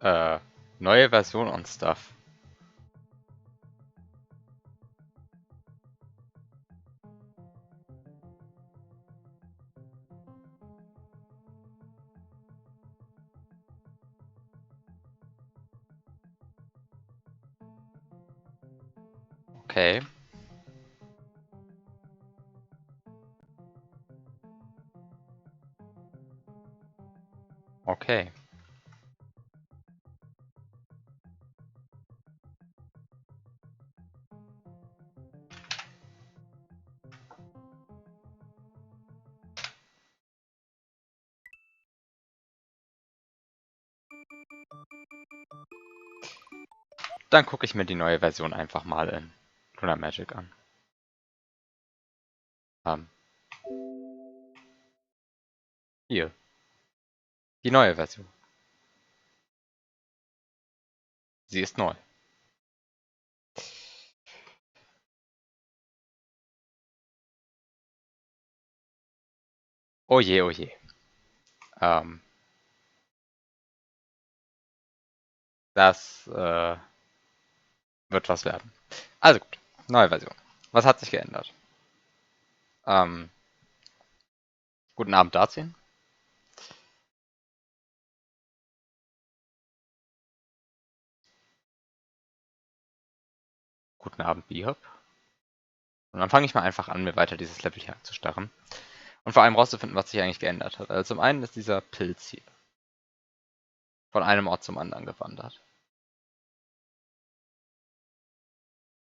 Äh, neue Version und Stuff. Okay. Okay. Dann gucke ich mir die neue Version einfach mal in Luna Magic an. Ähm, hier. Die neue Version. Sie ist neu. Oh je, oh je. Ähm, das wird was werden. Also gut. Neue Version. Was hat sich geändert? Ähm, guten Abend, Darzien. Guten Abend, Biob. Und dann fange ich mal einfach an, mir weiter dieses Level hier anzustarren. Und vor allem rauszufinden, was sich eigentlich geändert hat. Also zum einen ist dieser Pilz hier von einem Ort zum anderen gewandert.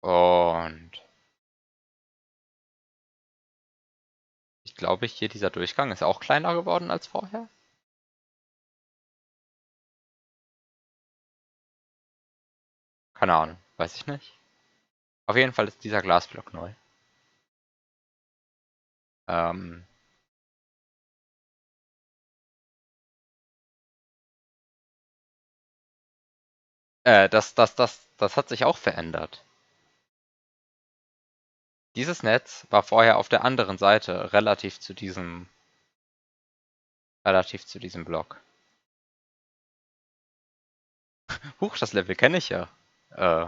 Und ich glaube, hier dieser Durchgang ist auch kleiner geworden als vorher. Keine Ahnung, weiß ich nicht. Auf jeden Fall ist dieser Glasblock neu. Ähm, das hat sich auch verändert. Dieses Netz war vorher auf der anderen Seite relativ zu diesem Block. Huch, das Level kenne ich ja. Äh,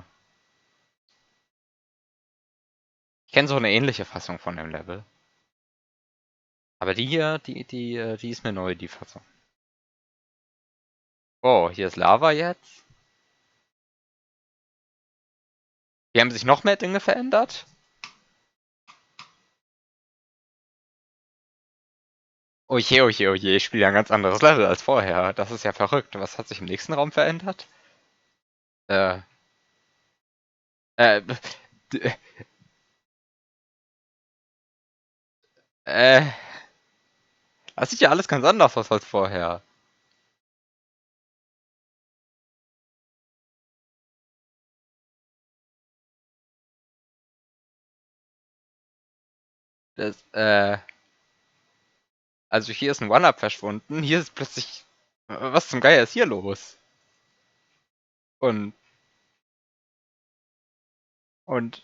ich kenne so eine ähnliche Fassung von dem Level. Aber die hier, die ist mir neu, die Fassung. Oh, hier ist Lava jetzt. Hier haben sich noch mehr Dinge verändert. Oje, oje, oje, ich spiele ja ein ganz anderes Level als vorher. Das ist ja verrückt. Was hat sich im nächsten Raum verändert? Äh, äh, äh, das sieht ja alles ganz anders aus als vorher. Das, also hier ist ein One-Up verschwunden. Hier ist plötzlich. Was zum Geier ist hier los? Und, und,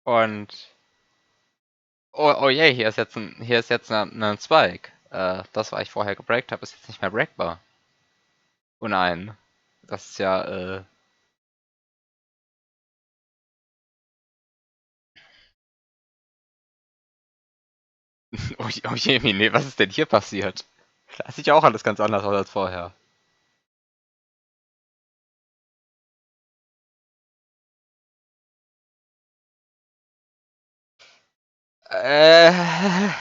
und. Oh, oh je, hier ist jetzt ein Spike. Das, was ich vorher gebreakt habe, ist jetzt nicht mehr breakbar. Oh nein. Das ist ja, oh, oh je, nee, was ist denn hier passiert? Das sieht ja auch alles ganz anders aus als vorher. Äh.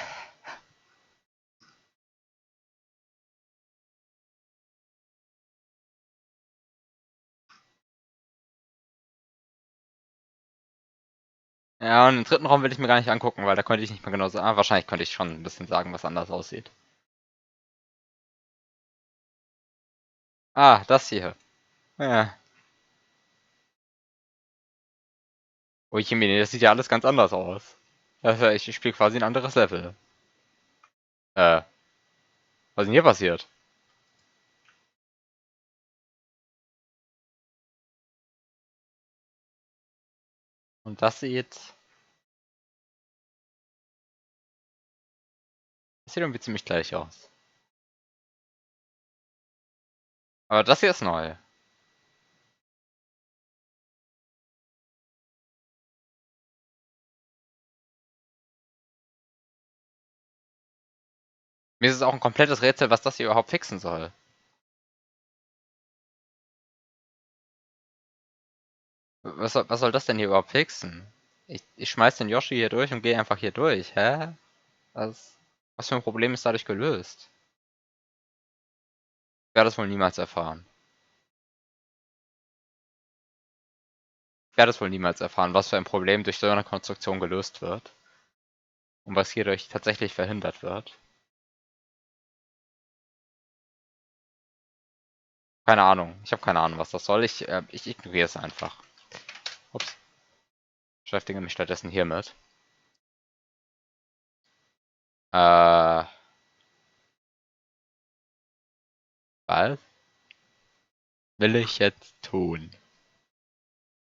Ja, und den dritten Raum will ich mir gar nicht angucken, weil da könnte ich nicht mehr genau sagen. Ah, wahrscheinlich könnte ich schon ein bisschen sagen, was anders aussieht. Ah, das hier. Ja. Oh, Jemine, das sieht ja alles ganz anders aus. Das ist ja, ich spiele quasi ein anderes Level. Was ist denn hier passiert? Und das sieht irgendwie ziemlich gleich aus. Aber das hier ist neu. Mir ist es auch ein komplettes Rätsel, was das hier überhaupt fixen soll. Was soll das denn hier überhaupt fixen? Ich schmeiß den Yoshi hier durch und gehe einfach hier durch. Hä? Was für ein Problem ist dadurch gelöst? Ich werde es wohl niemals erfahren. Ich werde es wohl niemals erfahren, was für ein Problem durch so eine Konstruktion gelöst wird. Und was hierdurch tatsächlich verhindert wird. Keine Ahnung. Ich habe keine Ahnung, was das soll. Ich ignoriere es einfach. Ups. Beschäftige mich stattdessen hiermit. Was will ich jetzt tun?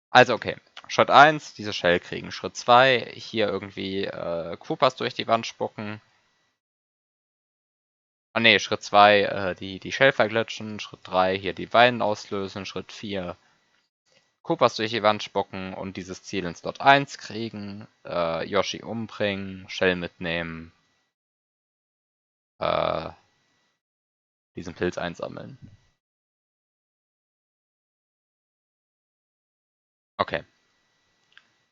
Also, okay. Schritt 1, diese Shell kriegen. Schritt 2, hier irgendwie Koopas durch die Wand spucken. Ah ne, Schritt 2, die Shell verglitschen. Schritt 3, hier die Weinen auslösen. Schritt 4, Koopas durch die Wand spucken und dieses Ziel in Slot 1 kriegen. Yoshi umbringen, Shell mitnehmen. Diesen Pilz einsammeln. Okay.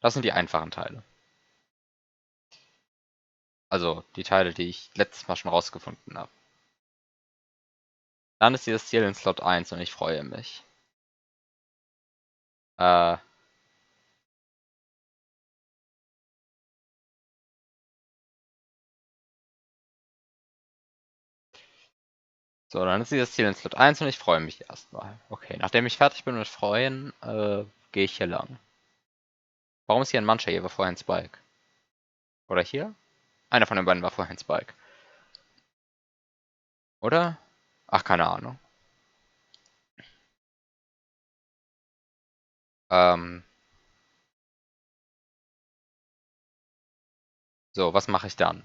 Das sind die einfachen Teile. Also die Teile, die ich letztes Mal schon rausgefunden habe. Dann ist dieses Ziel in Slot 1 und ich freue mich. Äh, so, dann ist dieses Ziel in Slot 1 und ich freue mich erstmal. Okay, nachdem ich fertig bin mit Freuen, gehe ich hier lang. Warum ist hier ein Mancher? Hier war vorher ein Spike. Oder hier? Einer von den beiden war vorher ein Spike. Oder? Ach, keine Ahnung. So, was mache ich dann?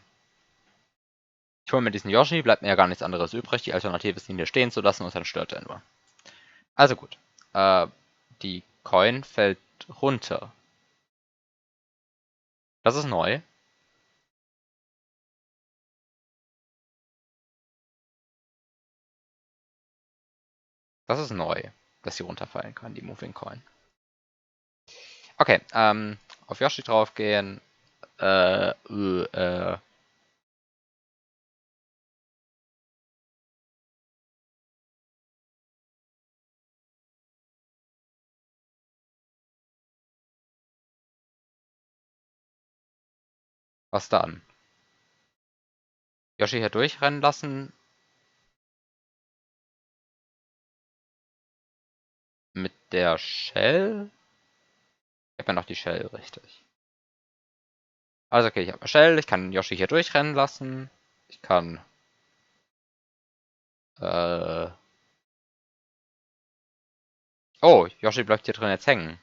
Ich hole mir diesen Yoshi, bleibt mir ja gar nichts anderes übrig. Die Alternative ist, ihn hier stehen zu lassen und dann stört er nur. Also gut. Die Coin fällt runter. Das ist neu. Das ist neu, dass sie runterfallen kann, die Moving Coin. Okay, auf Yoshi draufgehen. Äh, äh, äh. Was dann? Yoshi hier durchrennen lassen mit der Shell? Ich habe ja noch die Shell, richtig. Also okay, ich habe eine Shell, ich kann Yoshi hier durchrennen lassen. Ich kann äh, oh, Yoshi bleibt hier drin jetzt hängen.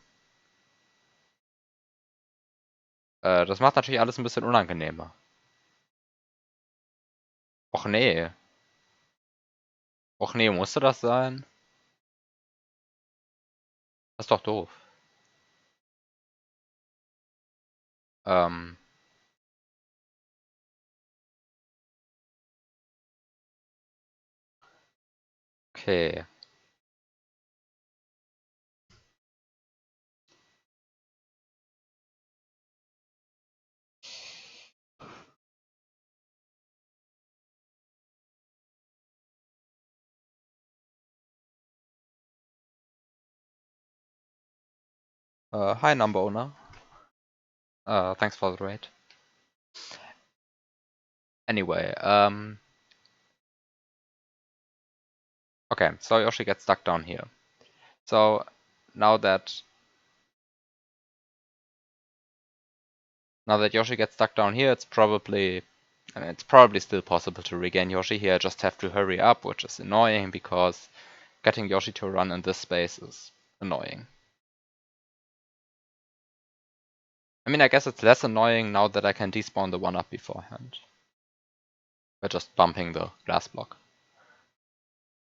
Das macht natürlich alles ein bisschen unangenehmer. Och nee. Och nee, musste das sein? Das ist doch doof. Ähm, okay. Hi, number owner. Thanks for the raid. Anyway, okay, so Yoshi gets stuck down here. So now that Yoshi gets stuck down here, it's probably still possible to regain Yoshi here. I just have to hurry up, which is annoying because getting Yoshi to run in this space is annoying. I mean, I guess it's less annoying now that I can despawn the 1-up beforehand. By just bumping the glass block.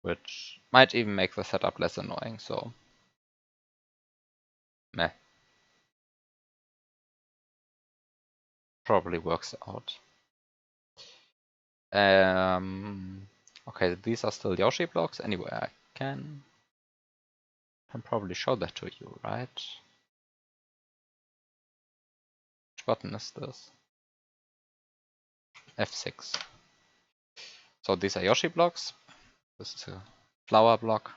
Which might even make the setup less annoying, so... meh. Probably works out. Okay, these are still Yoshi blocks. Anyway, I can probably show that to you, right? Which button is this? F6. So these are Yoshi blocks. This is a flower block.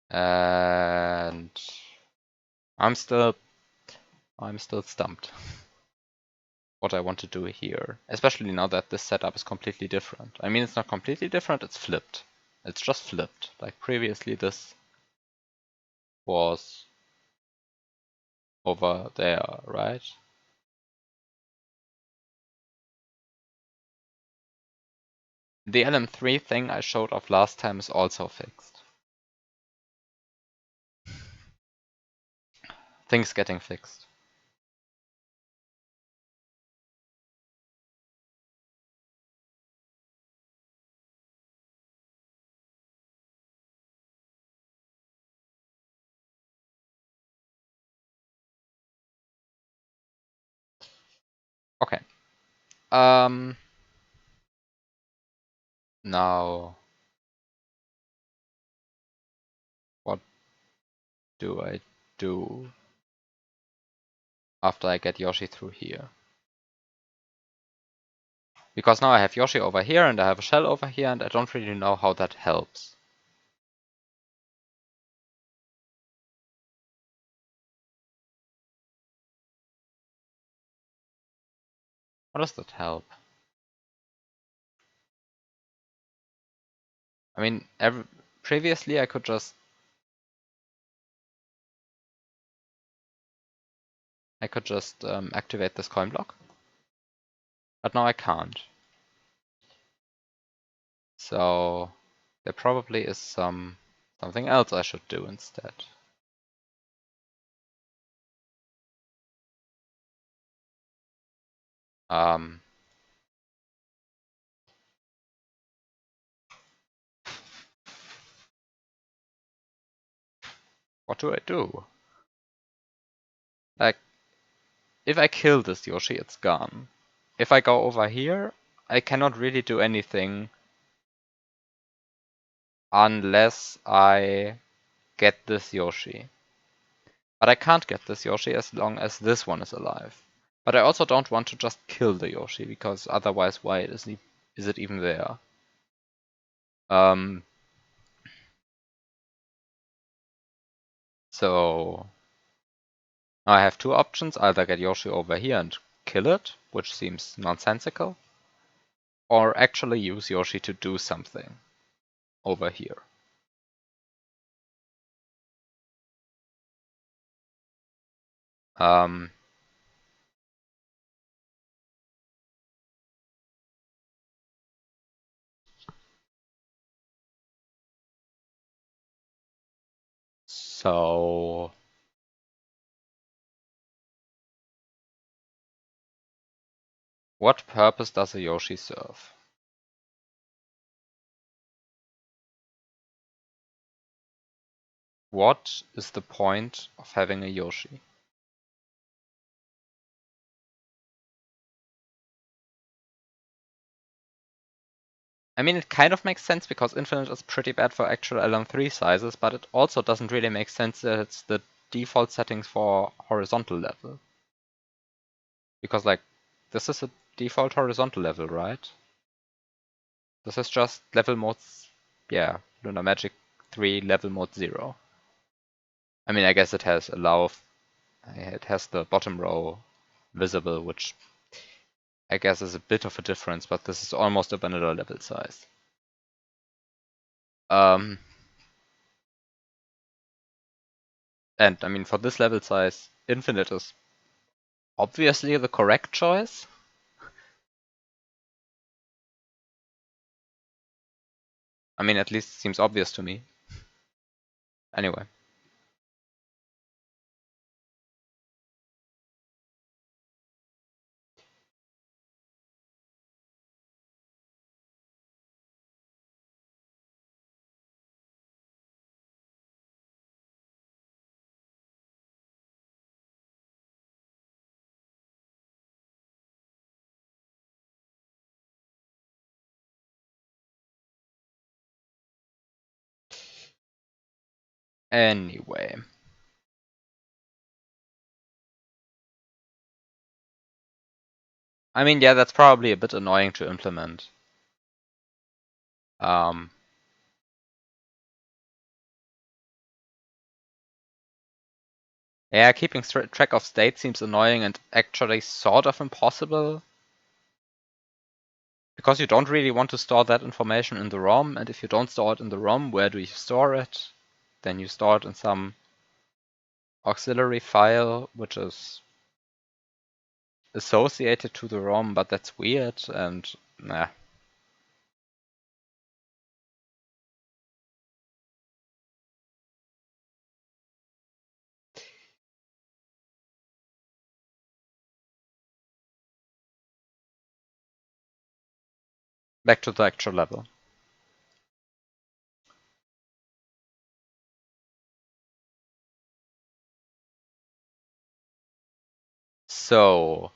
And I'm still stumped what I want to do here, especially now that this setup is completely different. I mean, it's not completely different, it's flipped. It's just flipped. Like previously this was over there, right? The LM3 thing I showed off last time is also fixed. Things getting fixed. Okay. Now, what do I do after I get Yoshi through here? Because now I have Yoshi over here and I have a shell over here and I don't really know how that helps. How does that help? I mean, previously I could just activate this coin block, but now I can't. So there probably is something else I should do instead. What do I do? Like, if I kill this Yoshi, it's gone. If I go over here, I cannot really do anything unless I get this Yoshi. But I can't get this Yoshi as long as this one is alive. But I also don't want to just kill the Yoshi, because otherwise why is it even there? So now I have two options, either get Yoshi over here and kill it, which seems nonsensical, or actually use Yoshi to do something over here. So what purpose does a Yoshi serve? What is the point of having a Yoshi? I mean, it kind of makes sense because infinite is pretty bad for actual LM3 sizes, but it also doesn't really make sense that it's the default settings for horizontal level. Because, like, this is a default horizontal level, right? This is just level mode, yeah, Lunar Magic 3 level mode 0. I mean, I guess it has it has the bottom row visible, which I guess is a bit of a difference, but this is almost a vanilla level size. And I mean, for this level size, infinite is obviously the correct choice. I mean, at least it seems obvious to me. Anyway. Anyway. I mean, yeah, that's probably a bit annoying to implement. Um, yeah, keeping track of state seems annoying and actually sort of impossible. Because you don't really want to store that information in the ROM, and if you don't store it in the ROM, where do you store it? Then you store it in some auxiliary file, which is associated to the ROM, but that's weird, and nah. Back to the actual level. So,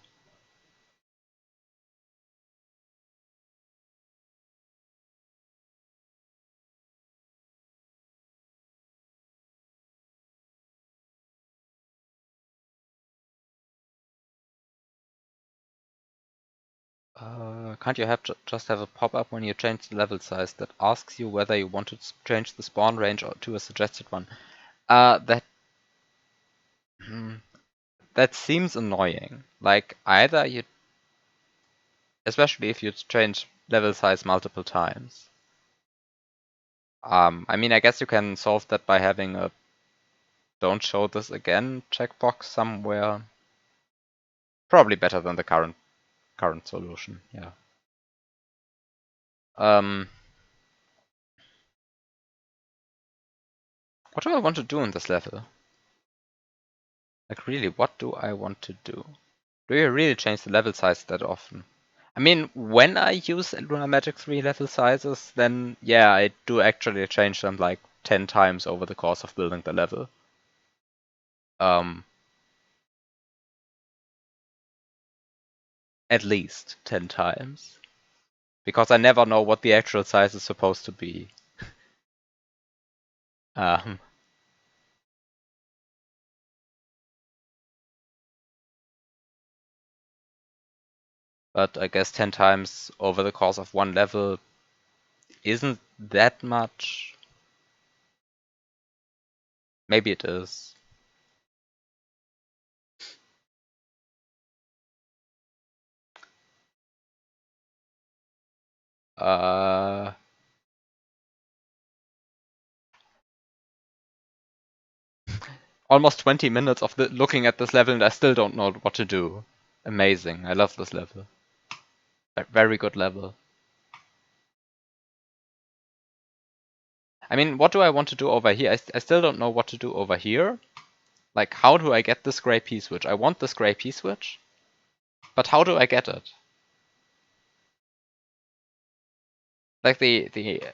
can't you have just have a pop-up when you change the level size that asks you whether you want to change the spawn range to a suggested one? That that seems annoying. Like either you, especially if you change level size multiple times. I mean, I guess you can solve that by having a "don't show this again" checkbox somewhere. Probably better than the current solution. Yeah. Um, what do I want to do in this level? Like really, what do I want to do? Do you really change the level size that often? I mean, when I use Lunar Magic 3 level sizes, then yeah, I do actually change them like 10 times over the course of building the level. At least 10 times. Because I never know what the actual size is supposed to be. Um, but I guess 10 times over the course of one level isn't that much. Maybe it is. Uh, almost 20 minutes of looking at this level and I still don't know what to do. Amazing. I love this level. Very good level. I mean, what do I want to do over here? I still don't know what to do over here. Like, how do I get this gray P-switch? I want this gray P-switch, but how do I get it? Like, the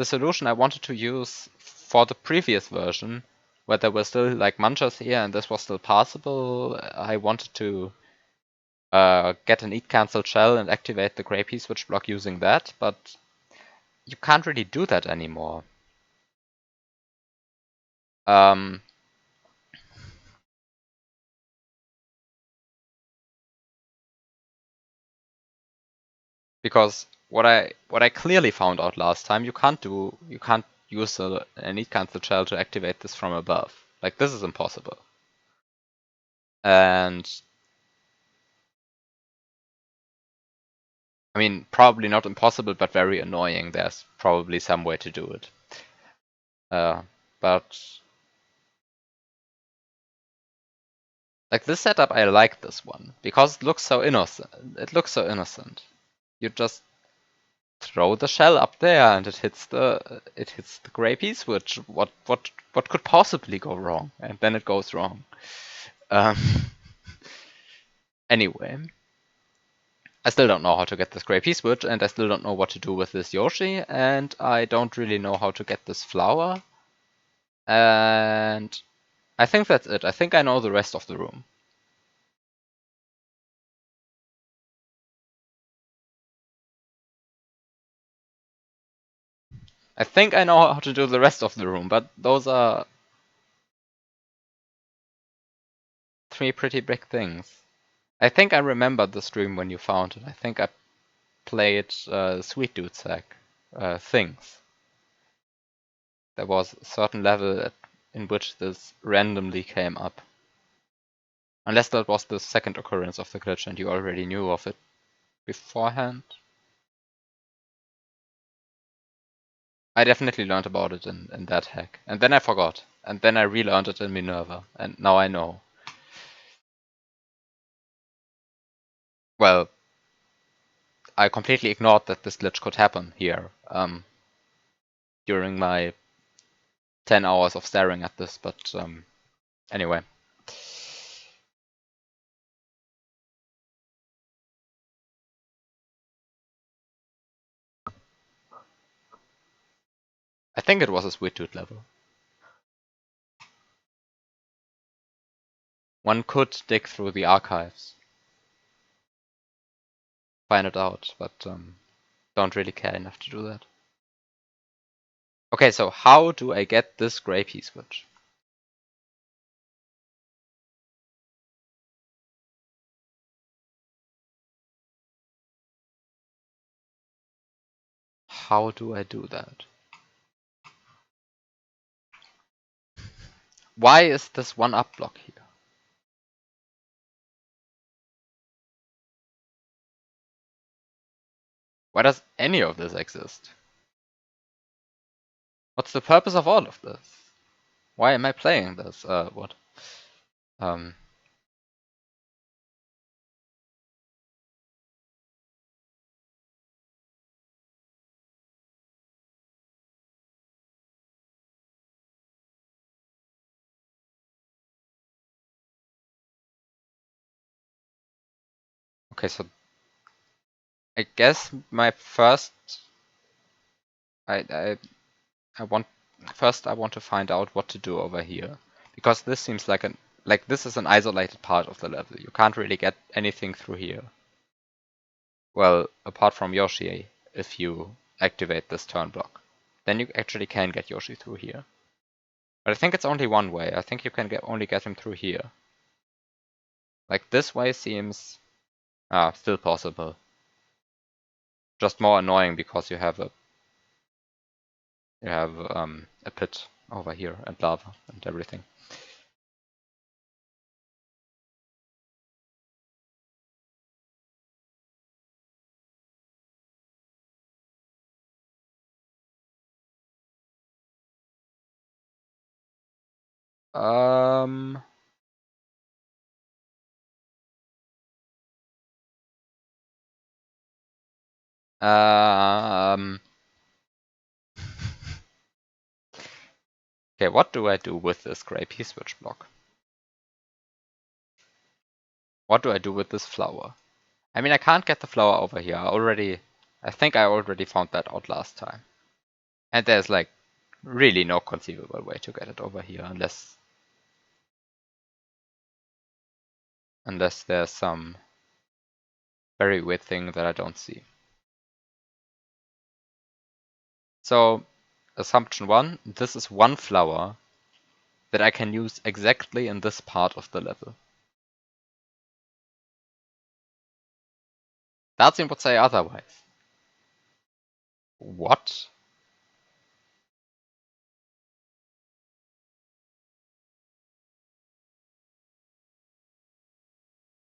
solution I wanted to use for the previous version, where there were still, like, munchers here and this was still passable, I wanted to get an eat cancel shell and activate the gray P-switch block using that, but you can't really do that anymore. Because what I clearly found out last time, you can't use an eat cancel shell to activate this from above. Like, this is impossible. And I mean, probably not impossible, but very annoying. There's probably some way to do it. But like this setup, I like this one because it looks so innocent. It looks so innocent. You just throw the shell up there and it hits the gray P switch. What could possibly go wrong? And then it goes wrong. Um, anyway, I still don't know how to get this gray P switch, and I still don't know what to do with this Yoshi, and I don't really know how to get this flower. And I think that's it. I think I know the rest of the room. I think I know how to do the rest of the room, but those are 3 pretty big things. I think I remember the stream when you found it. I think I played Sweet Dude's hack things. There was a certain level in which this randomly came up. Unless that was the second occurrence of the glitch and you already knew of it beforehand. I definitely learned about it in that hack. And then I forgot. And then I relearned it in Minerva. And now I know. Well, I completely ignored that this glitch could happen here during my 10 hours of staring at this, but anyway. I think it was a Sweet Tooth level. One could dig through the archives, find it out, but don't really care enough to do that. Okay, so how do I get this gray P switch? How do I do that? Why is this one up block here? Why does any of this exist? What's the purpose of all of this? Why am I playing this? What? Okay, so I guess my first, I want first I want to find out what to do over here, because this seems like this is an isolated part of the level. You can't really get anything through here. Well, apart from Yoshi, if you activate this turn block, then you actually can get Yoshi through here. But I think it's only one way. I think you can only get him through here. Like this way seems still possible. Just more annoying because you have a pit over here and lava and everything. Um. Um. Okay, what do I do with this gray P-switch block? What do I do with this flower? I mean, I can't get the flower over here. I think I already found that out last time. And there's like really no conceivable way to get it over here unless there's some very weird thing that I don't see. So, assumption 1, this is one flower that I can use exactly in this part of the level. Darcy would say otherwise. What?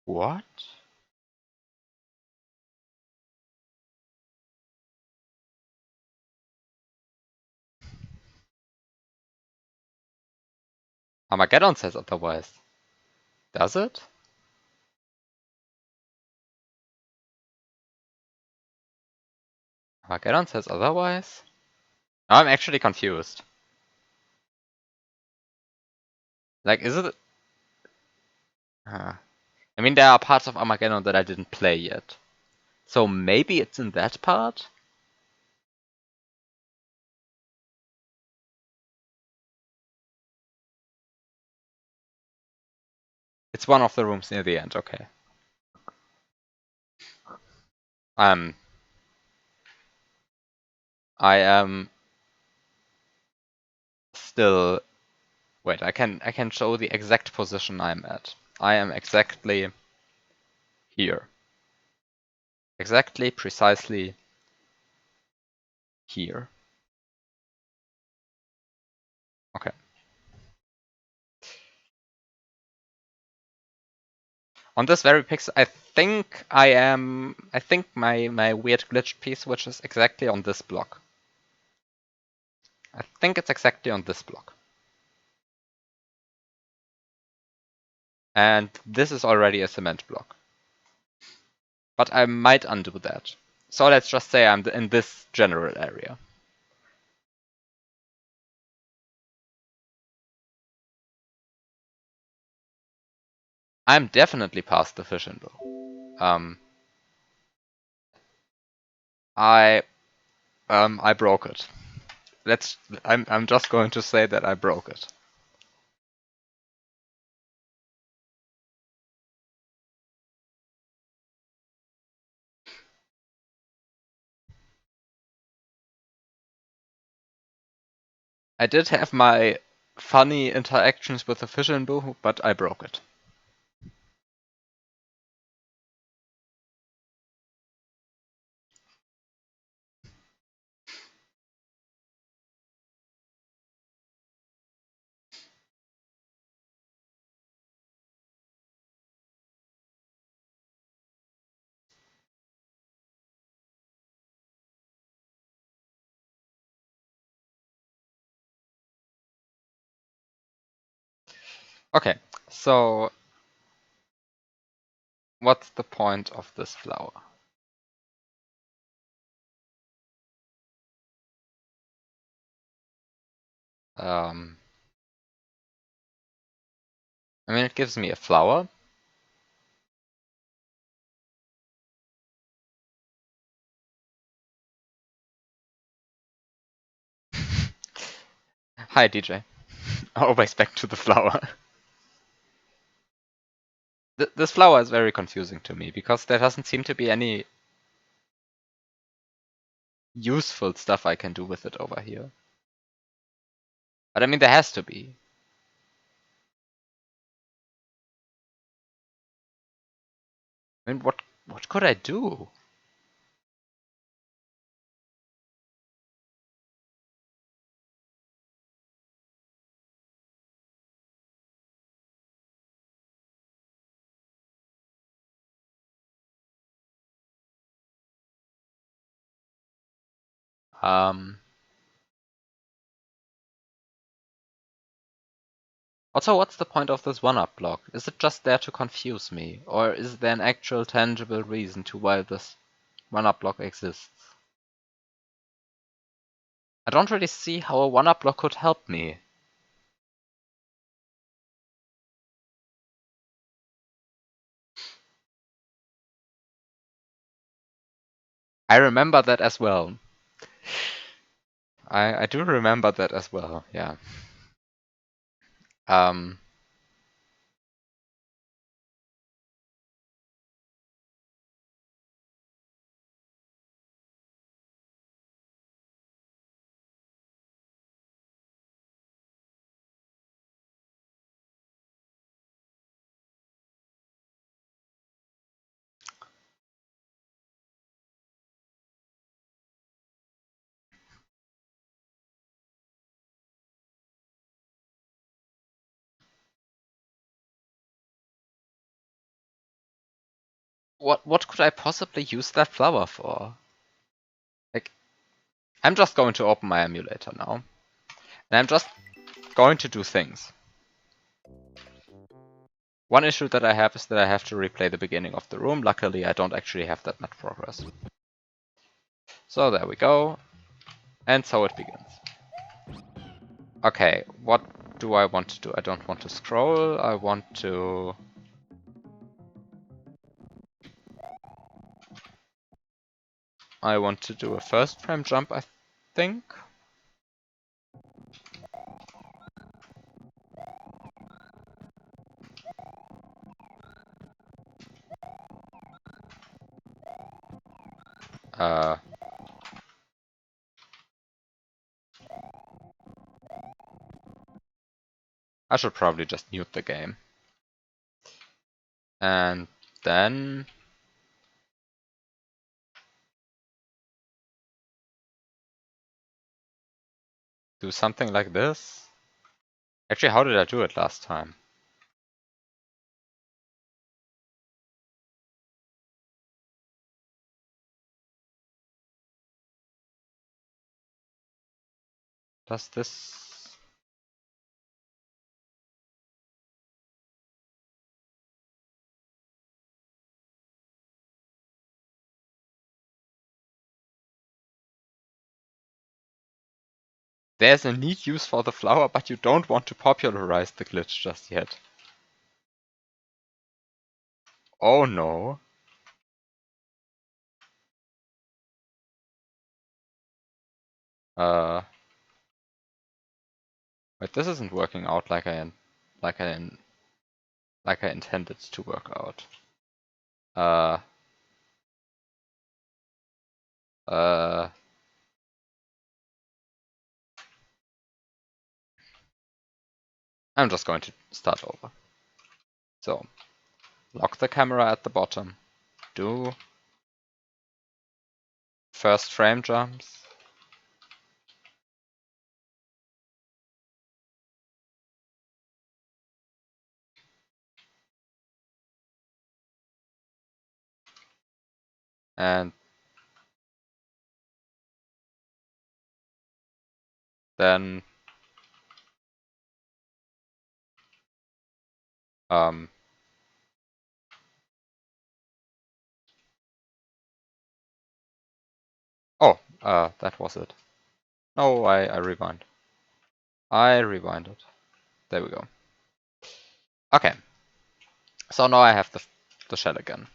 What? Armageddon says otherwise. Does it? Armageddon says otherwise? I'm actually confused. Like, is it... I mean, there are parts of Armageddon that I didn't play yet. So maybe it's in that part? It's one of the rooms near the end, okay. I am still... Wait, I can show the exact position I'm at. I am exactly here. Exactly, precisely here. Okay. On this very pixel, I think my weird glitched piece, which is exactly on this block. I think it's exactly on this block. And this is already a cement block. But I might undo that. So let's just say I'm in this general area. I'm definitely past the fission bow. I broke it. I'm just going to say that I broke it. I did have my funny interactions with the fission bow, but I broke it. Okay, so what's the point of this flower? I mean, it gives me a flower. Hi, DJ. Always back to the flower. This flower is very confusing to me because there doesn't seem to be any useful stuff I can do with it over here. But I mean, there has to be. I mean, what could I do? Also, what's the point of this one-up block? Is it just there to confuse me? Or is there an actual tangible reason to why this one-up block exists? I don't really see how a one-up block could help me. I remember that as well. I do remember that as well, yeah. Um, what could I possibly use that flower for? Like, I'm just going to open my emulator now. And I'm just going to do things. One issue that I have is that I have to replay the beginning of the room. Luckily, I don't actually have that much progress. So there we go. And so it begins. Okay, what do I want to do? I don't want to scroll. I want to... do a first frame jump, I think. I should probably just mute the game. And then... do something like this. Actually, how did I do it last time? Does this... There's a neat use for the flower, but you don't want to popularize the glitch just yet. Oh no. Wait, this isn't working out like I intended to work out. Uh, I'm just going to start over. So, lock the camera at the bottom. Do first frame jumps. And then that was it. No, I rewind. I rewinded. There we go. Okay. So now I have the shell again.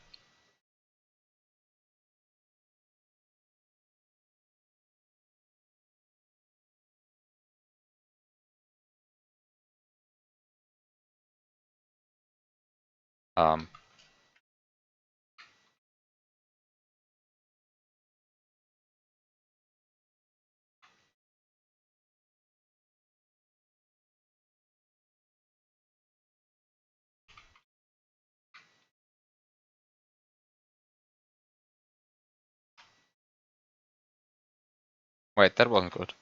Wait, that wasn't good.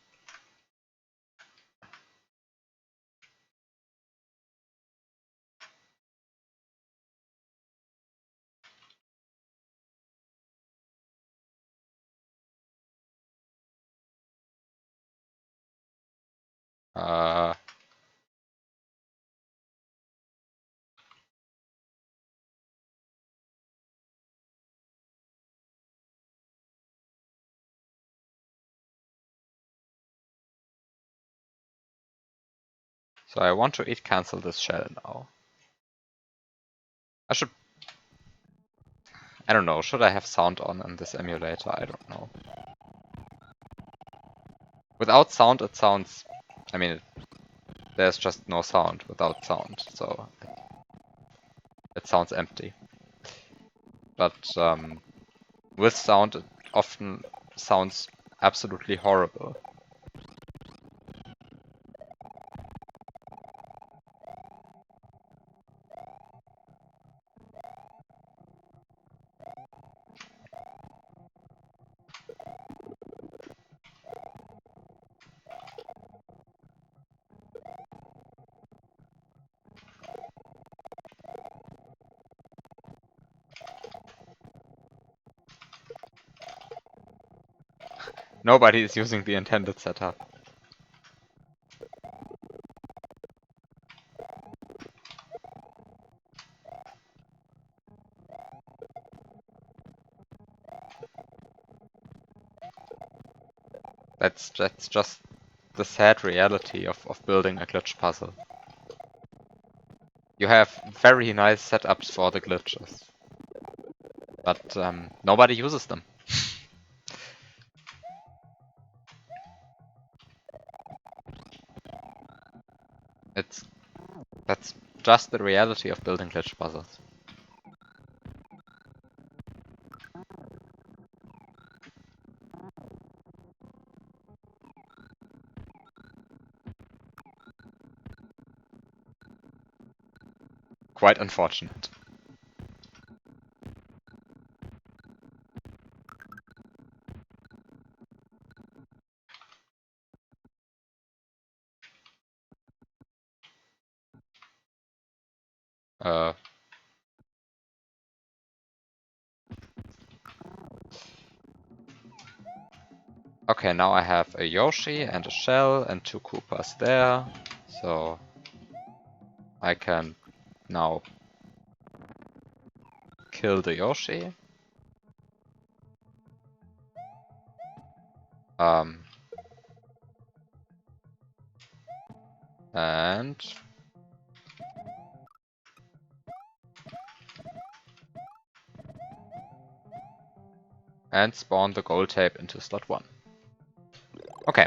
So I want to cancel this shell now. I don't know, should I have sound on in this emulator? I don't know. Without sound it sounds, I mean, there's just no sound without sound, so it sounds empty. But with sound it often sounds absolutely horrible. Nobody is using the intended setup. That's just the sad reality of building a glitch puzzle. You have very nice setups for the glitches, but nobody uses them. That's just the reality of building glitch puzzles. Quite unfortunate. Okay, now I have a Yoshi and a shell and 2 Koopas there, so I can now kill the Yoshi. And spawn the gold tape into slot 1. Okay.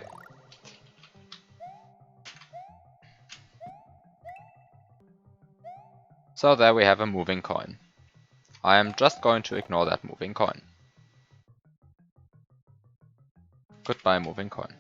So there we have a moving coin. I am just going to ignore that moving coin. Goodbye, moving coin.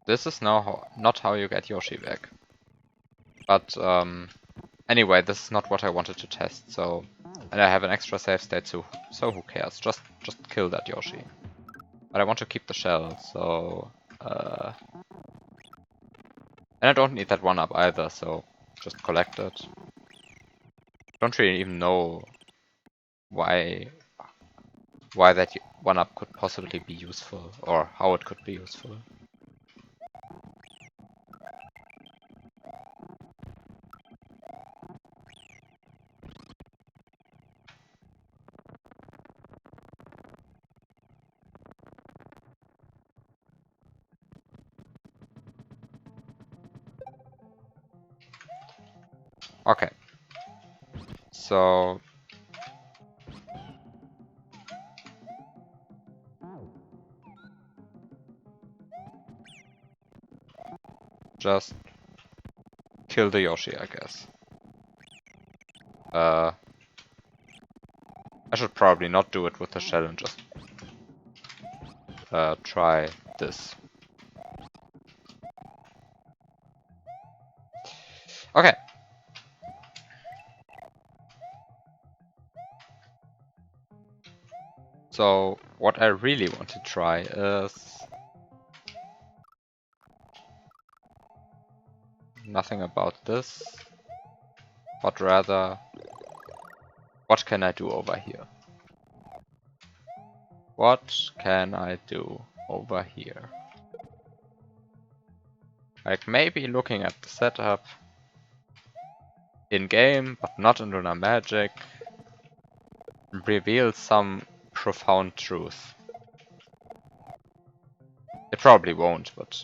This is now not how you get Yoshi back. But anyway, this is not what I wanted to test, so... And I have an extra save state, so who cares? Just kill that Yoshi. But I want to keep the shell, so... And I don't need that 1-up either, so just collect it. Don't really even know why that 1-up could possibly be useful, or how it could be useful. Okay. So... just kill the Yoshi, I guess. I should probably not do it with the shell and just try this. Okay. So what I really want to try is nothing about this, but rather what can I do over here? What can I do over here? Like maybe looking at the setup in-game, but not in Lunar Magic, reveals some profound truth. It probably won't, but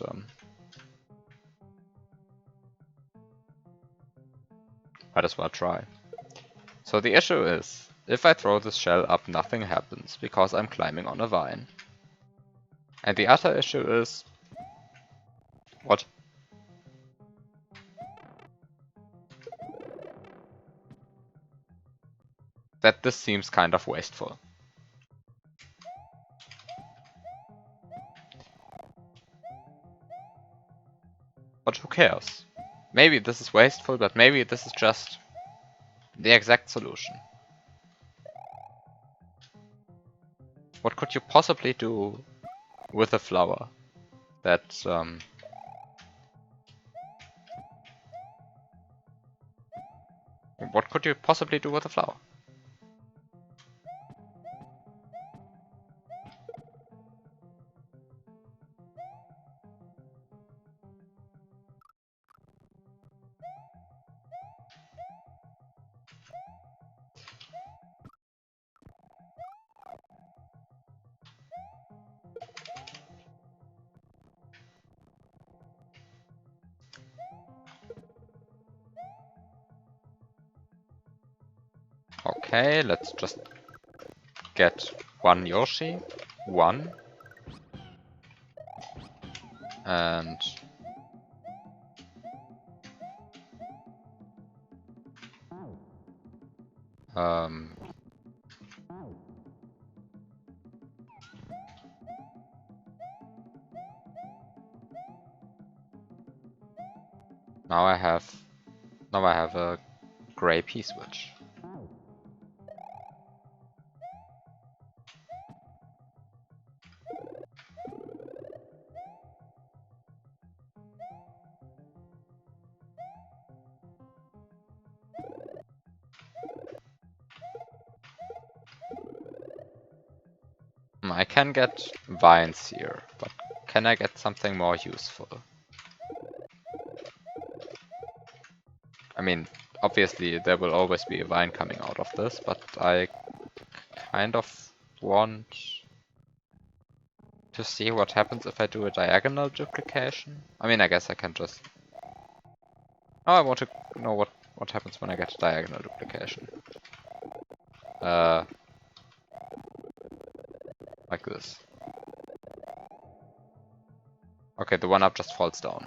might as well try. So the issue is, if I throw this shell up, nothing happens, because I'm climbing on a vine. And the other issue is... What? That this seems kind of wasteful. But who cares? Maybe this is wasteful, but maybe this is just the exact solution. What could you possibly do with a flower that what could you possibly do with a flower? Okay, let's just get one Yoshi. One. And um, now I have a gray P-switch. I can get vines here, but can I get something more useful? I mean, obviously there will always be a vine coming out of this, but I kind of want to see what happens if I do a diagonal duplication. I mean, I guess I can just... Oh, I want to know what happens when I get a diagonal duplication. Like this. Okay, the one up just falls down.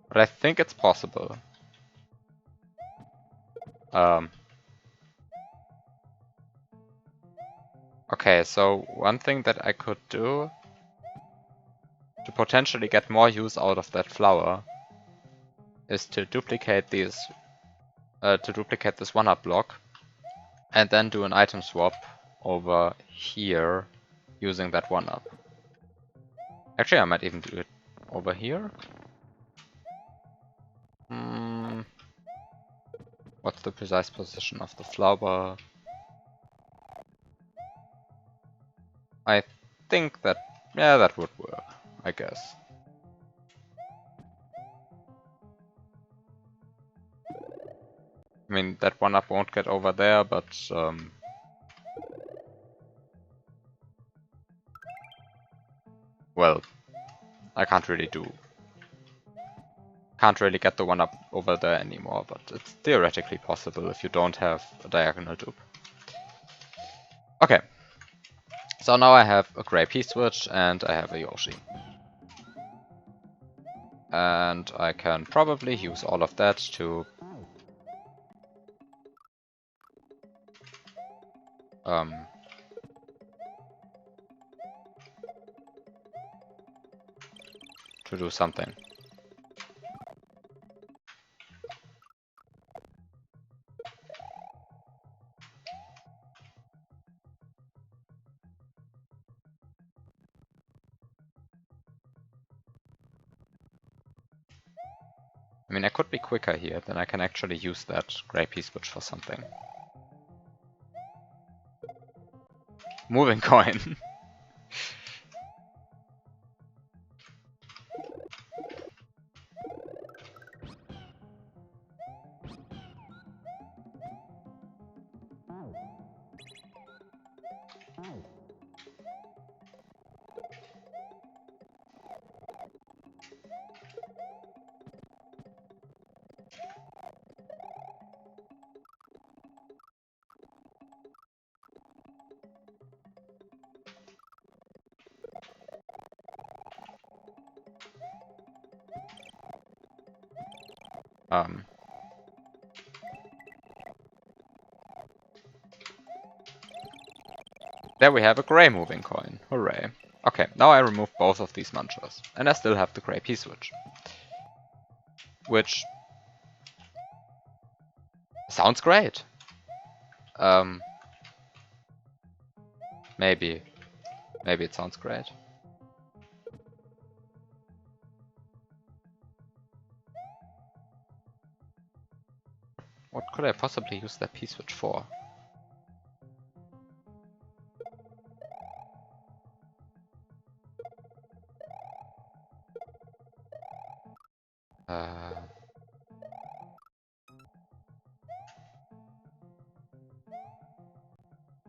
But I think it's possible. Okay, so one thing that I could do to potentially get more use out of that flower is to duplicate these, to duplicate this one-up block, and then do an item swap over here using that one-up. Actually, I might even do it over here. What's the precise position of the flower? I think that, yeah, that would work, I guess. I mean, that one-up won't get over there, but well, I can't really get the one-up over there anymore, but it's theoretically possible if you don't have a diagonal dupe. Okay, so now I have a gray P-switch and I have a Yoshi. And I can probably use all of that to do something. I mean, I could be quicker here, then I can actually use that gray P-switch for something. Moving coin. There we have a grey moving coin. Hooray. Okay, now I remove both of these munchers. And I still have the grey P-switch. Which sounds great. Maybe. Maybe it sounds great. What could I possibly use that P-switch for?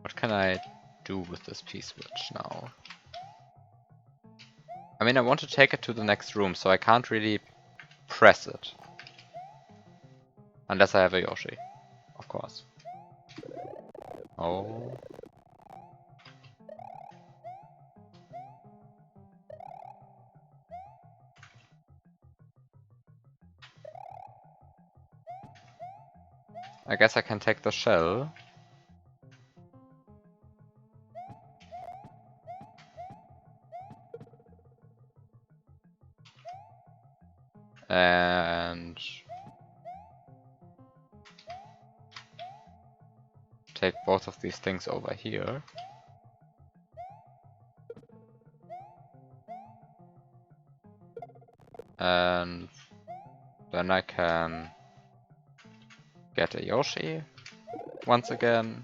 What can I do with this P-switch now? I mean, I want to take it to the next room, so I can't really press it. Unless I have a Yoshi, of course. Oh. I guess I can take the shell. And take both of these things over here. And then I can get a Yoshi once again.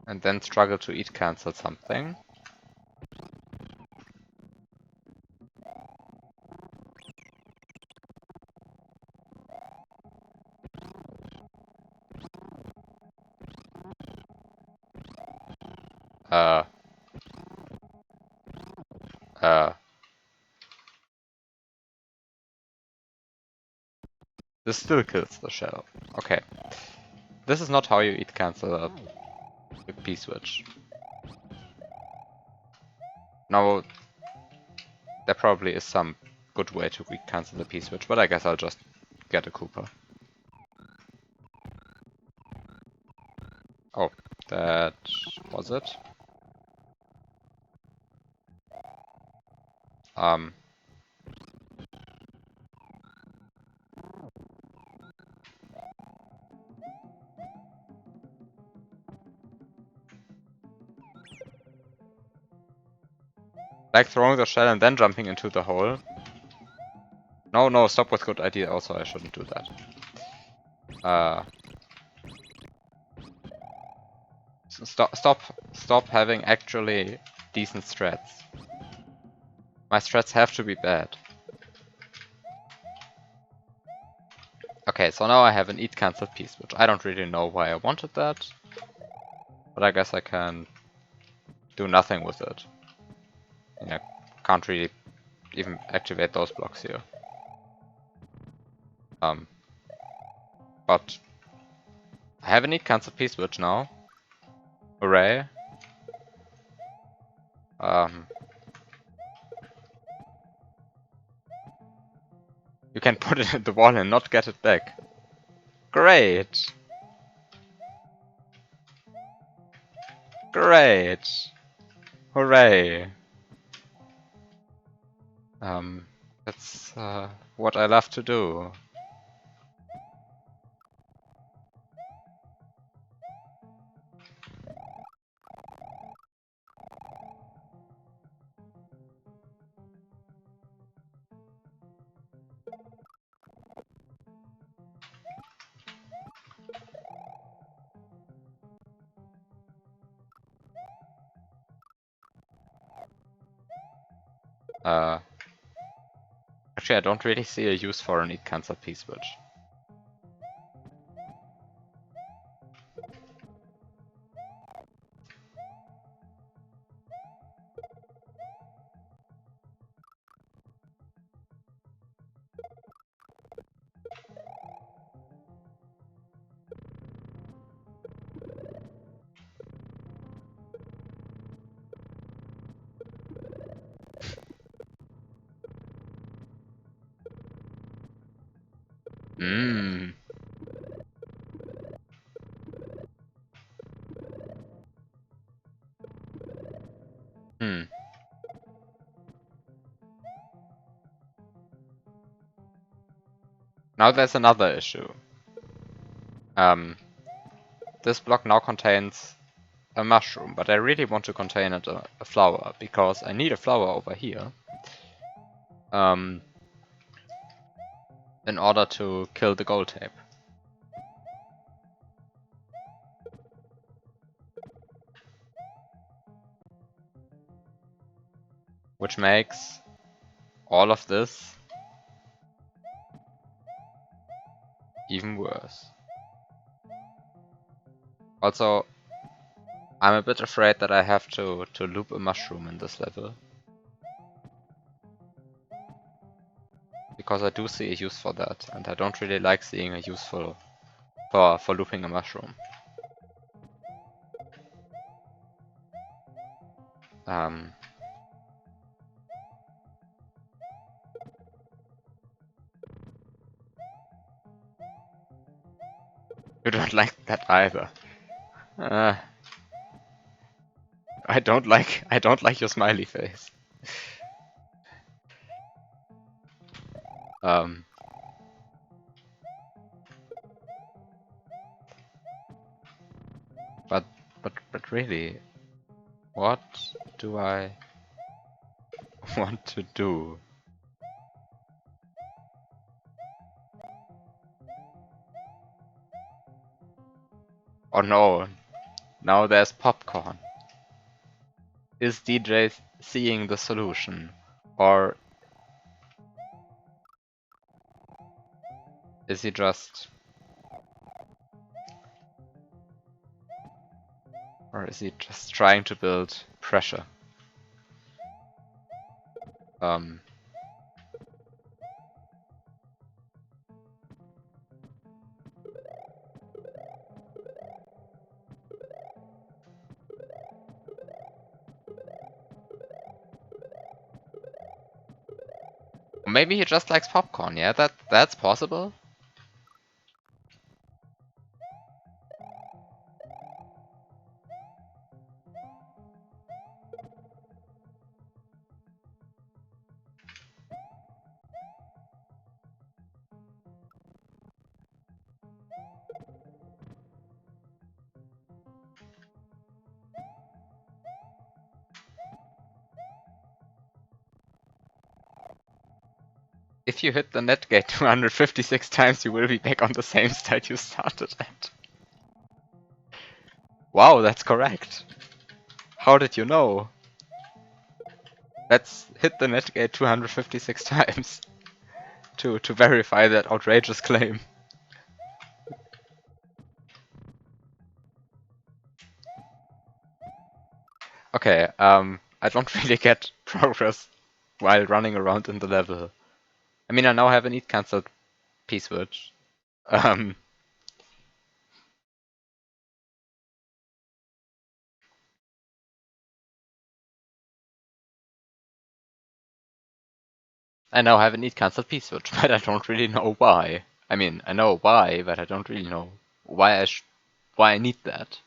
And then struggle to eat cancel something. This still kills the shell. Okay. This is not how you eat cancel a P-switch. Now, there probably is some good way to eat cancel the P-switch, but I guess I'll just get a Koopa. Oh, that was it. Like throwing the shell and then jumping into the hole. No, no, stop with good idea. Also, I shouldn't do that. Stop having actually decent strats. My strats have to be bad. Okay, so now I have an eat cancel piece, which I don't really know why I wanted that. But I guess I can do nothing with it. I can't really even activate those blocks here. But I have an eat cancel piece switch now. Hooray. You can put it in the wall and not get it back. Great! Great! Hooray! That's what I love to do. Actually, I don't really see a use for an eat cancel P switch. Mmm. Hmm. Now there's another issue. This block now contains a mushroom, but I really want to contain it a flower, because I need a flower over here. In order to kill the gold tape. Which makes all of this even worse. Also, I'm a bit afraid that I have to loop a mushroom in this level. Because I do see a use for that, and I don't really like seeing a use for looping a mushroom. You don't like that either. I don't like your smiley face. But really, what do I want to do? Oh no, now there's popcorn. Is DJ seeing the solution? Or is he just... Or is he just trying to build pressure? Maybe he just likes popcorn, yeah? That's possible? If you hit the net gate 256 times, you will be back on the same state you started at. Wow, that's correct. How did you know? Let's hit the net gate 256 times to verify that outrageous claim. Okay, I don't really get progress while running around in the level. I mean, I now have an eat cancelled P-switch. I now have an eat cancelled P-switch, but I don't really know why. I mean, I know why, but I don't really know why I need that.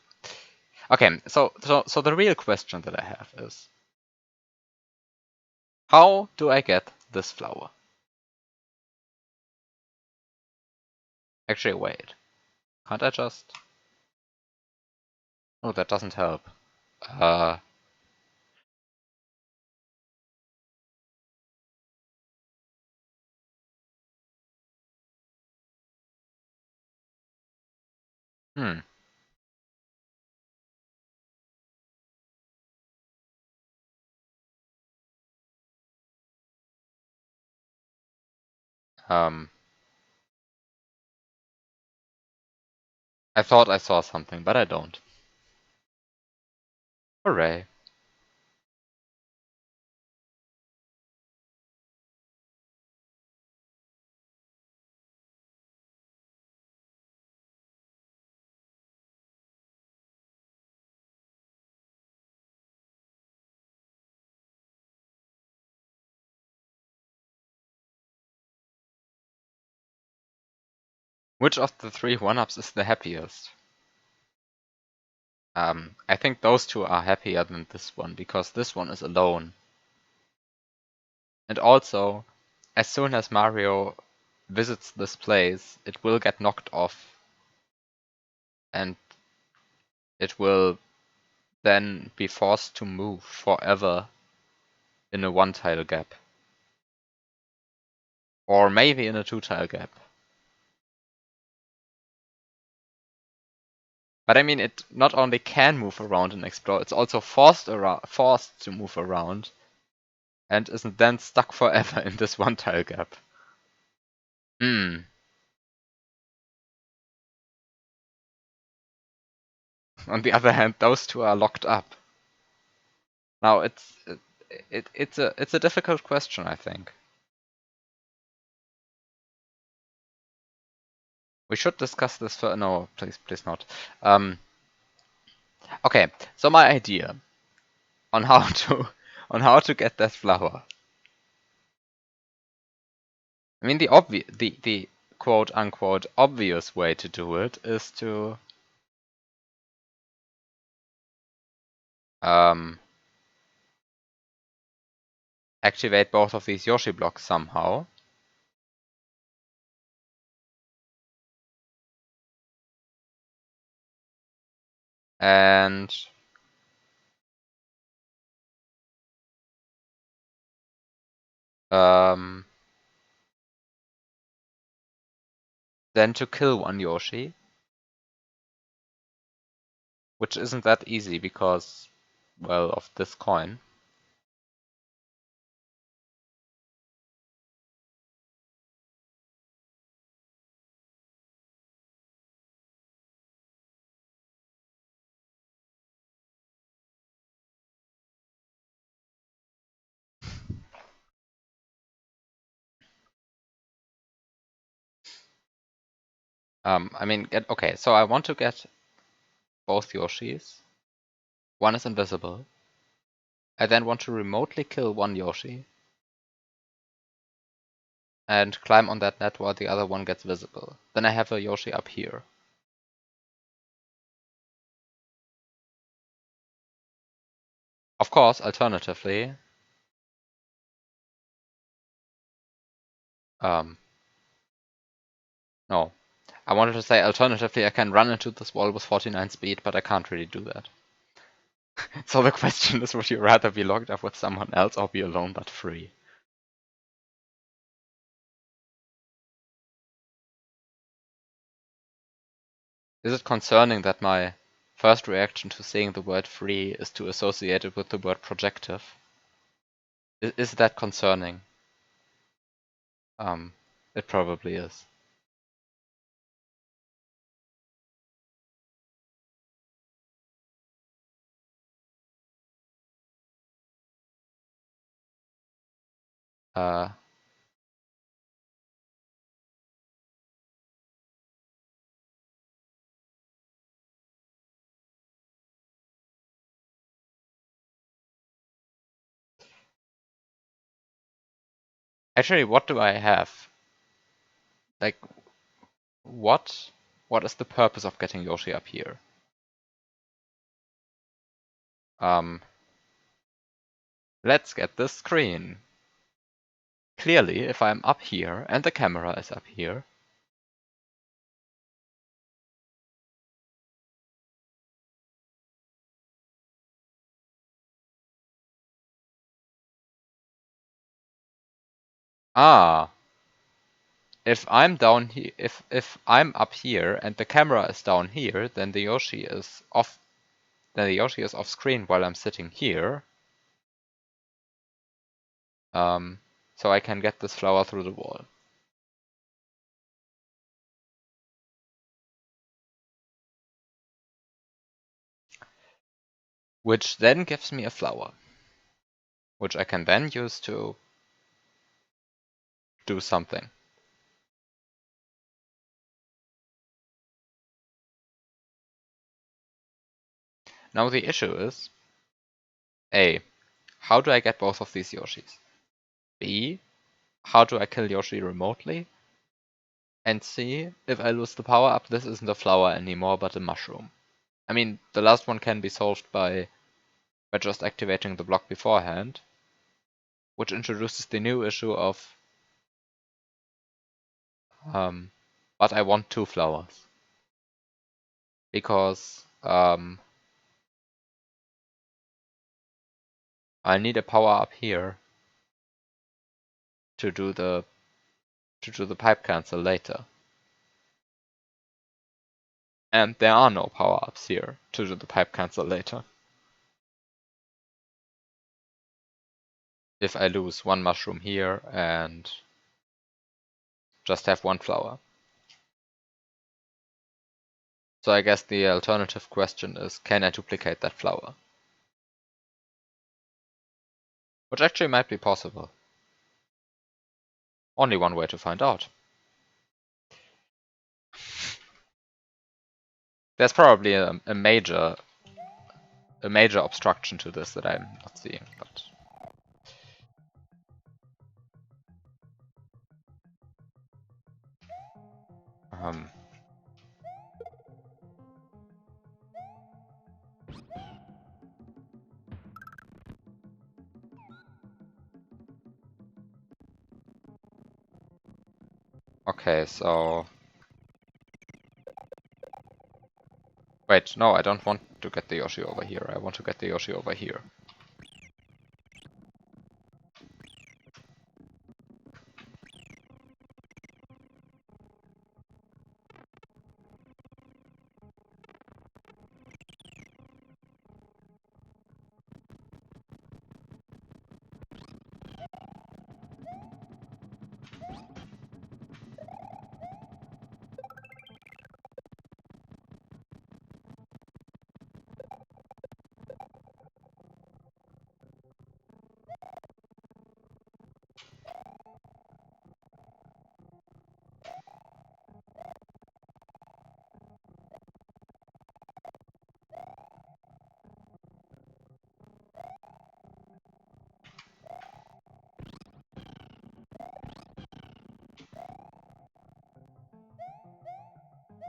Okay, so the real question that I have is, how do I get this flower? Actually, wait. Can't I just... Oh, that doesn't help. Uh... Hmm. I thought I saw something, but I don't. Hooray. Which of the three one-ups is the happiest? I think those two are happier than this one, because this one is alone. And also, as soon as Mario visits this place, it will get knocked off. And it will then be forced to move forever in a one-tile gap. Or maybe in a two-tile gap. But I mean, it not only can move around and explore, it's also forced to move around, and isn't then stuck forever in this one-tile gap. Hmm. On the other hand, those two are locked up. Now it's a difficult question, I think. We should discuss this for no, please not. Okay, so my idea on how to get that flower. I mean, the quote unquote obvious way to do it is to activate both of these Yoshi blocks somehow. And then to kill one Yoshi, which isn't that easy because, well, of this coin. I mean, okay, so I want to get both Yoshis. One is invisible. I then want to remotely kill one Yoshi and climb on that net while the other one gets visible. Then I have a Yoshi up here. Of course, alternatively, no. I wanted to say alternatively I can run into this wall with 49 speed, but I can't really do that. So the question is, would you rather be locked up with someone else or be alone but free? Is it concerning that my first reaction to seeing the word free is to associate it with the word projective? Is that concerning? It probably is. Actually, what do I have? Like, what is the purpose of getting Yoshi up here? Let's get this screen. Clearly, if I'm up here and the camera is up here, if I'm down here, if I'm up here and the camera is down here, then the Yoshi is off. Then the Yoshi is off screen while I'm sitting here. So I can get this flower through the wall. Which then gives me a flower, which I can then use to do something. Now the issue is, A, how do I get both of these Yoshis? B, how do I kill Yoshi remotely? And see, if I lose the power up, this isn't a flower anymore, but a mushroom. I mean, the last one can be solved by just activating the block beforehand, which introduces the new issue of, but I want 2 flowers. Because, I need a power up here to do the pipe cancel later. And there are no power ups here to do the pipe cancel later. If I lose 1 mushroom here and just have 1 flower. So I guess the alternative question is, can I duplicate that flower? Which actually might be possible. Only one way to find out. There's probably a major obstruction to this that I'm not seeing, but okay, so wait, no, I don't want to get the Yoshi over here. I want to get the Yoshi over here.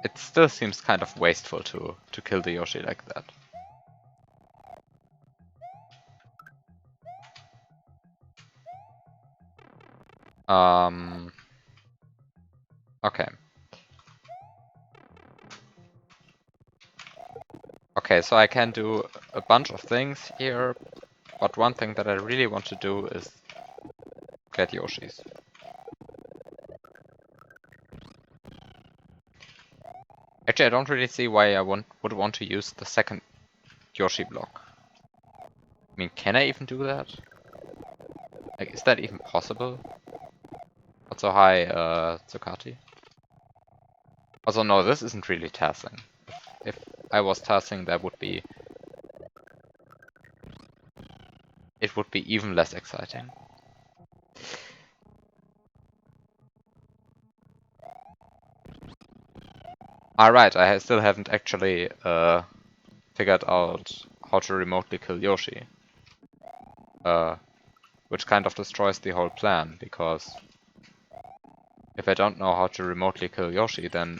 It still seems kind of wasteful to kill the Yoshi like that. Okay. Okay, so I can do a bunch of things here, but one thing that I really want to do is get Yoshis. Actually, I don't really see why I would want to use the second Yoshi block. I mean, can I even do that? Like, is that even possible? What's so high, Zucati? Also, no, this isn't really tassing. If I was tassing, that would be... it would be even less exciting. Alright, I still haven't actually figured out how to remotely kill Yoshi. Which kind of destroys the whole plan, because if I don't know how to remotely kill Yoshi, then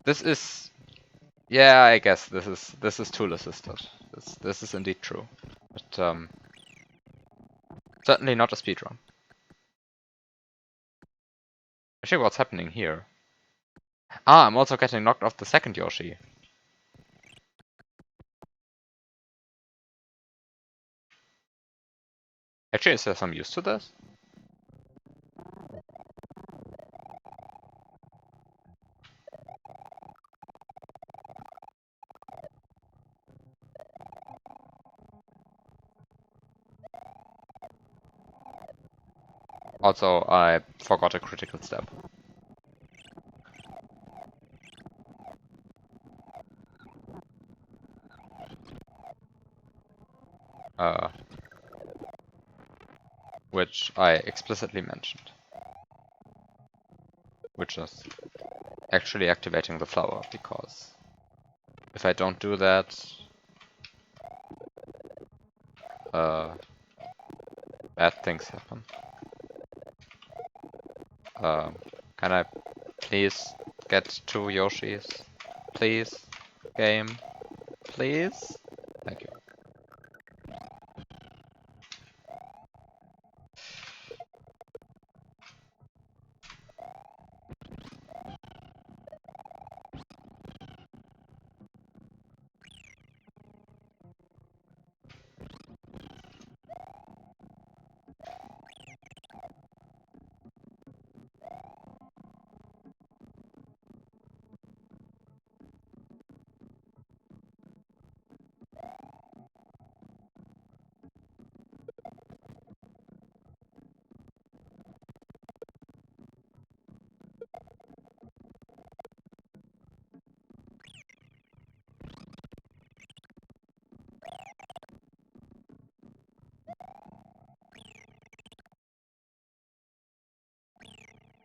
this is... yeah, I guess this is tool assisted. This is indeed true. But certainly not a speedrun. Actually, what's happening here? Ah, I'm also getting knocked off the second Yoshi. Actually, is there some use to this? Also, I forgot a critical step. Which I explicitly mentioned. Which is actually activating the flower, because If I don't do that, bad things happen. Can I please get 2 Yoshis? Please? Game? Please? Thank you.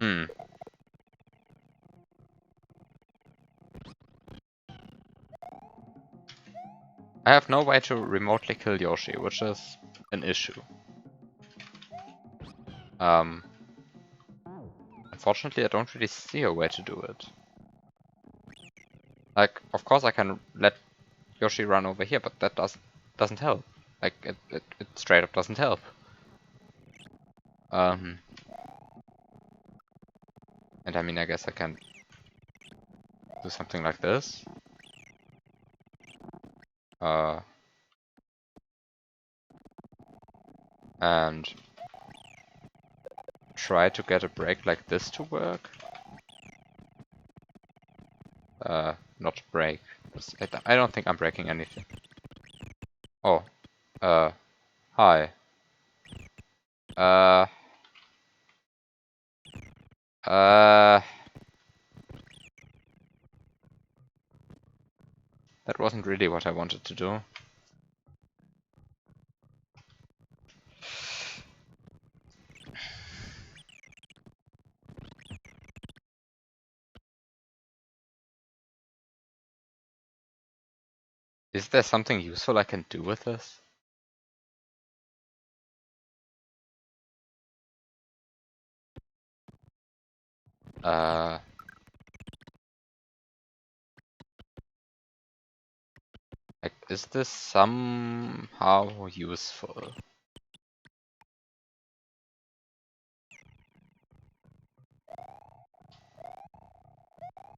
Hmm. I have no way to remotely kill Yoshi, which is an issue. Unfortunately, I don't really see a way to do it. Like, of course I can let Yoshi run over here, but that doesn't help. Like, it straight up doesn't help. And I mean, I guess I can do something like this. And try to get a break like this to work. Not break. I don't think I'm breaking anything. Oh, hi. Uh, that wasn't really what I wanted to do. Is there something useful I can do with this? Like, is this somehow useful?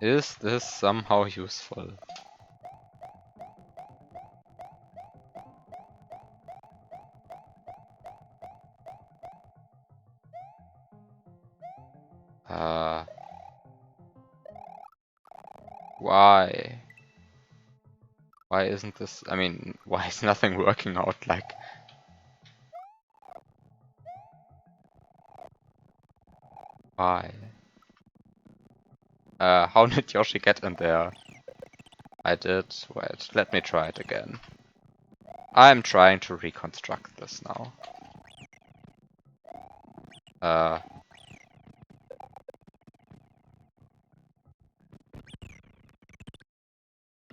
Is this somehow useful? Why? Why isn't this, I mean, why is nothing working out, like... Why? How did Yoshi get in there? I did. Wait, let me try it again. I'm trying to reconstruct this now.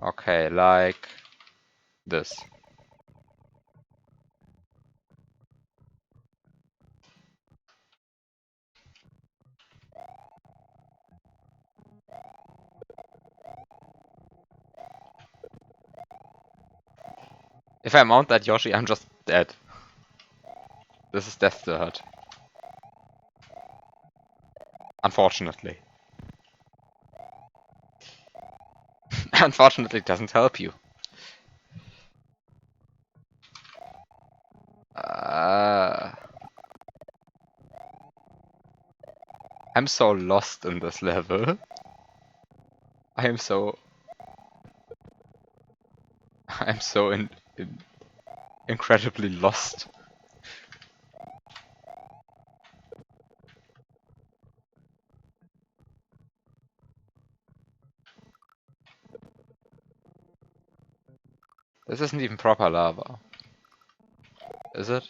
Okay, like this. If I mount that Yoshi, I'm just dead. This is death third. Unfortunately. Unfortunately, it doesn't help you. I'm so lost in this level. I am so... I'm so incredibly lost. This isn't even proper lava. Is it?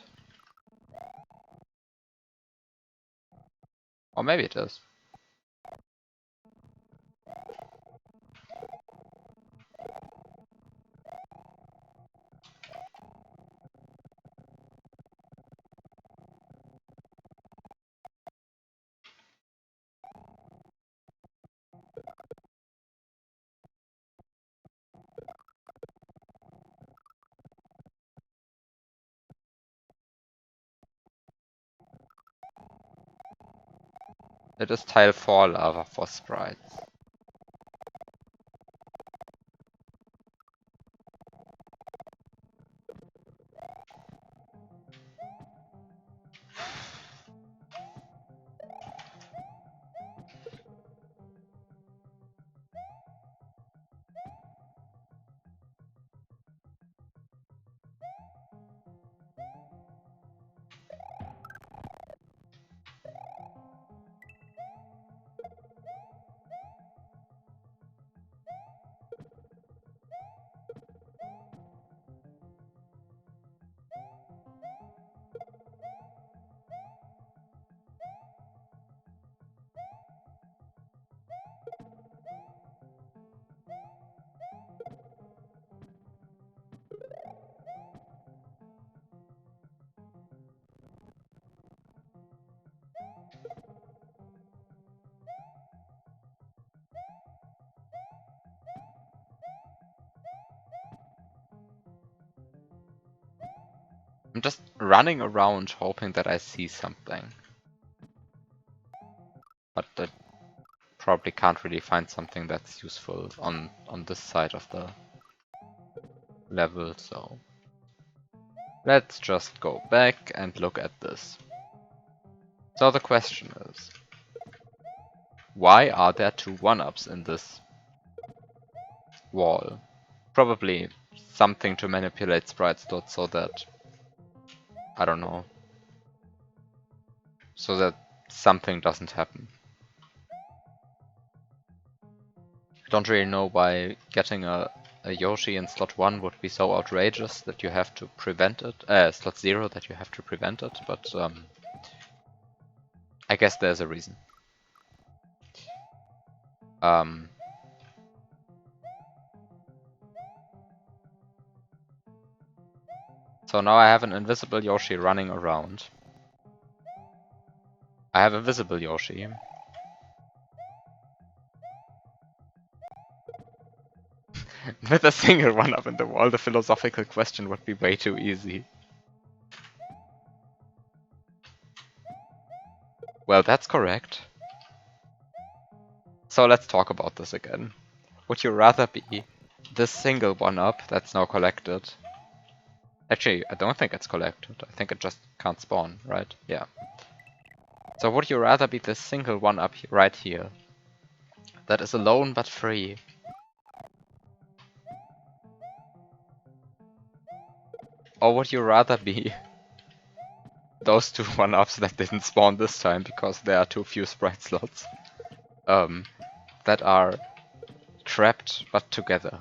Or maybe it is. It is tile 4 lava for sprites. I'm just running around hoping that I see something. But I probably can't really find something that's useful on this side of the level, so let's just go back and look at this. So the question is, why are there two 1-ups in this wall? Probably something to manipulate sprite slots so that, I don't know, so that something doesn't happen. I don't really know why getting a Yoshi in slot 1 would be so outrageous that you have to prevent it, slot 0 that you have to prevent it, but I guess there's a reason. So now I have an invisible Yoshi running around. I have a visible Yoshi. With a single 1-up in the wall, the philosophical question would be way too easy. Well, that's correct. So let's talk about this again. Would you rather be this single 1-up that's now collected? Actually, I don't think it's collected. I think it just can't spawn, right? Yeah. So would you rather be this single 1-up right here? That is alone but free. Or would you rather be those two 1-ups that didn't spawn this time because there are too few sprite slots? That are trapped but together.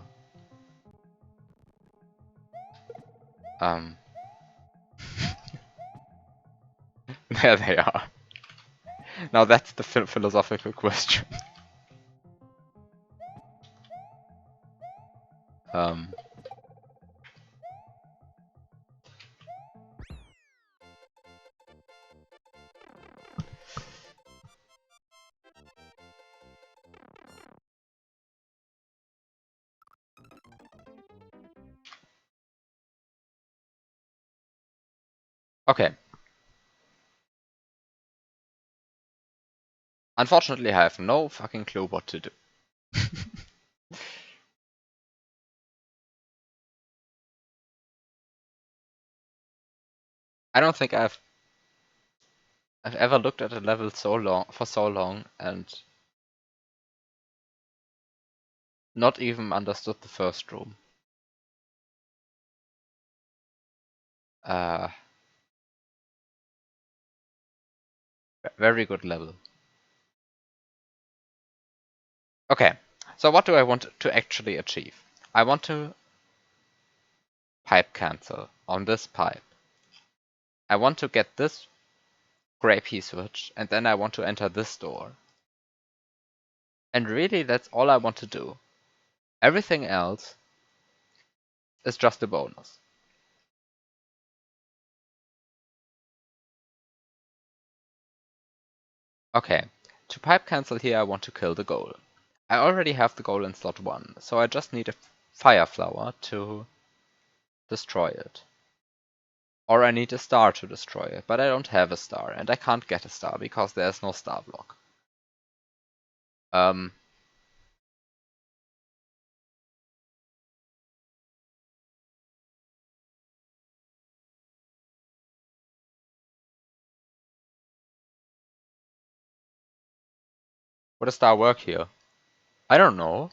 There they are. Now that's the philosophical question. Okay. Unfortunately, I have no fucking clue what to do. I don't think I've ever looked at a level for so long and not even understood the first room. Very good level. Okay, so what do I want to actually achieve? I want to pipe cancel on this pipe. I want to get this gray P switch, and then I want to enter this door. And really, that's all I want to do. Everything else is just a bonus. Okay, to pipe cancel here, I want to kill the goal. I already have the goal in slot 1, so I just need a fire flower to destroy it. Or I need a star to destroy it, but I don't have a star, and I can't get a star because there's no star block. Um, would a star work here? I don't know.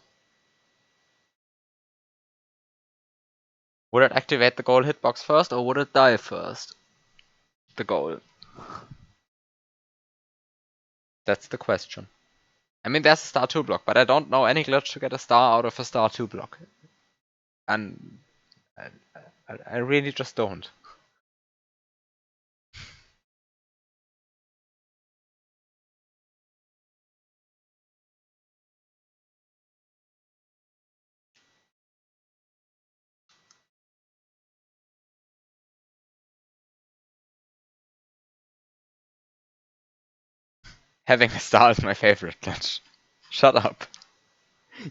Would it activate the goal hitbox first, or would it die first? The goal. That's the question. I mean, there's a star 2 block, but I don't know any glitch to get a star out of a star 2 block. And I really just don't. Having a star is my favorite glitch. Shut up.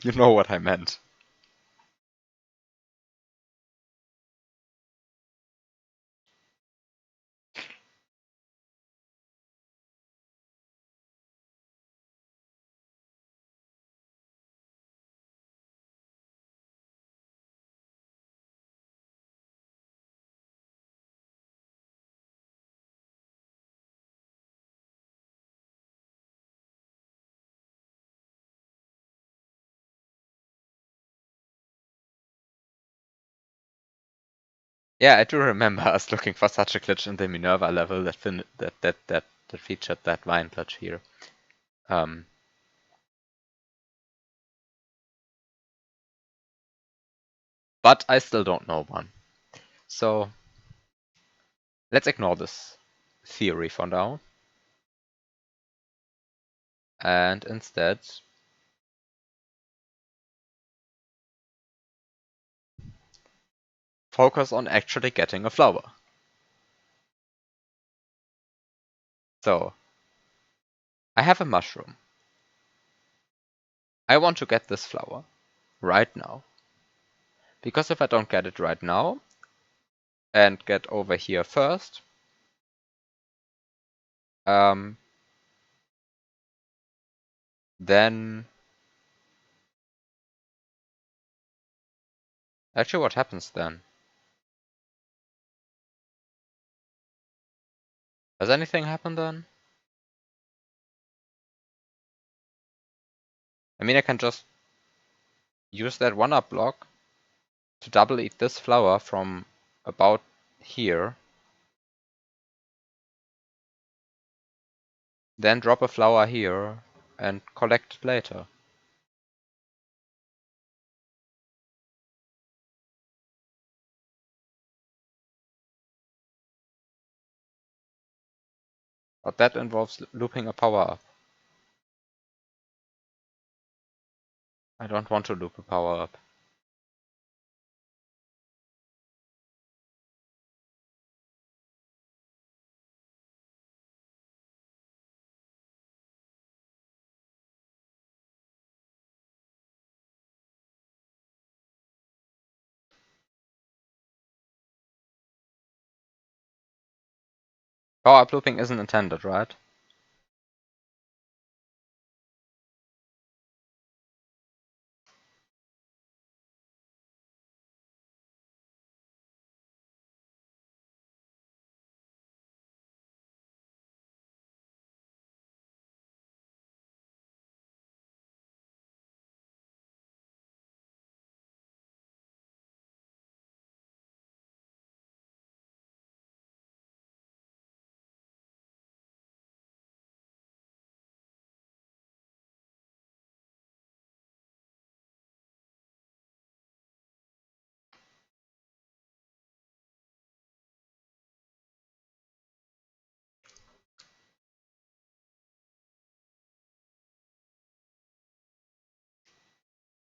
You know what I meant. Yeah, I do remember us looking for such a glitch in the Minerva level that featured that vine glitch here. But I still don't know one. So let's ignore this theory for now. And instead focus on actually getting a flower. So I have a mushroom. I want to get this flower right now. Because if I don't get it right now and get over here first, then actually what happens then? Does anything happen then? I mean, I can just use that 1-up block to double eat this flower from about here, then drop a flower here and collect it later. But that involves looping a power up. I don't want to loop a power up. Power up looping isn't intended, right?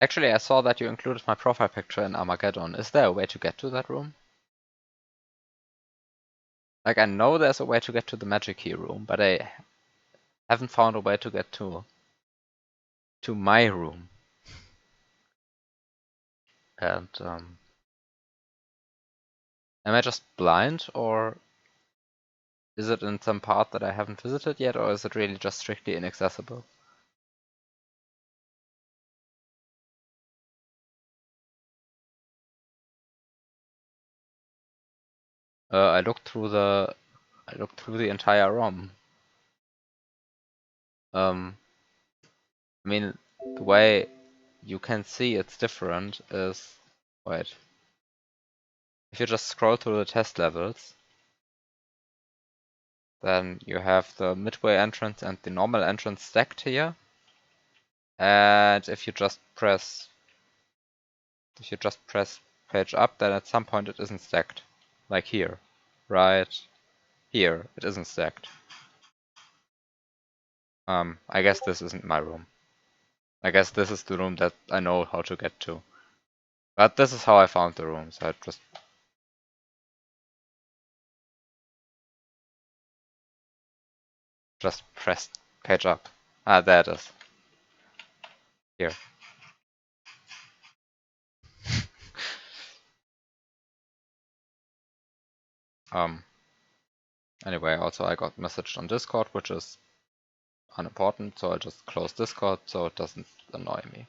Actually, I saw that you included my profile picture in Armageddon. Is there a way to get to that room? Like, I know there's a way to get to the magic key room, but I haven't found a way to get to my room. And am I just blind, or is it in some part that I haven't visited yet, or is it really just strictly inaccessible? I looked through the entire ROM. I mean, the way you can see it's different is, wait, if you just scroll through the test levels, then you have the midway entrance and the normal entrance stacked here. And if you just press page up, then at some point it isn't stacked. Like here. Right here, it isn't stacked. I guess this isn't my room. I guess this is the room that I know how to get to. But this is how I found the room, so I just pressed page up. Ah, there it is. Here. Anyway, also I got messaged on Discord, which is unimportant, so I just close Discord so it doesn't annoy me.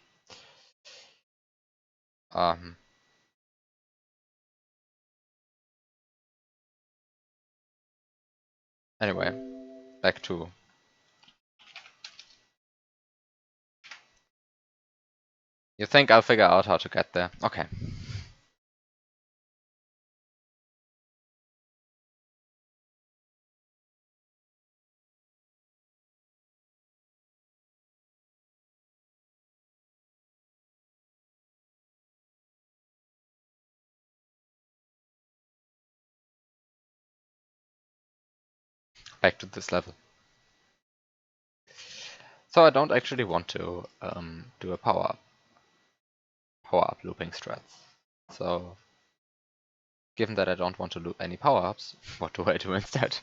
Anyway, back to... You think I'll figure out how to get there? Okay. Back to this level. So I don't actually want to do a power up looping strats. So given that I don't want to loop any power-ups, what do I do instead?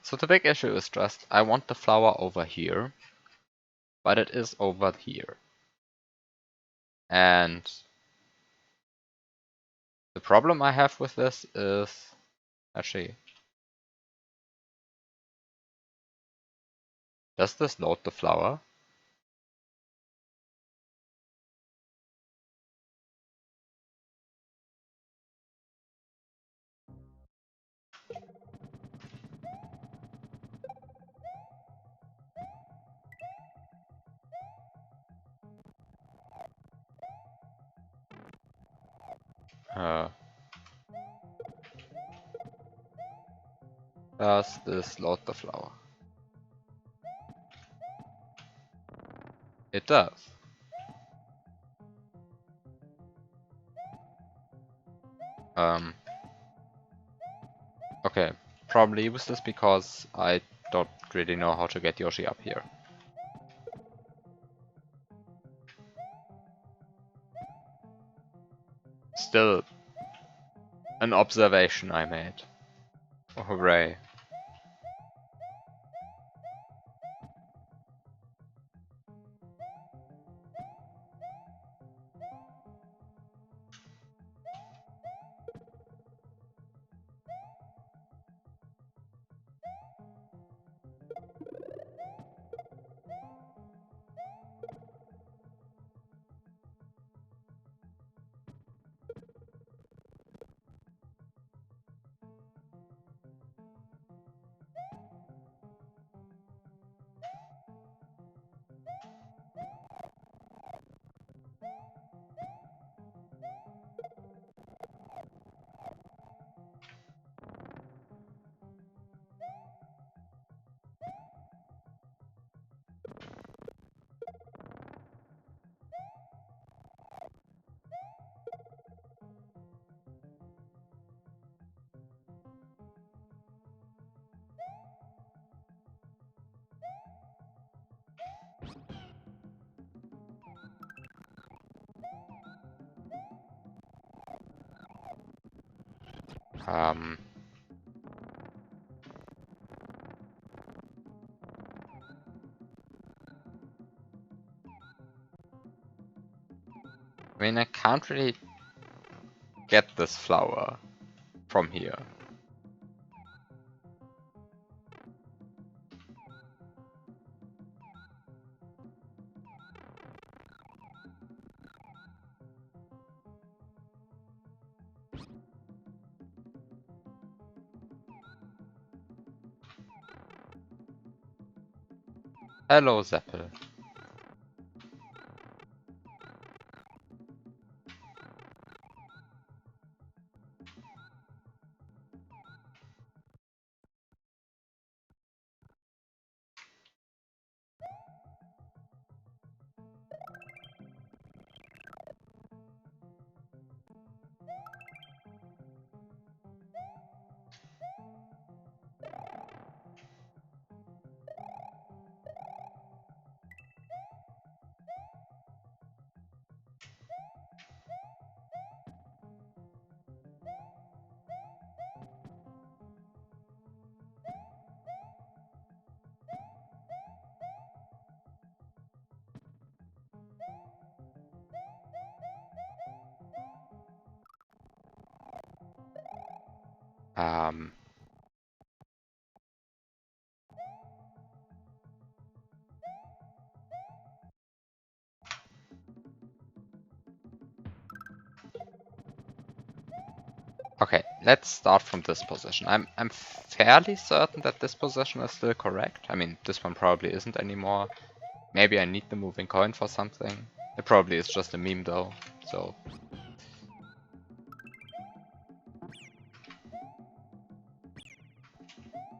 So the big issue is just, I want the flower over here, but it is over here. And the problem I have with this is, actually, does this load the flower? Does this load the flower? It does. Okay, probably useless because I don't really know how to get Yoshi up here. Still, an observation I made. Oh, hooray. Um, I mean, I can't really get this flower from here. Hello, Zeppel. Um, okay, let's start from this position. I'm fairly certain that this position is still correct. I mean, this one probably isn't anymore. Maybe I need the moving coin for something. It probably is just a meme though, so.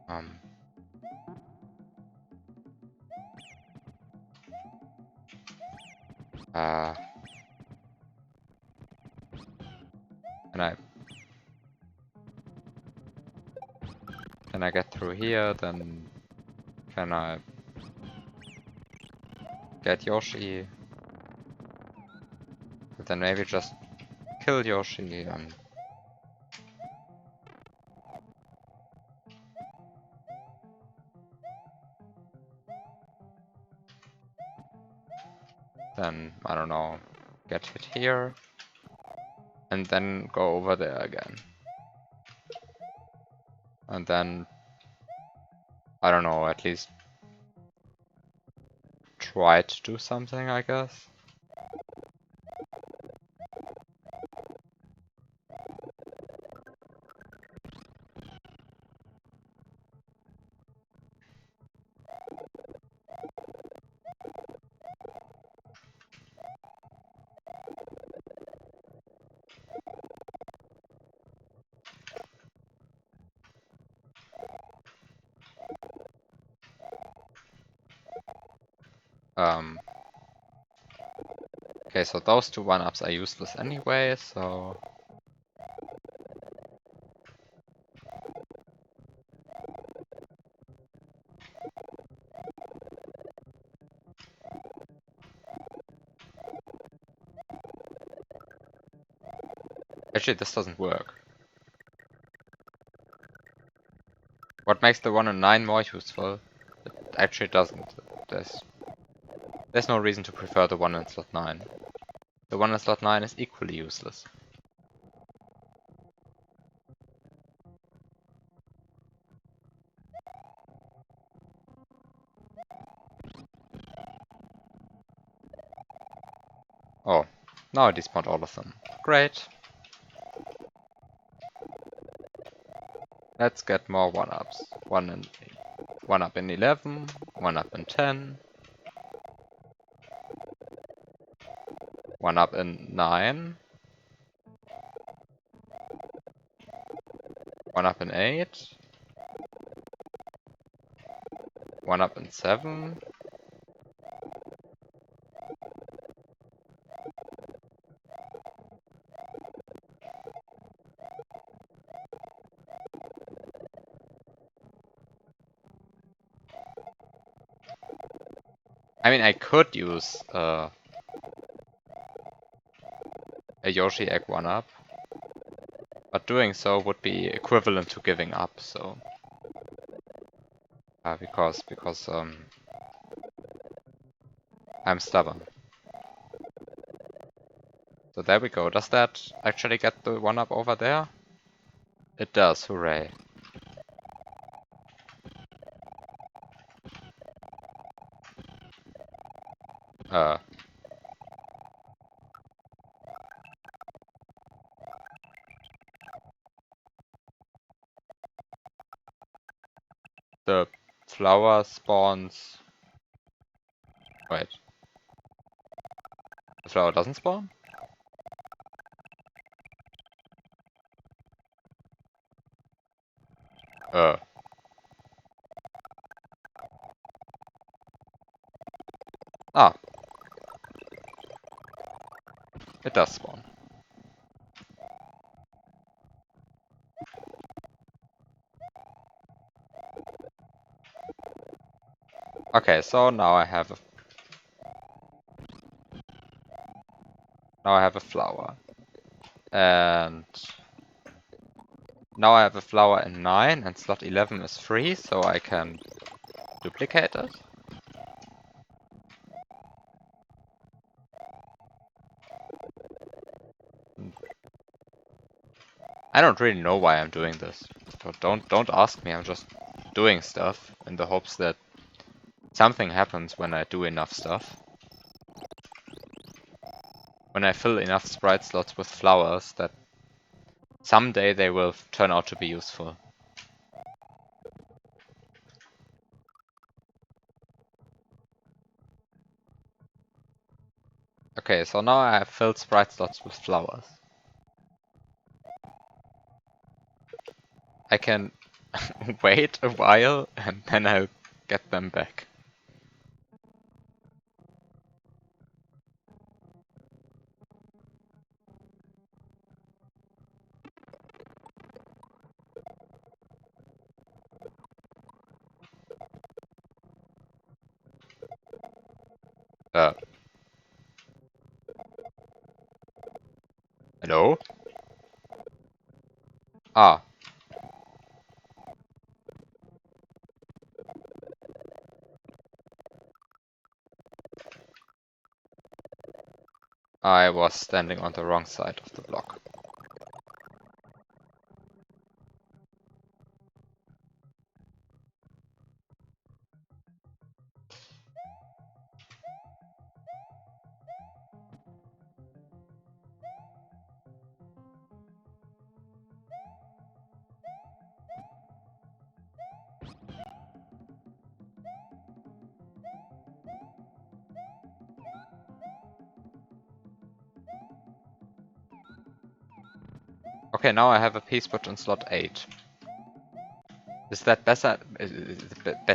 Um, uh, can I can I get through here? Then can I get Yoshi? Then maybe just kill Yoshi and then, I don't know, get hit here and then go over there again. And then, I don't know, at least try to do something, I guess. Okay, so those two 1-ups are useless anyway, so. Actually, this doesn't work. What makes the 1 and 9 more useful? It actually doesn't. There's no reason to prefer the 1 in slot 9. The 1 in slot 9 is equally useless. Oh, now I despawned all of them. Great. Let's get more 1-ups. 1 up in 11, 1 up in 10, 1 up in 9, 1 up in 8, 1 up in 7. I mean, I could use a Yoshi egg 1-up. But doing so would be equivalent to giving up, so... because I'm stubborn. So there we go. Does that actually get the 1-up over there? It does, hooray. Uh... The flower spawns... Wait. The flower doesn't spawn? Ah. It does spawn. Okay, so now I have a... Now I have a flower. And... Now I have a flower in 9 and slot 11 is free, so I can duplicate it. I don't really know why I'm doing this. So don't ask me, I'm just doing stuff in the hopes that something happens when I do enough stuff. When I fill enough sprite slots with flowers that someday they will turn out to be useful. Okay, so now I have filled sprite slots with flowers. I can wait a while and then I'll get them back. Hello? Ah. I was standing on the wrong side of the block. Okay, now I have a piece put in slot 8. Is that better? Is that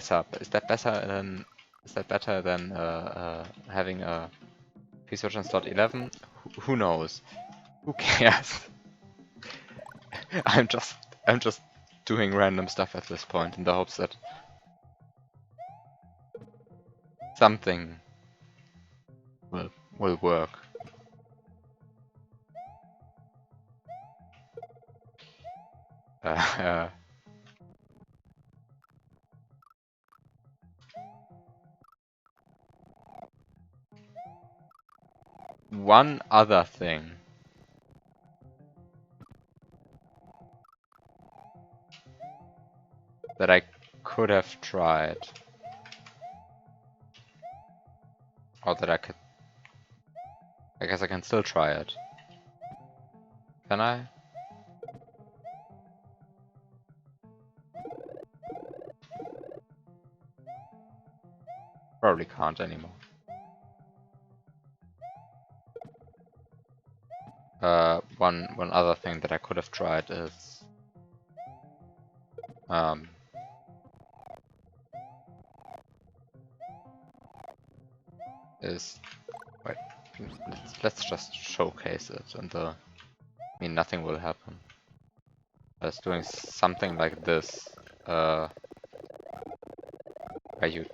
better than having a piece put in slot 11? Who knows? Who cares? I'm just doing random stuff at this point in the hopes that something will work. One other thing. That I could have tried. Or that I could... I guess I can still try it. Can I? Probably can't anymore. One other thing that I could have tried is... Wait, let's just showcase it and I mean nothing will happen. I was doing something like this, where you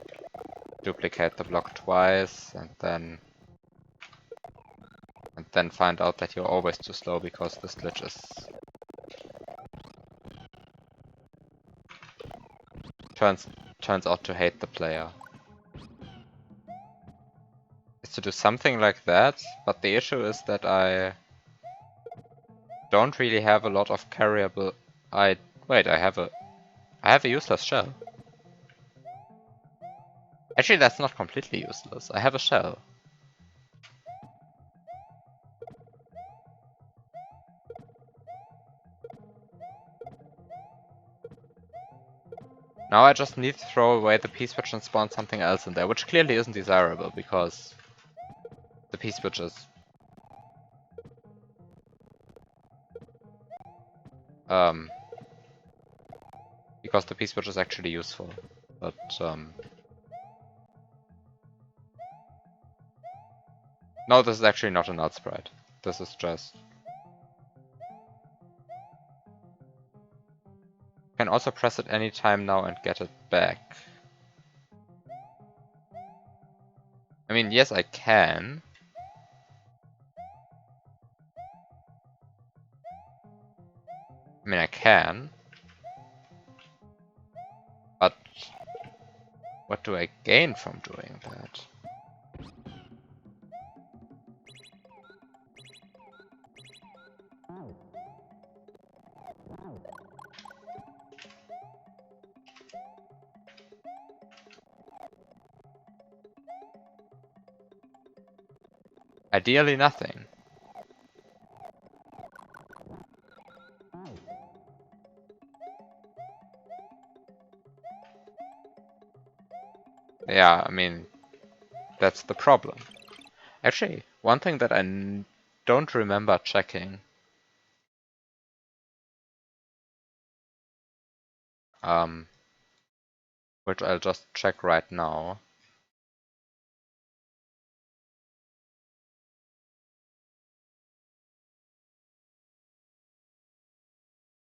duplicate the block twice and then find out that you're always too slow because this glitch is turns out to hate the player. Is to do something like that, but the issue is that I don't really have a lot of carryable. Wait, I have a useless shell. Actually, that's not completely useless. I have a shell. Now I just need to throw away the P-switch and spawn something else in there, which clearly isn't desirable because the P-switch is because the P-switch is actually useful, but no, this is actually not an alt sprite. This is just. Can also press it any time now and get it back. I mean, yes, I can. I mean, I can. But what do I gain from doing that? Ideally, nothing. Yeah, I mean, that's the problem. Actually, one thing that I don't remember checking, which I'll just check right now.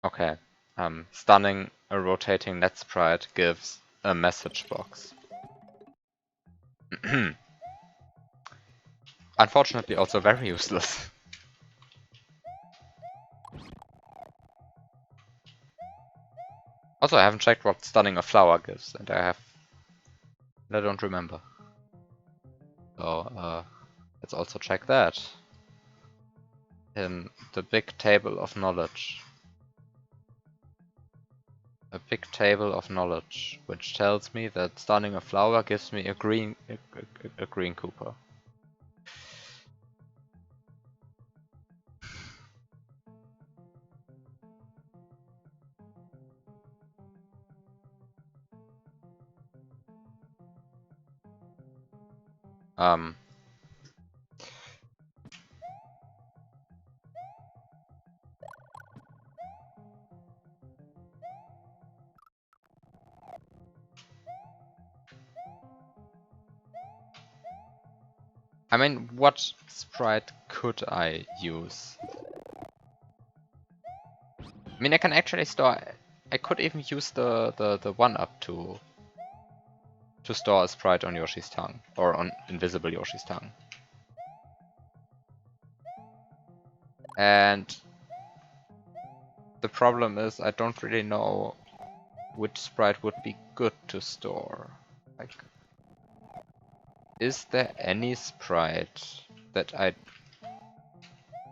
Okay, stunning a rotating net sprite gives a message box. Unfortunately, also very useless. Also, I haven't checked what stunning a flower gives, and I don't remember. So, let's also check that in the big table of knowledge. A big table of knowledge, which tells me that stunning a flower gives me a green Cooper. I mean, what sprite could I use? I mean, I can actually store. I could even use the 1-up to store a sprite on Yoshi's tongue, or on invisible Yoshi's tongue. And the problem is I don't really know which sprite would be good to store. Like, is there any sprite that I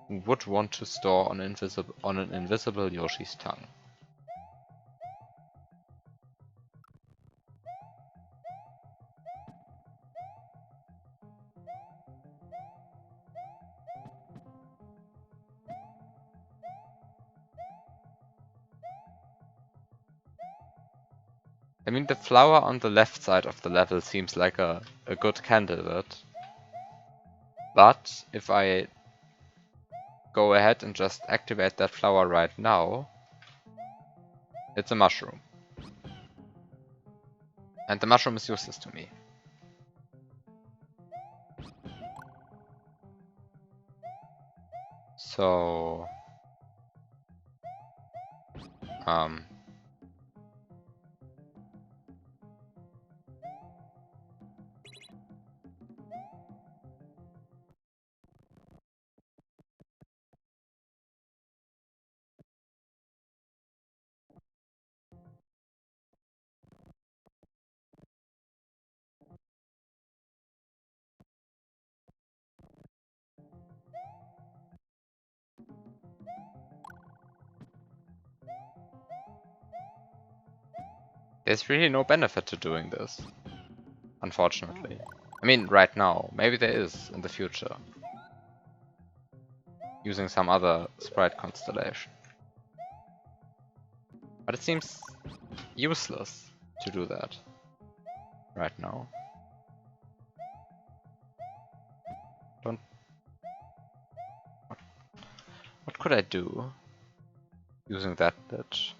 would want to store on an invisible Yoshi's tongue? I mean, the flower on the left side of the level seems like a good candidate. But if I go ahead and just activate that flower right now, it's a mushroom. And the mushroom is useless to me. So... There's really no benefit to doing this, unfortunately. I mean, right now. Maybe there is in the future. Using some other sprite constellation. But it seems useless to do that right now. What could I do using that bitch?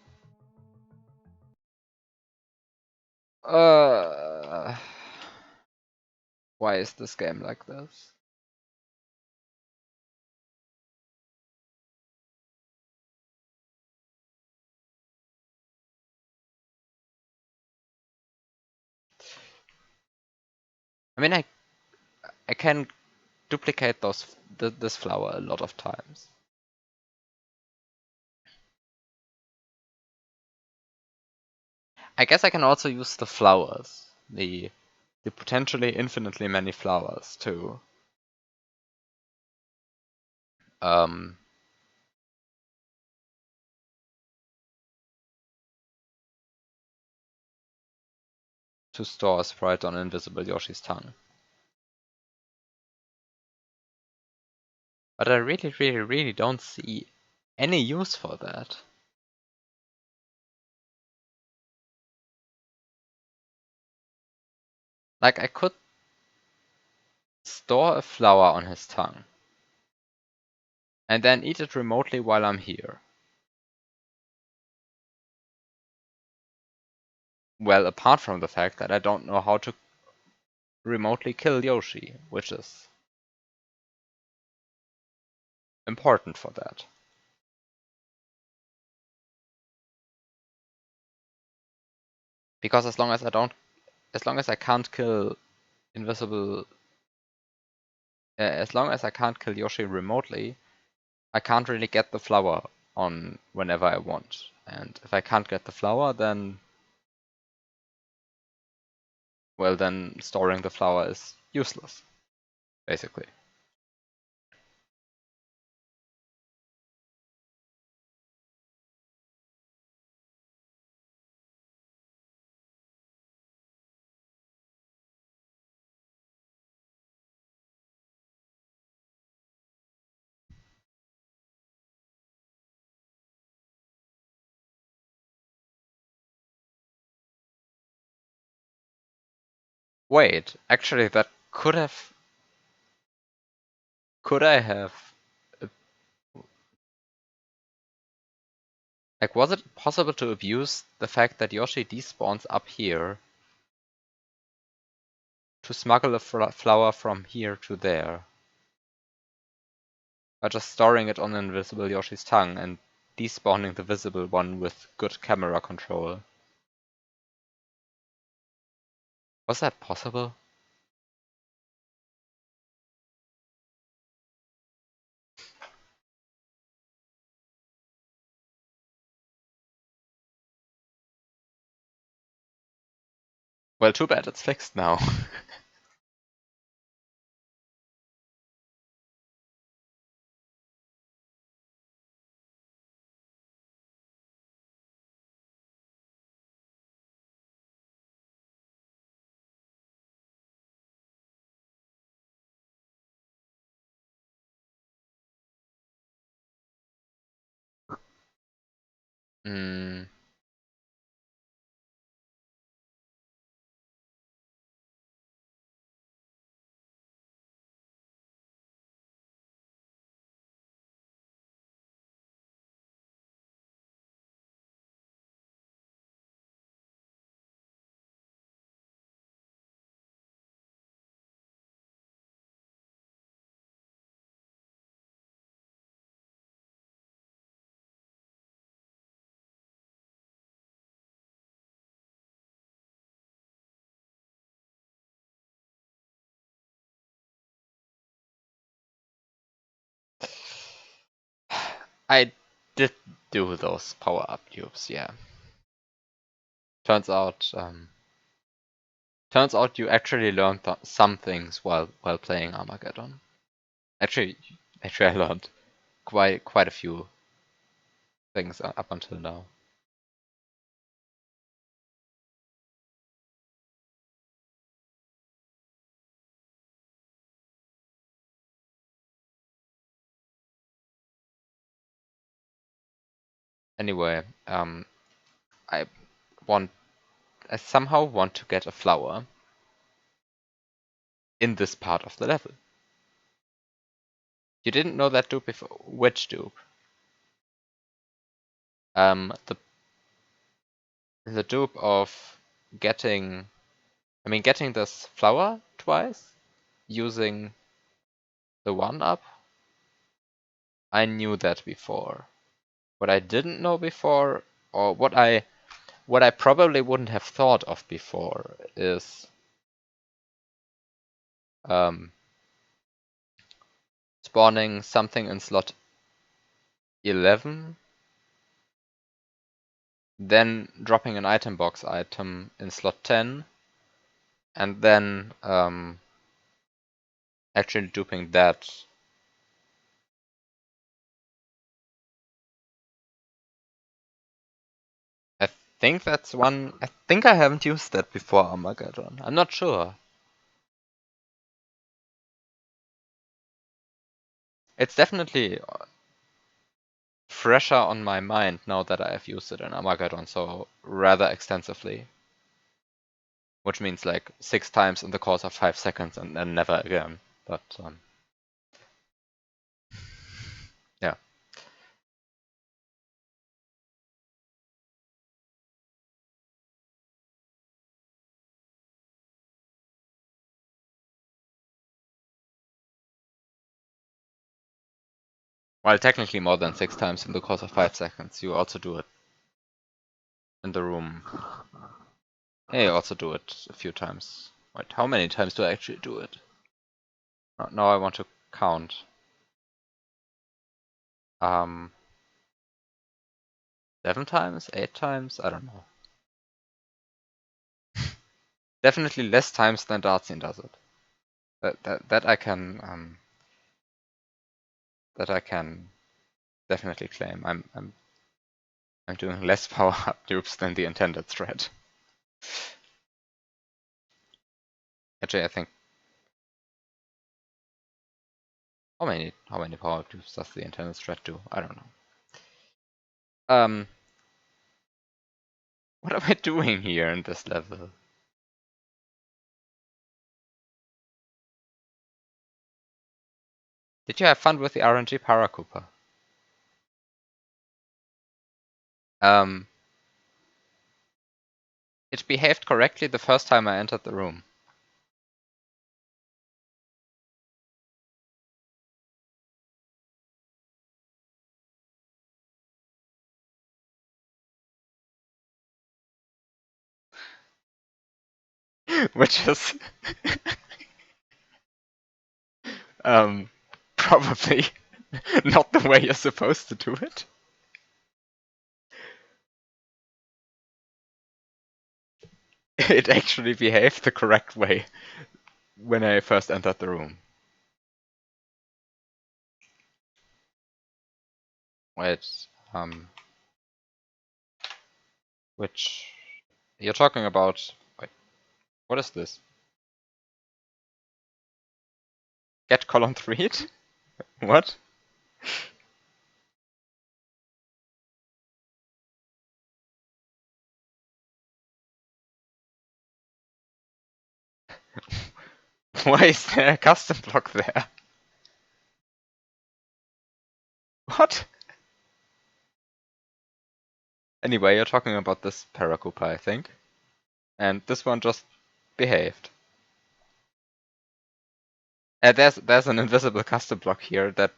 Why is this game like this? I mean, I can duplicate this flower a lot of times. I guess I can also use the flowers, the potentially infinitely many flowers um to store a sprite on invisible Yoshi's tongue. But I really, really, really don't see any use for that. Like, I could store a flower on his tongue and then eat it remotely while I'm here. Well, apart from the fact that I don't know how to remotely kill Yoshi, which is important for that. Because as long as I can't kill invisible, as long as I can't kill Yoshi remotely, I can't really get the flower on whenever I want. And if I can't get the flower, then, well, then storing the flower is useless, basically. Wait, actually, that could I have, uh, like, was it possible to abuse the fact that Yoshi despawns up here to smuggle a flower from here to there? By just storing it on invisible Yoshi's tongue and despawning the visible one with good camera control. Was that possible? Well, too bad it's fixed now. Hmm. I did do those power-up tubes, yeah. Turns out, you actually learned some things while playing Armageddon. Actually, I learned quite a few things up until now. Anyway, I want, I somehow want to get a flower in this part of the level. You didn't know that dupe before? Which dupe? The dupe of getting, getting this flower twice using the 1-up. I knew that before. What I didn't know before, or what I probably wouldn't have thought of before, is spawning something in slot 11, then dropping an item box item in slot 10, and then actually duping that. I think that's one. I think I haven't used that before Armageddon. I'm not sure. It's definitely fresher on my mind now that I have used it in Armageddon so rather extensively. Which means like 6 times in the course of 5 seconds and then never again. But yeah. Well, technically more than 6 times in the course of 5 seconds. You also do it in the room. Yeah, you also do it a few times. Wait, how many times do I actually do it? Now I want to count. 7 times? 8 times? I don't know. Definitely less times than Dartsin does it. That I can definitely claim. I'm doing less power up dupes than the intended thread. Actually, I think how many power up dupes does the intended thread do? I don't know. What am I doing here in this level? Did you have fun with the RNG Paracooper? It behaved correctly the first time I entered the room. Which is probably not the way you're supposed to do it. It actually behaved the correct way when I first entered the room. Wait, which you're talking about? Wait, what is this? Get column 3? What? Why is there a custom block there? What? Anyway, you're talking about this Paracooper, I think. And this one just behaved. There's an invisible custom block here that,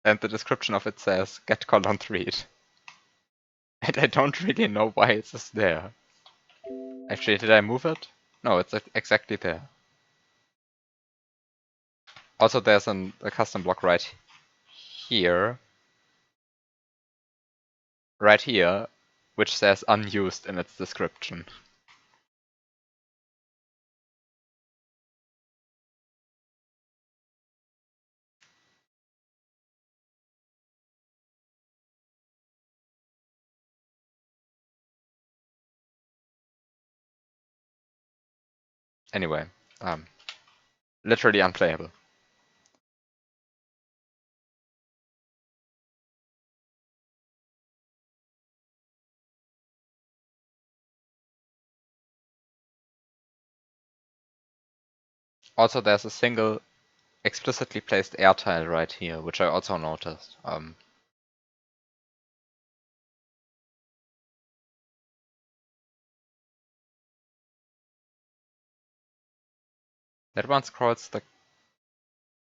and the description of it says get column 3. And I don't really know why it's just there. Actually, did I move it? No, it's exactly there. Also, there's a custom block right here, which says unused in its description. Anyway, literally unplayable. Also, there's a single explicitly placed air tile right here, which I also noticed. That one scrolls the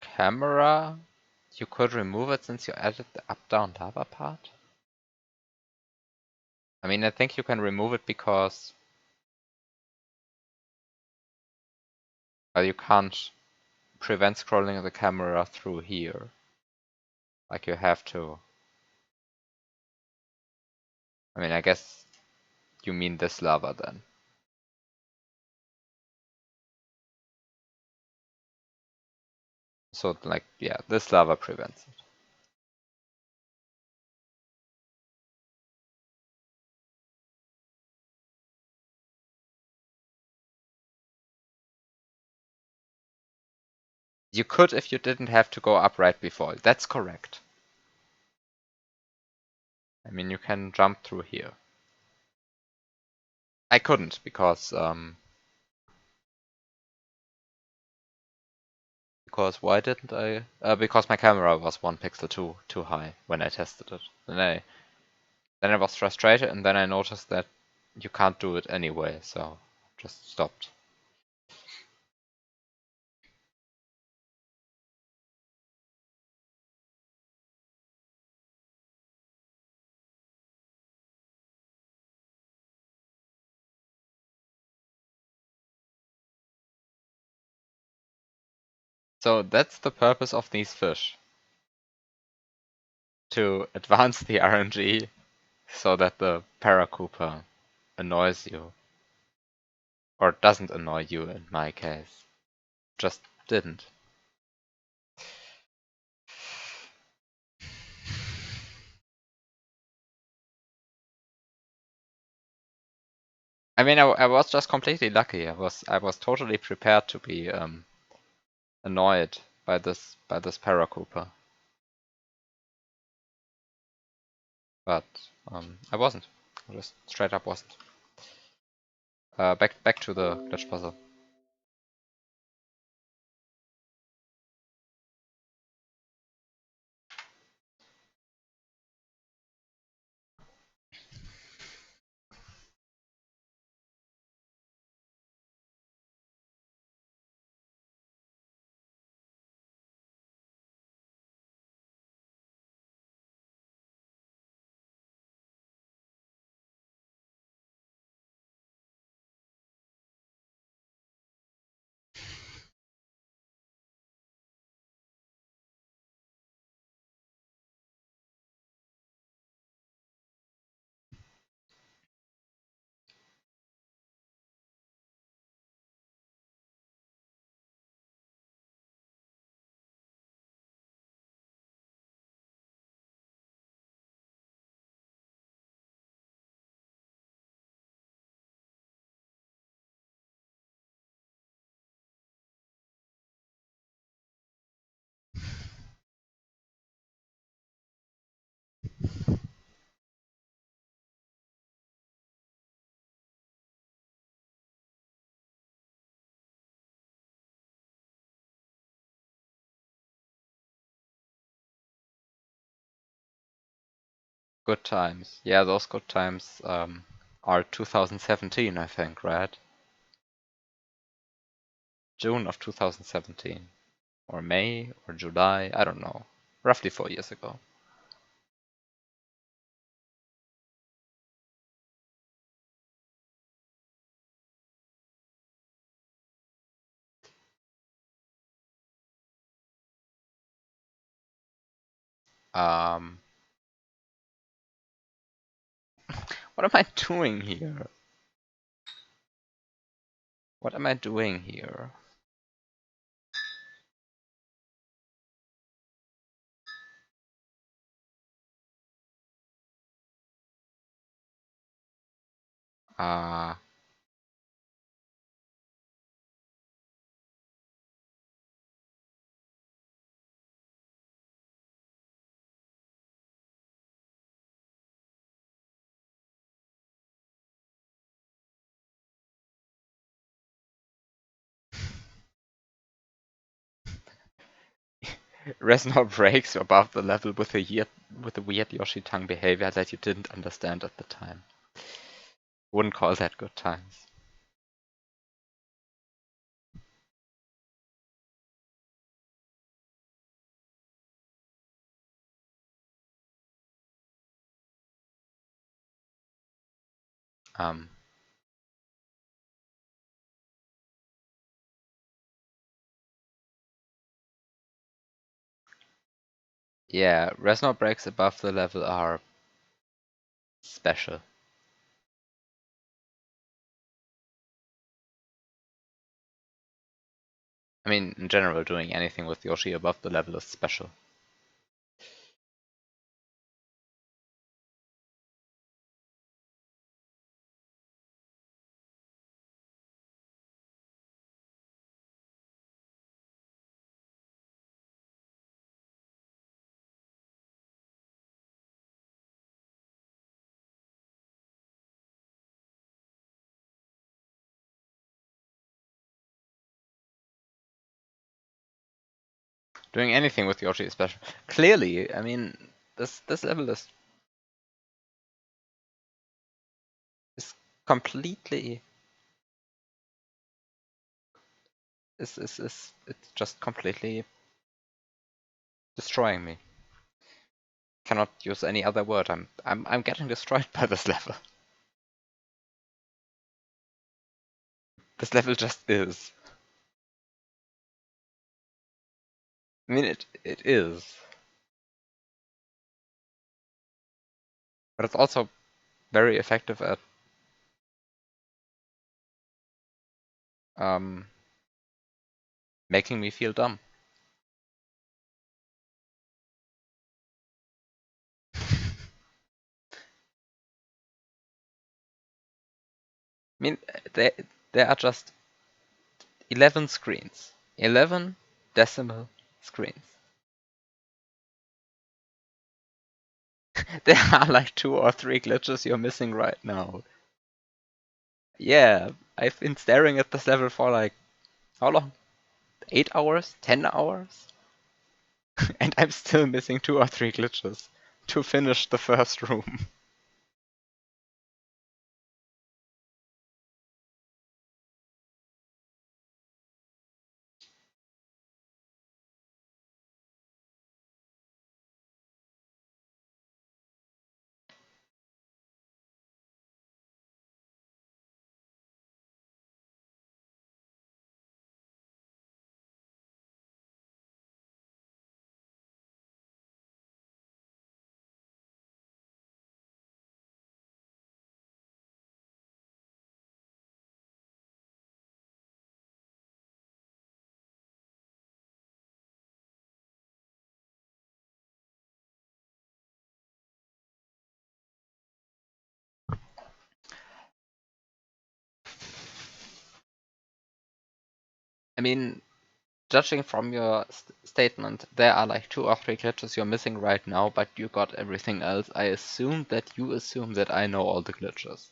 camera. You could remove it since you added the up-down lava part? I mean, I think you can remove it because you can't prevent scrolling the camera through here. Like you have to. I mean, I guess you mean this lava then. So, like, yeah, this lava prevents it. You could if you didn't have to go up right before. That's correct. I mean, you can jump through here. I couldn't because why didn't I? Because my camera was 1 pixel too high when I tested it. Then I was frustrated, and then I noticed that you can't do it anyway, so just stopped. So that's the purpose of these fish. To advance the RNG so that the Paracooper annoys you. Or doesn't annoy you in my case. Just didn't. I mean, I was just completely lucky. I was totally prepared to be annoyed by this Paracooper. But I wasn't. I just straight up wasn't. Back to the glitch puzzle. Good times. Yeah, those good times are 2017, I think, right? June of 2017. Or May or July, I don't know. Roughly 4 years ago. Um, what am I doing here? What am I doing here? Uh, Reznor breaks above the level with a weird Yoshi tongue behavior that you didn't understand at the time. Wouldn't call that good times. Um, yeah, Reznor breaks above the level are special. I mean, in general, doing anything with Yoshi above the level is special. Doing anything with Yoshi is special. Clearly, I mean, this level is completely is it's just completely destroying me. Cannot use any other word. I'm getting destroyed by this level. This level just is. I mean, it is, but it's also very effective at um, making me feel dumb. I mean, there are just 11 screens, 11 decimal screens. There are like 2 or 3 glitches you're missing right now. Yeah, I've been staring at this level for like how long? 8 hours? 10 hours? And I'm still missing 2 or 3 glitches to finish the first room. I mean, judging from your statement, there are like 2 or 3 glitches you're missing right now, but you got everything else. I assume that you assume that I know all the glitches.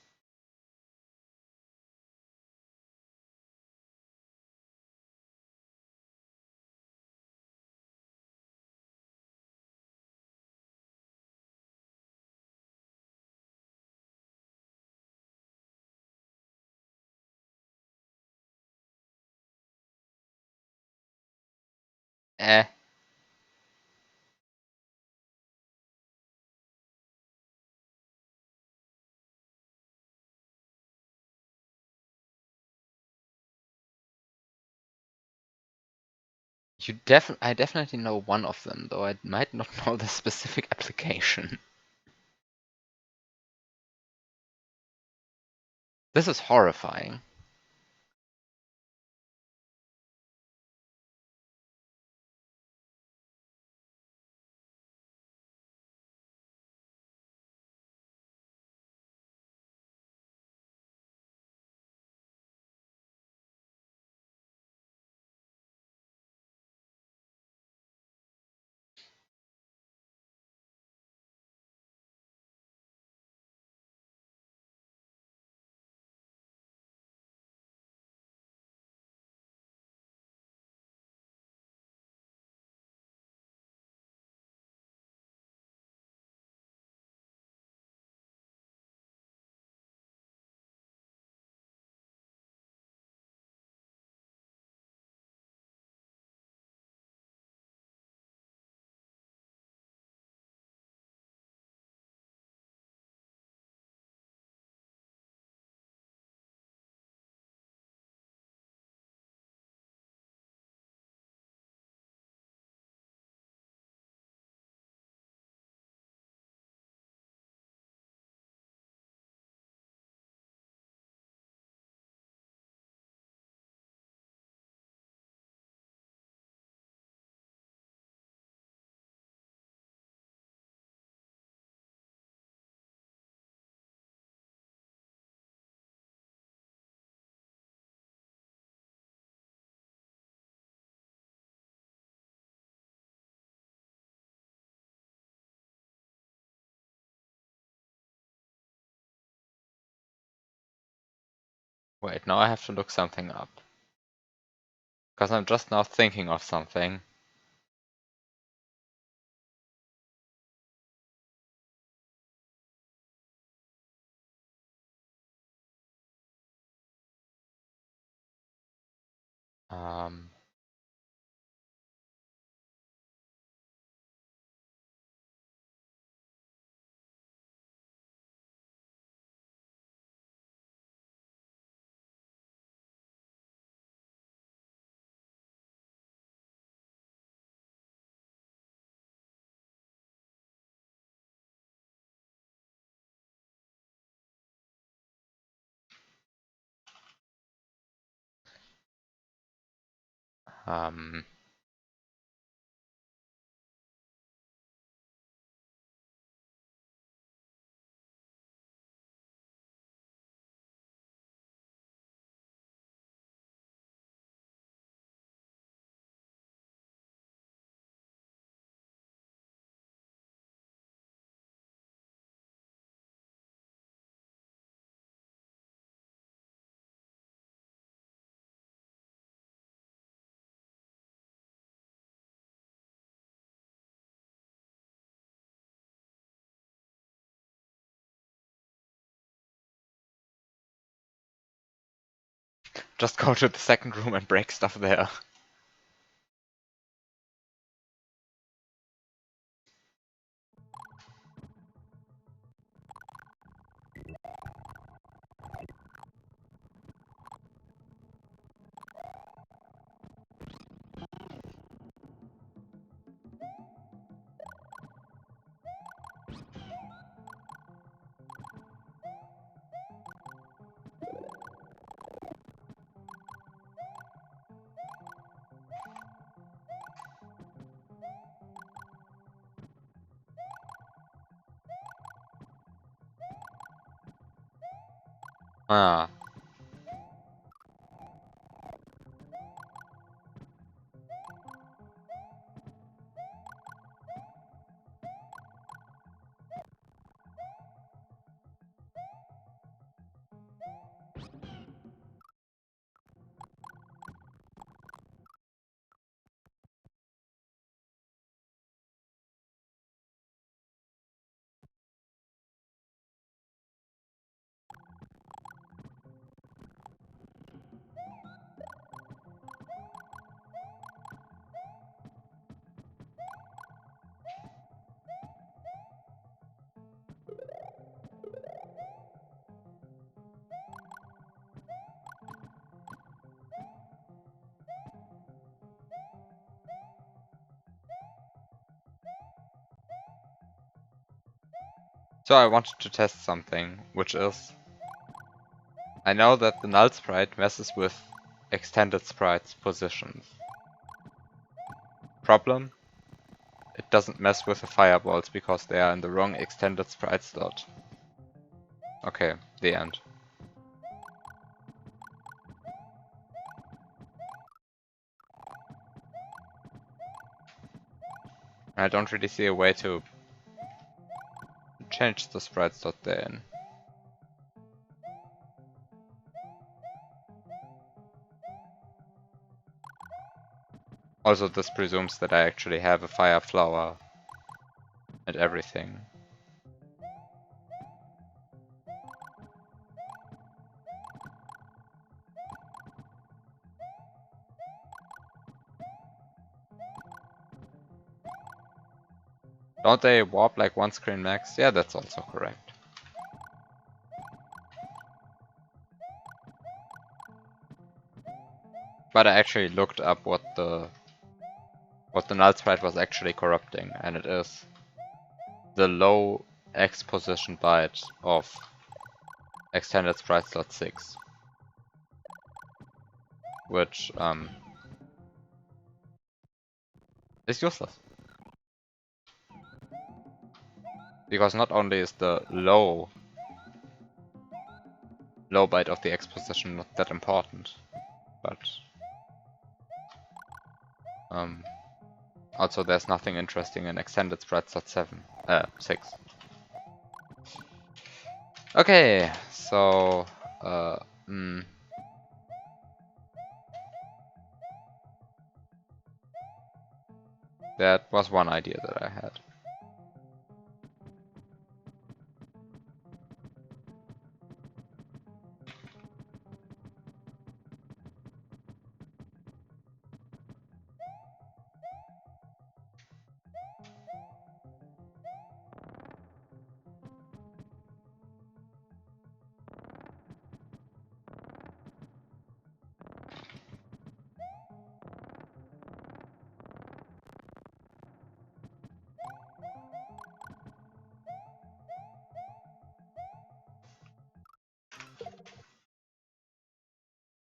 Eh, I definitely know one of them, though I might not know the specific application. This is horrifying. Wait, now I have to look something up. Because I'm just now thinking of something. Um, um, just go to the second room and break stuff there. Ah, so I wanted to test something, which is, I know that the null sprite messes with extended sprites positions. Problem? It doesn't mess with the fireballs because they are in the wrong extended sprite slot. Okay, the end. I don't really see a way to change the sprite slot they're in. Also, this presumes that I actually have a fire flower and everything. Don't they warp like one screen max? Yeah, that's also correct. But I actually looked up what the null sprite was actually corrupting, and it is the low X position byte of extended sprite slot 6. Which is useless. Because not only is the low byte of the X position not that important, but also there's nothing interesting in extended sprite slot 6. Okay, so That was one idea that I had.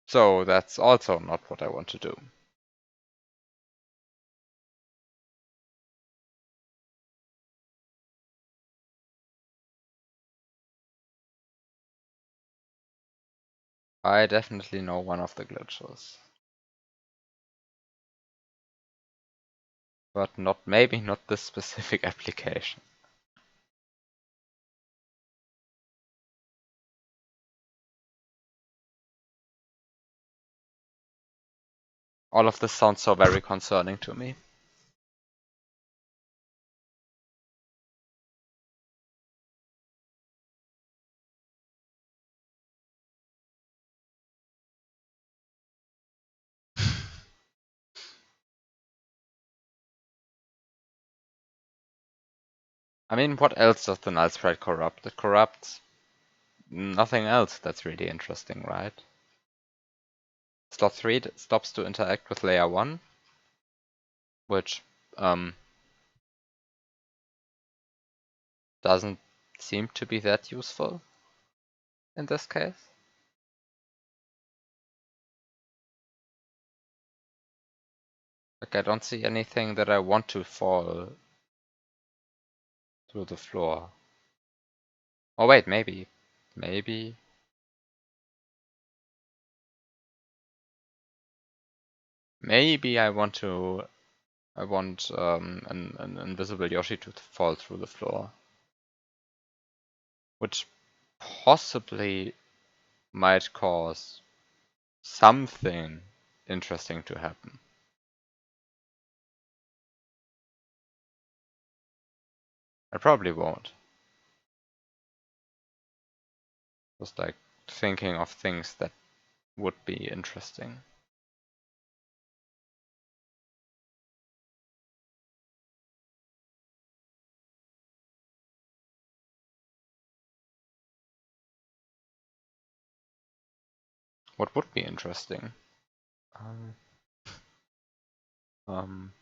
So that's also not what I want to do. I definitely know one of the glitches. But maybe not this specific application. All of this sounds so very concerning to me. I mean, what else does the null sprite corrupt? It corrupts nothing else that's really interesting, right? Slot 3 stops to interact with layer 1, which doesn't seem to be that useful in this case. Like, I don't see anything that I want to fall through the floor. Oh wait, maybe. Maybe. Maybe I want an invisible Yoshi to fall through the floor. Which possibly might cause something interesting to happen. I probably won't. Just like thinking of things that would be interesting. What would be interesting? Um, um,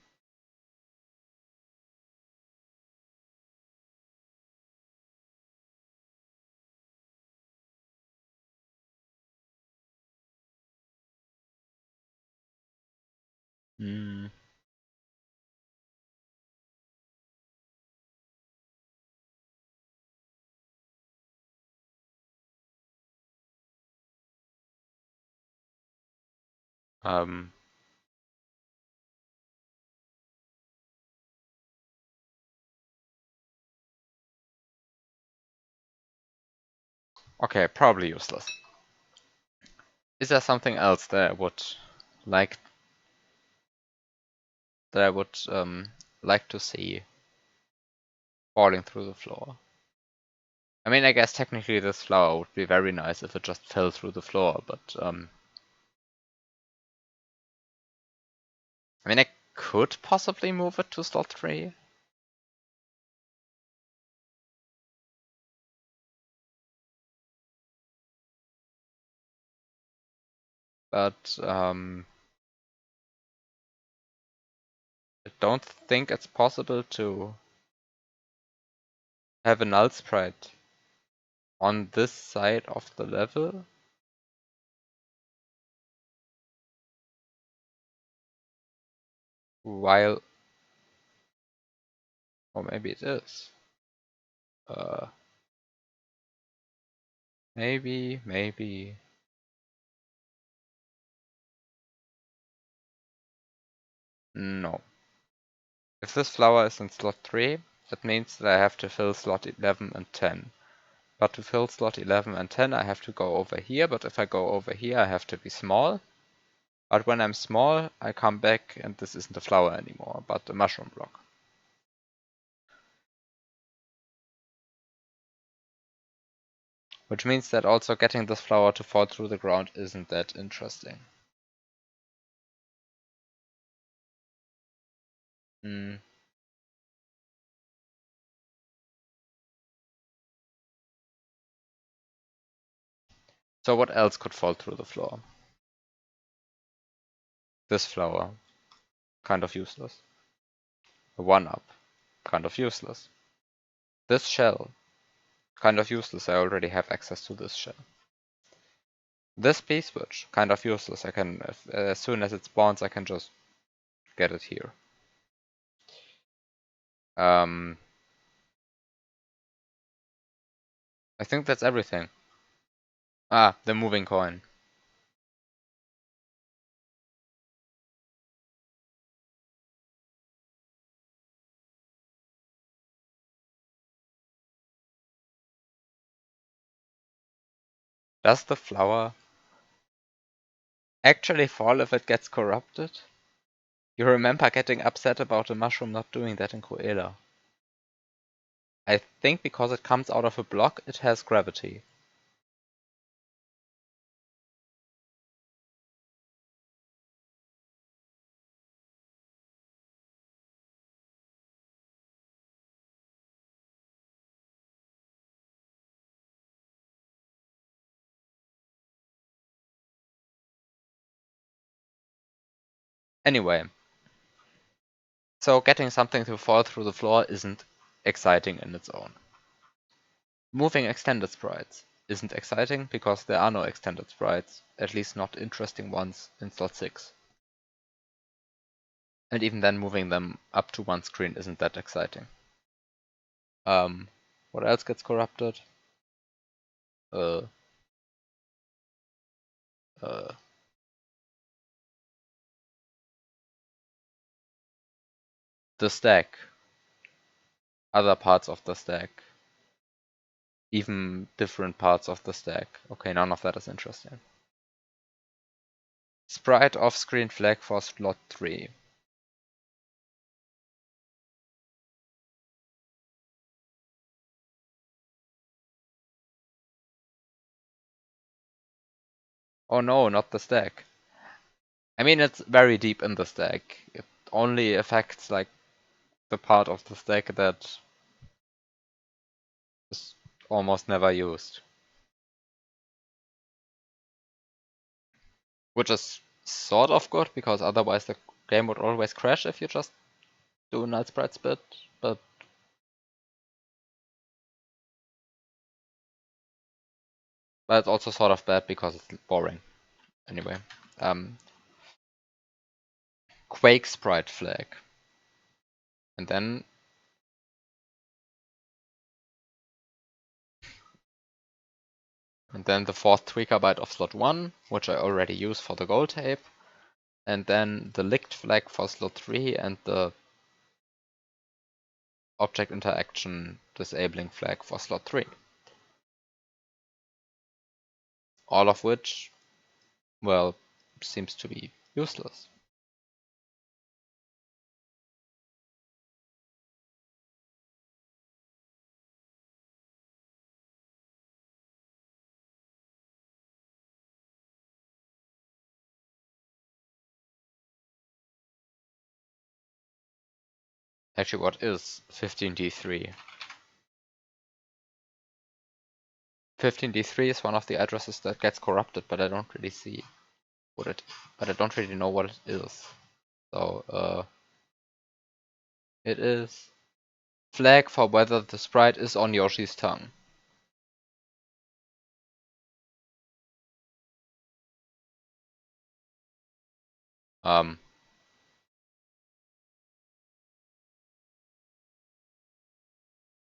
hmm. Um, okay, probably useless. Is there something else that I would like like to see falling through the floor? I mean, I guess technically this flower would be very nice if it just fell through the floor, but I mean, I could possibly move it to slot 3. But I don't think it's possible to have a null sprite on this side of the level. While, or maybe it is. Maybe. No. If this flower is in slot 3, that means that I have to fill slot 11 and 10. But to fill slot 11 and 10, I have to go over here, but if I go over here, I have to be small. But when I'm small, I come back and this isn't a flower anymore, but a mushroom block. Which means that also getting this flower to fall through the ground isn't that interesting. Hmm. So what else could fall through the floor? This flower, kind of useless. A 1-up, kind of useless. This shell, kind of useless, I already have access to this shell. This P-switch, kind of useless, I can, as soon as it spawns, I can just get it here. I think that's everything. Ah, the moving coin. Does the flower actually fall if it gets corrupted? You remember getting upset about a mushroom not doing that in Cruella. I think because it comes out of a block, it has gravity. Anyway, so getting something to fall through the floor isn't exciting in its own. Moving extended sprites isn't exciting because there are no extended sprites, at least not interesting ones in slot 6. And even then moving them up to one screen isn't that exciting. What else gets corrupted? Uh, uh, the stack, other parts of the stack, even different parts of the stack. Okay, none of that is interesting. Sprite off-screen flag for slot 3. Oh no, not the stack. I mean, it's very deep in the stack. It only affects like the part of the stack that is almost never used. Which is sort of good, because otherwise the game would always crash if you just do a null sprite split, but it's also sort of bad because it's boring. Anyway, Quake sprite flag. And then the fourth tweaker byte of slot 1, which I already use for the gold tape. And then the licked flag for slot 3 and the object interaction disabling flag for slot 3. All of which, well, seems to be useless. Actually, what is 15D3? 15D3 is one of the addresses that gets corrupted, but I don't really see what it, but I don't really know what it is. So, it is flag for whether the sprite is on Yoshi's tongue.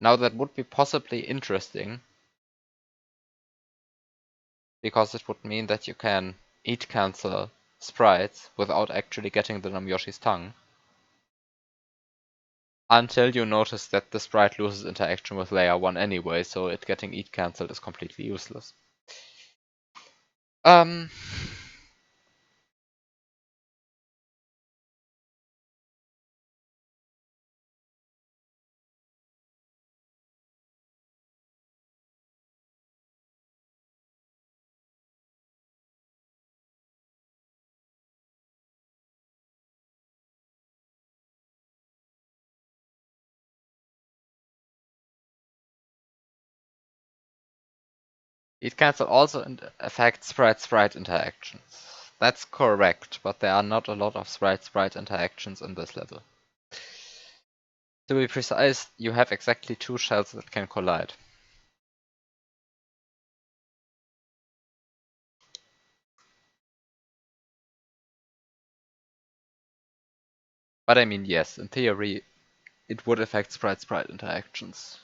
Now that would be possibly interesting, because it would mean that you can eat cancel sprites without actually getting them on Yoshi's tongue. Until you notice that the sprite loses interaction with layer 1 anyway, so it getting eat cancelled is completely useless. Heat cancel also affects sprite-sprite interactions. That's correct, but there are not a lot of sprite-sprite interactions in this level. To be precise, you have exactly 2 shells that can collide. But I mean, yes, in theory, it would affect sprite-sprite interactions.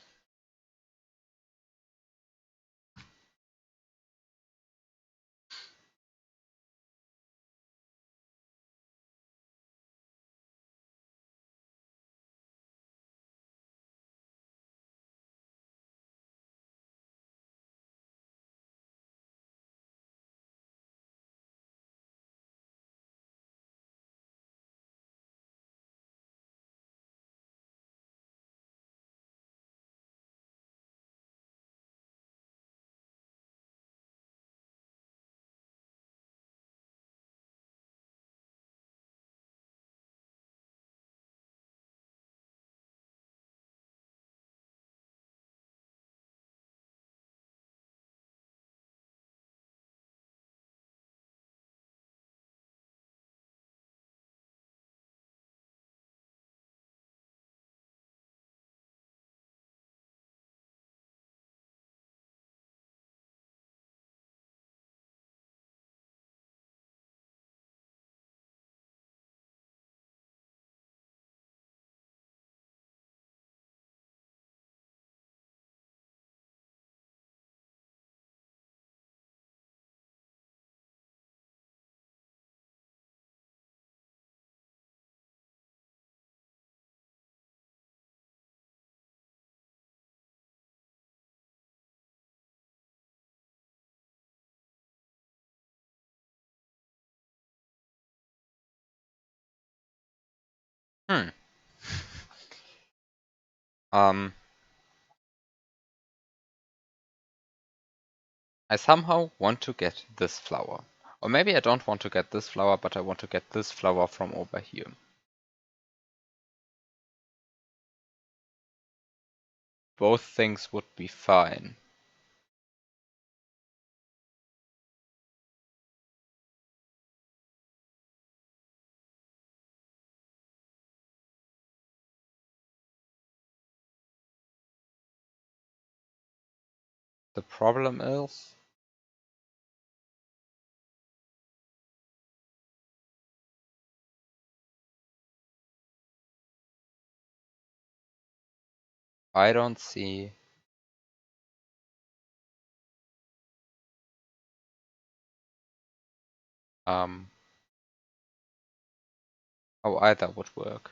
Hmm. I somehow want to get this flower. Or maybe I don't want to get this flower, but I want to get this flower from over here. Both things would be fine. The problem is, I don't see how either would work.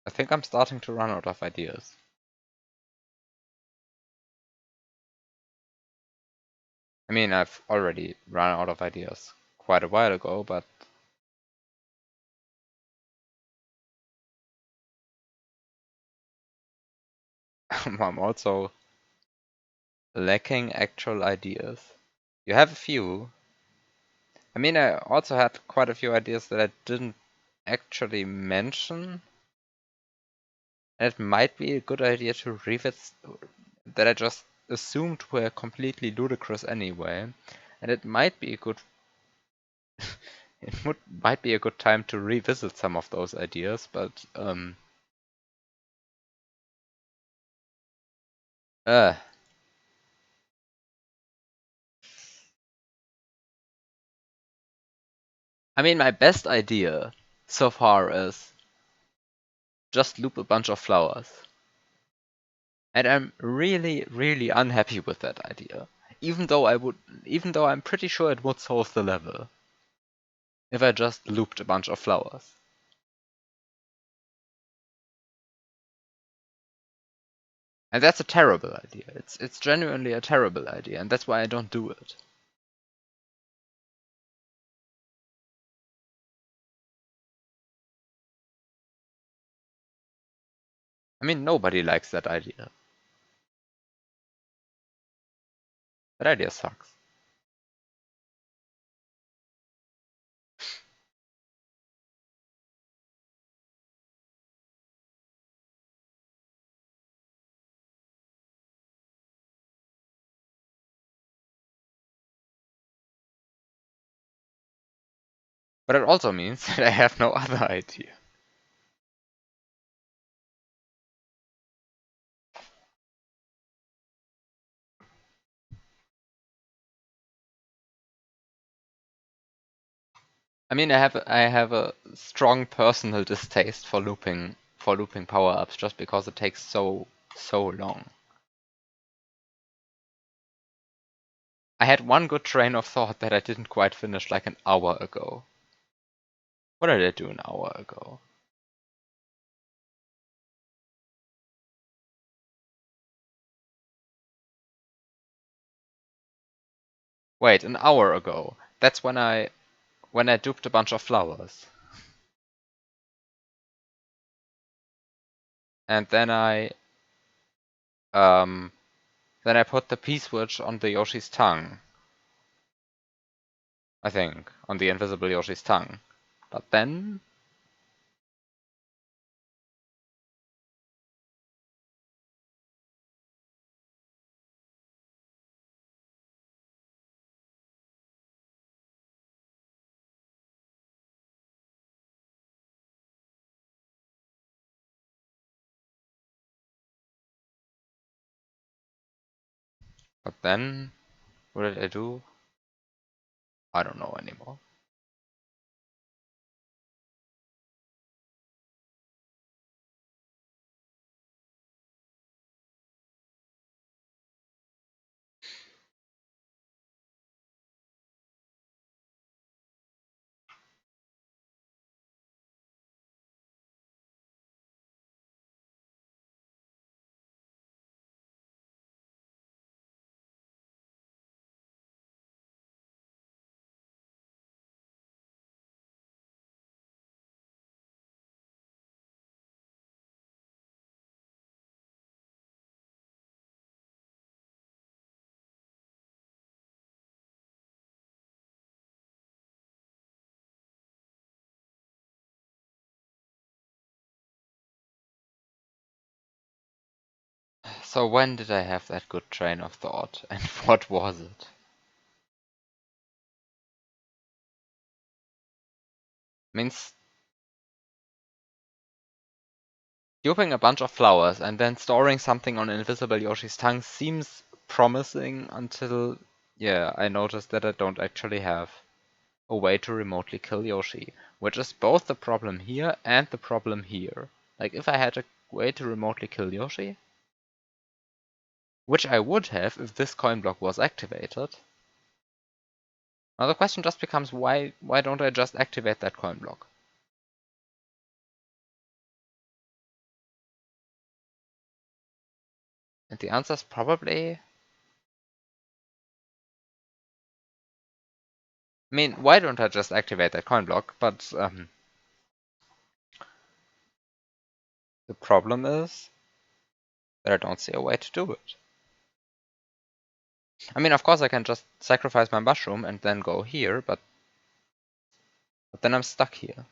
I think I'm starting to run out of ideas. I mean, I've already run out of ideas quite a while ago, but I'm also lacking actual ideas. You have a few. I mean, I also had quite a few ideas that I didn't actually mention. And it might be a good idea to revisit that I just assumed were completely ludicrous anyway. And it might be a good might be a good time to revisit some of those ideas, but I mean, my best idea so far is just loop a bunch of flowers. And I'm really, really unhappy with that idea. Even though I'm pretty sure it would solve the level if I just looped a bunch of flowers. And that's a terrible idea. It's genuinely a terrible idea, and that's why I don't do it. I mean, nobody likes that idea. That idea sucks. But it also means that I have no other idea. I mean, I have a strong personal distaste for looping power-ups just because it takes so long. I had one good train of thought that I didn't quite finish like an hour ago. What did I do an hour ago? Wait, an hour ago. That's when I duped a bunch of flowers. And um then I put the P-switch on the Yoshi's tongue. I think, on the invisible Yoshi's tongue. But then what did I do? I don't know anymore. So when did I have that good train of thought? And what was it? Means duping a bunch of flowers and then storing something on invisible Yoshi's tongue seems promising until, yeah, I noticed that I don't actually have a way to remotely kill Yoshi, which is both the problem here and the problem here. Like, if I had a way to remotely kill Yoshi, which I would have if this coin block was activated, now the question just becomes why don't I just activate that coin block? And the answer is probably... I mean, why don't I just activate that coin block? But the problem is that I don't see a way to do it. I mean, of course I can just sacrifice my mushroom and then go here, but then I'm stuck here.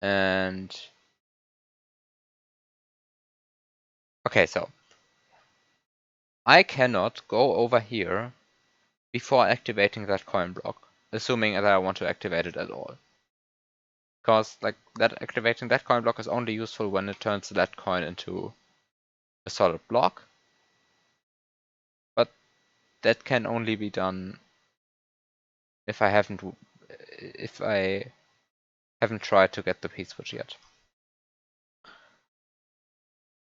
And... okay, so I cannot go over here before activating that coin block, assuming that I want to activate it at all. Because like that activating that coin block is only useful when it turns that coin into a solid block. But that can only be done if I haven't tried to get the P-switch yet.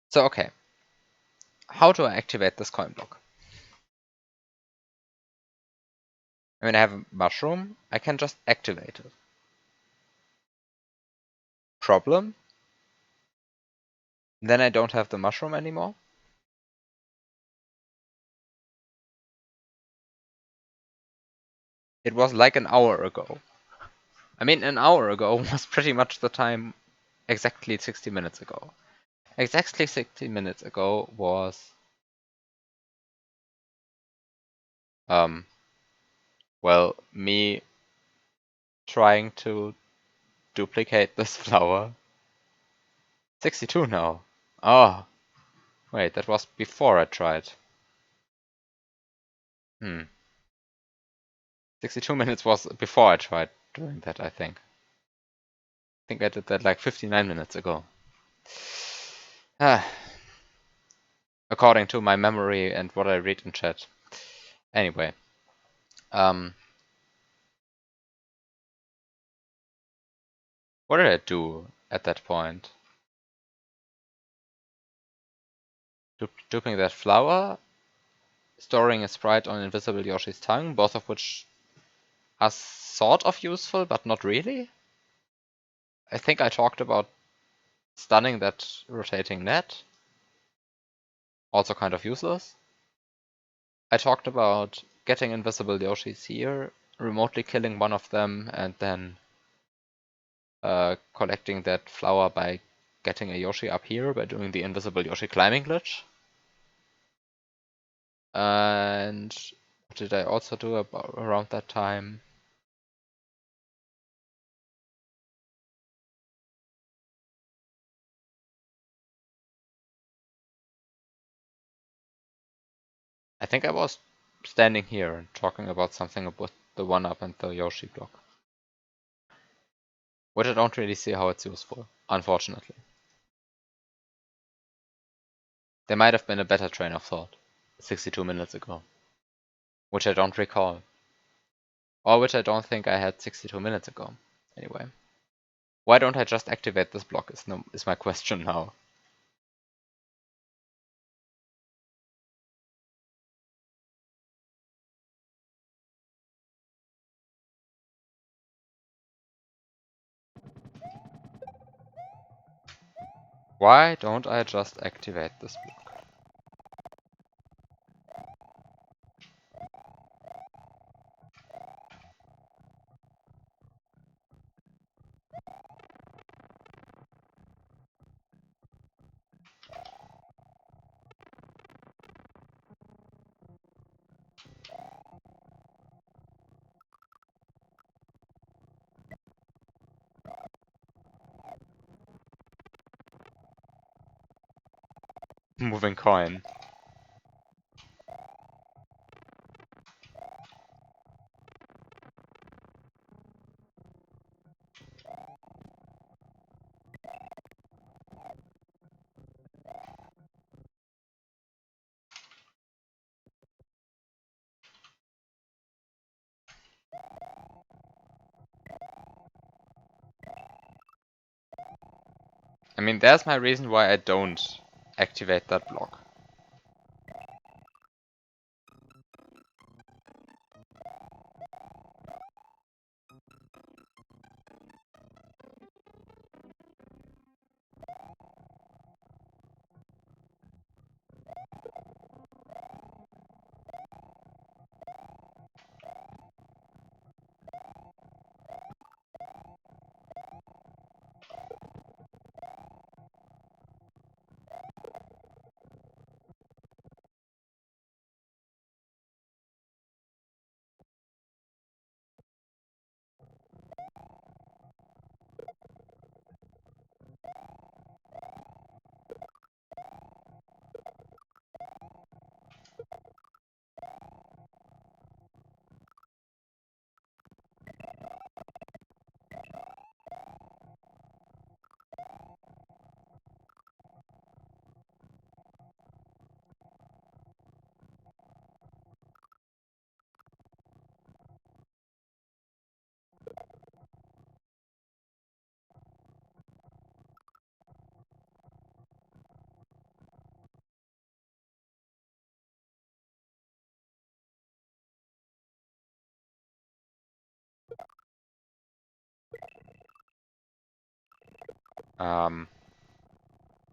So okay. How do I activate this coin block? I mean, I have a mushroom, I can just activate it. Problem? Then I don't have the mushroom anymore. It was like an hour ago. I mean, an hour ago was pretty much the time exactly 60 minutes ago. Exactly 60 minutes ago was, well, me trying to duplicate this flower. 62 now. Oh, wait, that was before I tried. 62 minutes was before I tried doing that, I think. I think I did that like 59 minutes ago. According to my memory and what I read in chat. Anyway. What did I do at that point? Duping that flower, storing a sprite on Invisible Yoshi's tongue, both of which are sort of useful, but not really. I think I talked about stunning that rotating net, also kind of useless. I talked about getting Invisible Yoshis here, remotely killing one of them, and then collecting that flower by getting a Yoshi up here by doing the Invisible Yoshi climbing glitch. And what did I also do around that time? I think I was standing here and talking about something about the 1-up and the Yoshi block. Which I don't really see how it's useful, unfortunately. There might have been a better train of thought 62 minutes ago, which I don't recall. Or which I don't think I had 62 minutes ago. Anyway. Why don't I just activate this block is my question now. Why don't I just activate this block? Moving coin. I mean, there's my reason why I don't activate that block.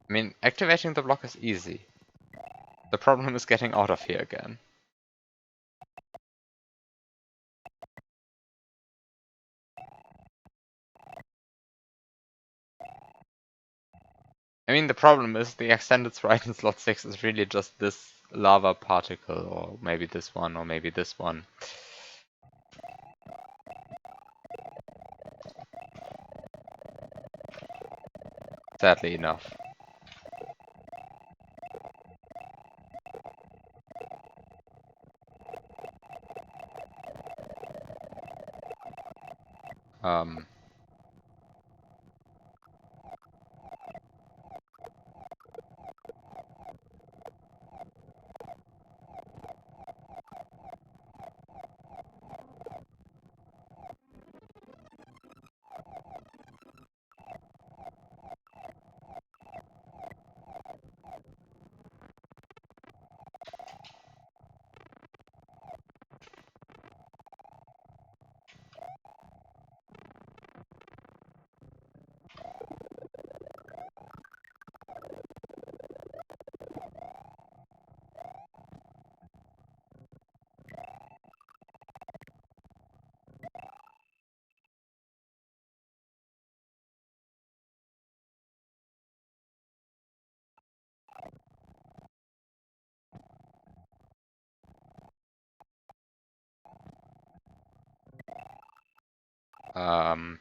I mean, activating the block is easy. The problem is getting out of here again. I mean, the problem is the extended sprite in slot 6 is really just this lava particle, or maybe this one, or maybe this one. Sadly enough. Um, um,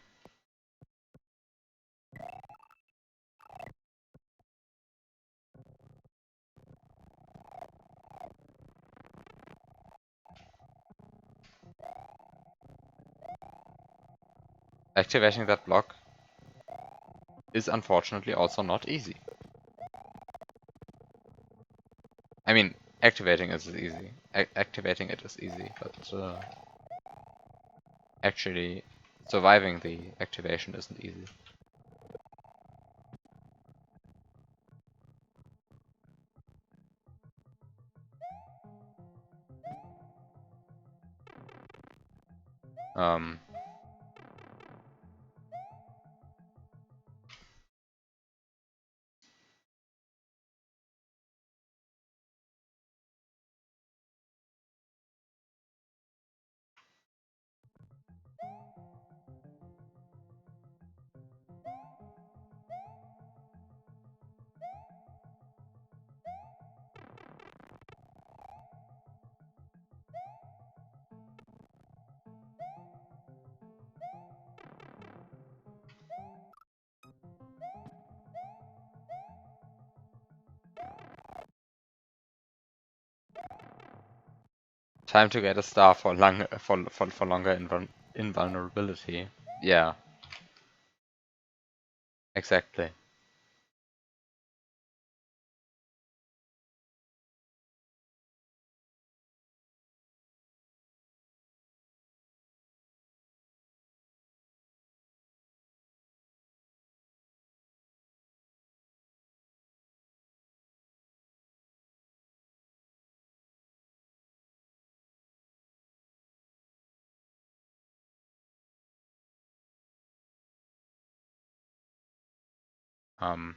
Activating that block is unfortunately also not easy. I mean, activating it is easy. Activating it is easy, but actually surviving the activation isn't easy. Um, Time to get a star for longer invulnerability. Yeah, exactly. Um,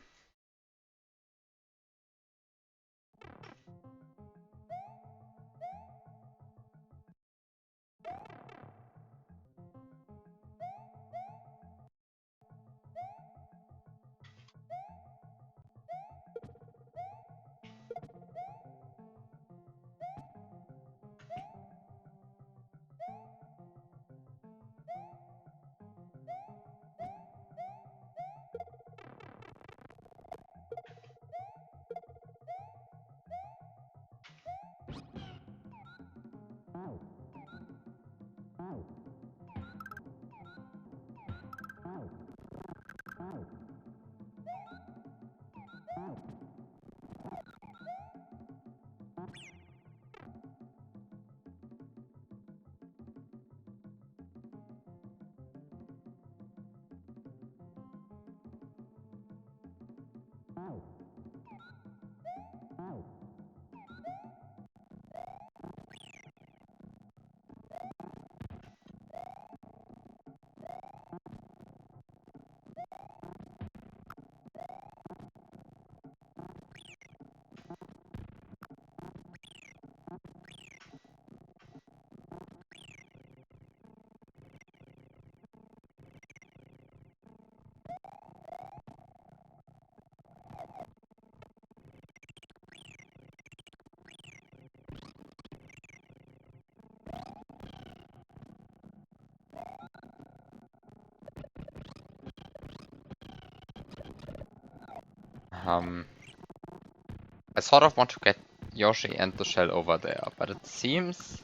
I sort of want to get Yoshi and the shell over there, but it seems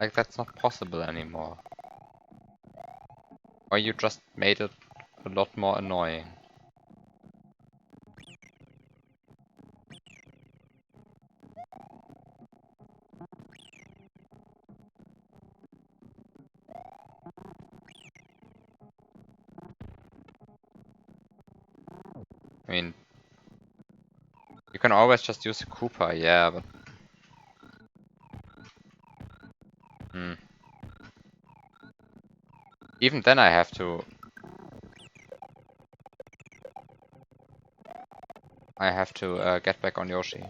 like that's not possible anymore. Or you just made it a lot more annoying. I mean, you can always just use a Koopa, yeah, but... Even then I have to... get back on Yoshi.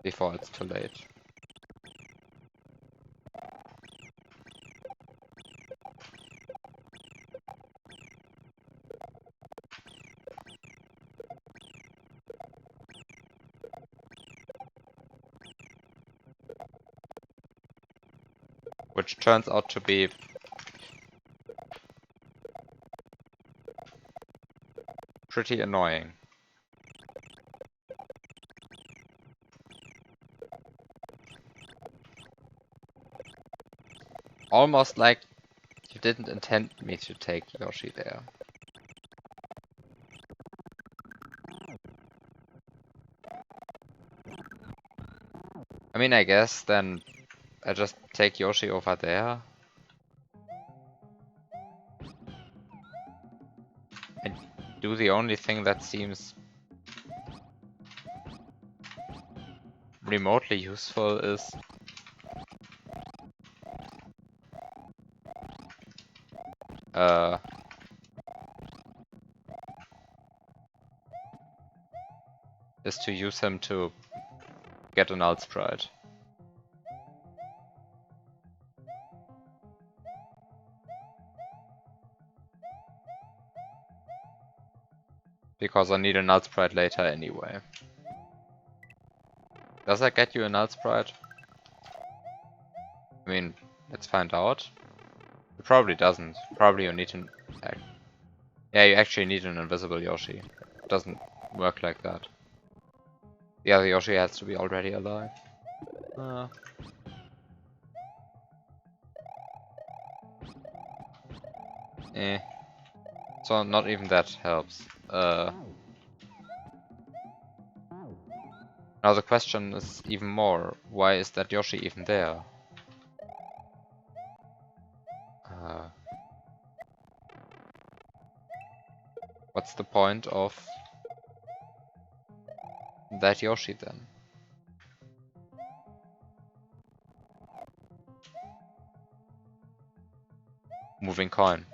Before it's too late. Which turns out to be pretty annoying. Almost like you didn't intend me to take Yoshi there. I mean, I guess then I just take Yoshi over there. And do the only thing that seems remotely useful is to use him to get an Alt Sprite. Because I need an Alt Sprite later anyway. Does that get you an Alt Sprite? I mean, let's find out. It probably doesn't. Probably you need an... Yeah, you actually need an invisible Yoshi. It doesn't work like that. The other Yoshi has to be already alive. So not even that helps. Now the question is even more, why is that Yoshi even there? What's the point of that Yoshi then? Moving coin.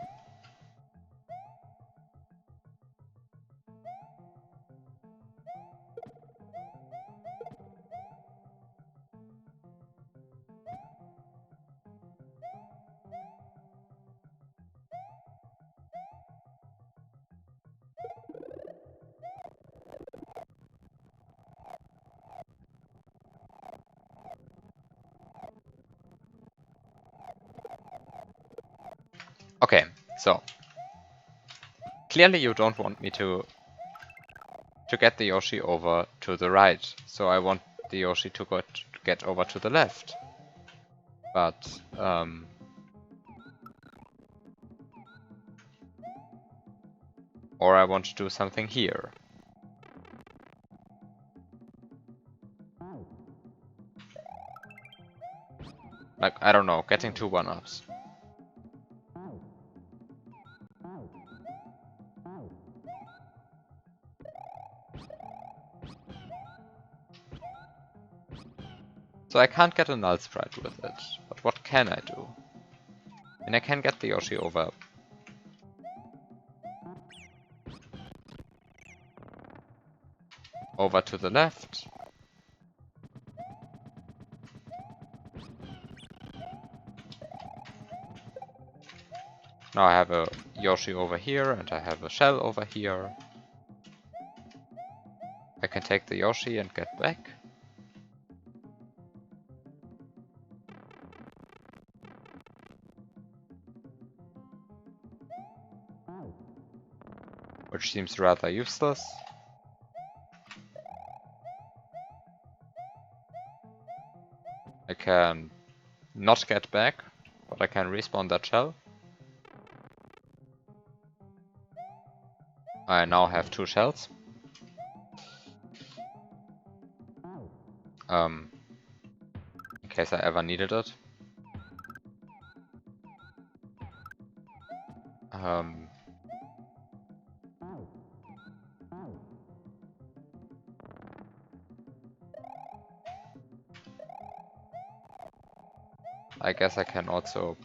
Okay, so clearly you don't want me to get the Yoshi over to the right, so I want the Yoshi to get over to the left. But or I want to do something here. Like, I don't know, getting 2 1-ups. So I can't get a null sprite with it, but what can I do? And I can get the Yoshi over to the left. Now I have a Yoshi over here and I have a shell over here. I can take the Yoshi and get back. which seems rather useless. I can not get back, but I can respawn that shell. I now have 2 shells. In case I ever needed it. I guess I can also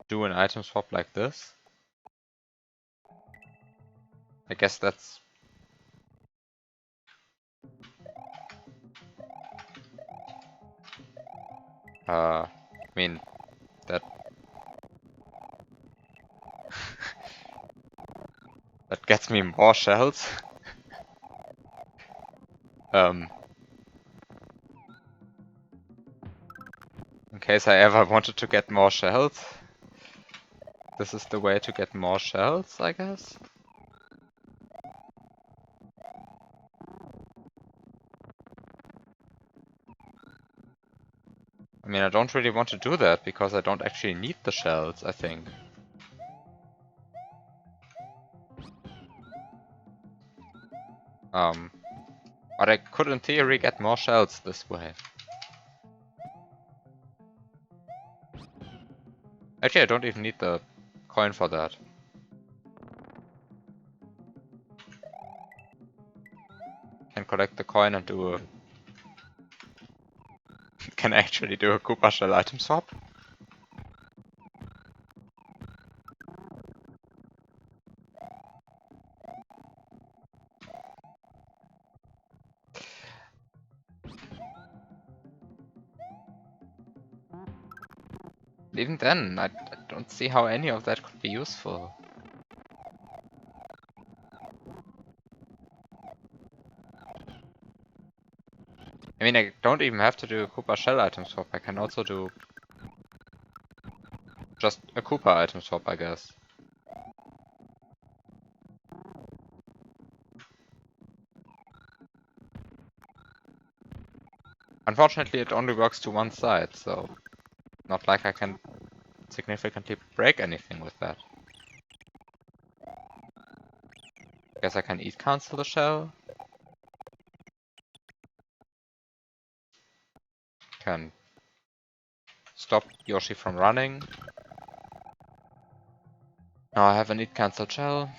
do an item swap like this. I guess that's I mean that that gets me more shells. In case I ever wanted to get more shells. This is the way to get more shells, I guess. I mean, I don't really want to do that because I don't actually need the shells, I think. But I could in theory get more shells this way. Actually, I don't even need the coin for that. Can collect the coin and do a... can actually do a Koopa shell item swap. Even then, I don't see how any of that could be useful. I mean, I don't even have to do a Koopa shell item swap. I can also do just a Koopa item swap, I guess. Unfortunately, it only works to one side, so not like I can significantly break anything with that. Guess I can eat cancel the shell. Can stop Yoshi from running. Now I have an eat cancel shell.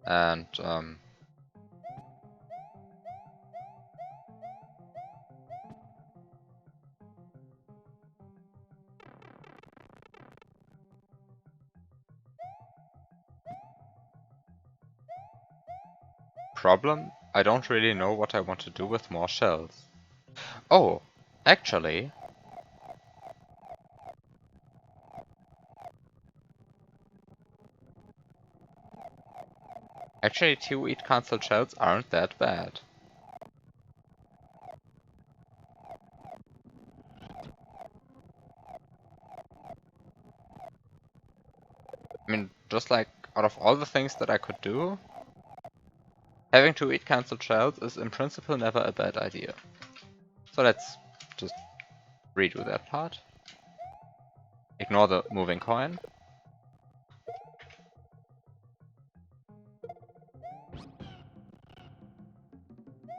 And problem? I don't really know what I want to do with more shells. Oh, actually, two eat cancel shells aren't that bad. I mean, just like out of all the things that I could do, having to eat cancel shells is in principle never a bad idea. So let's just redo that part. Ignore the moving coin.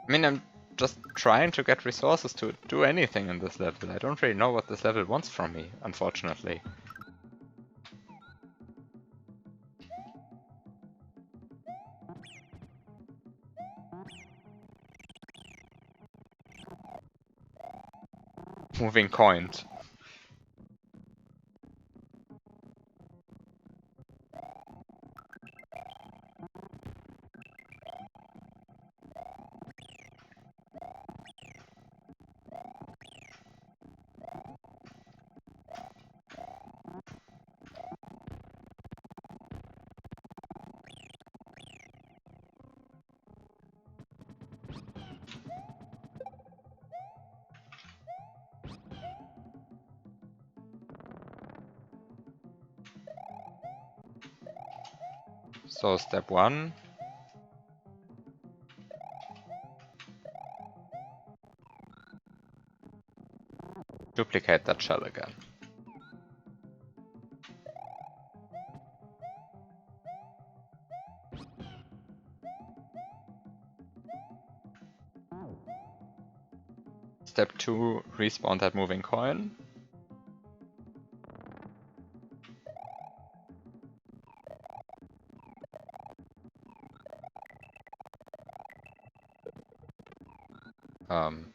I mean, I'm just trying to get resources to do anything in this level. I don't really know what this level wants from me, unfortunately. Moving coined. So step 1. Duplicate that shell again. Step 2, respawn that moving coin. Um,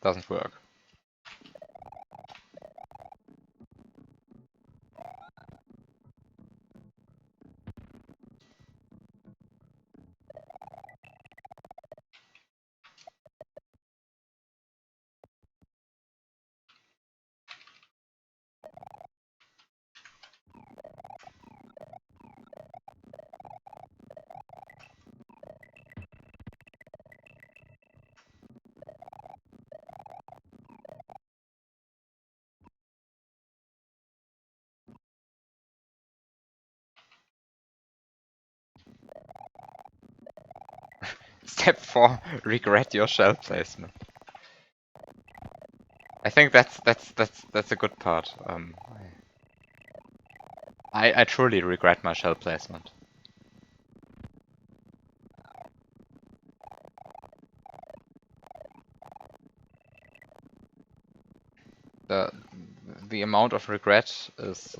doesn't work. Step 4, regret your shell placement. I think that's a good part. I truly regret my shell placement. The amount of regret is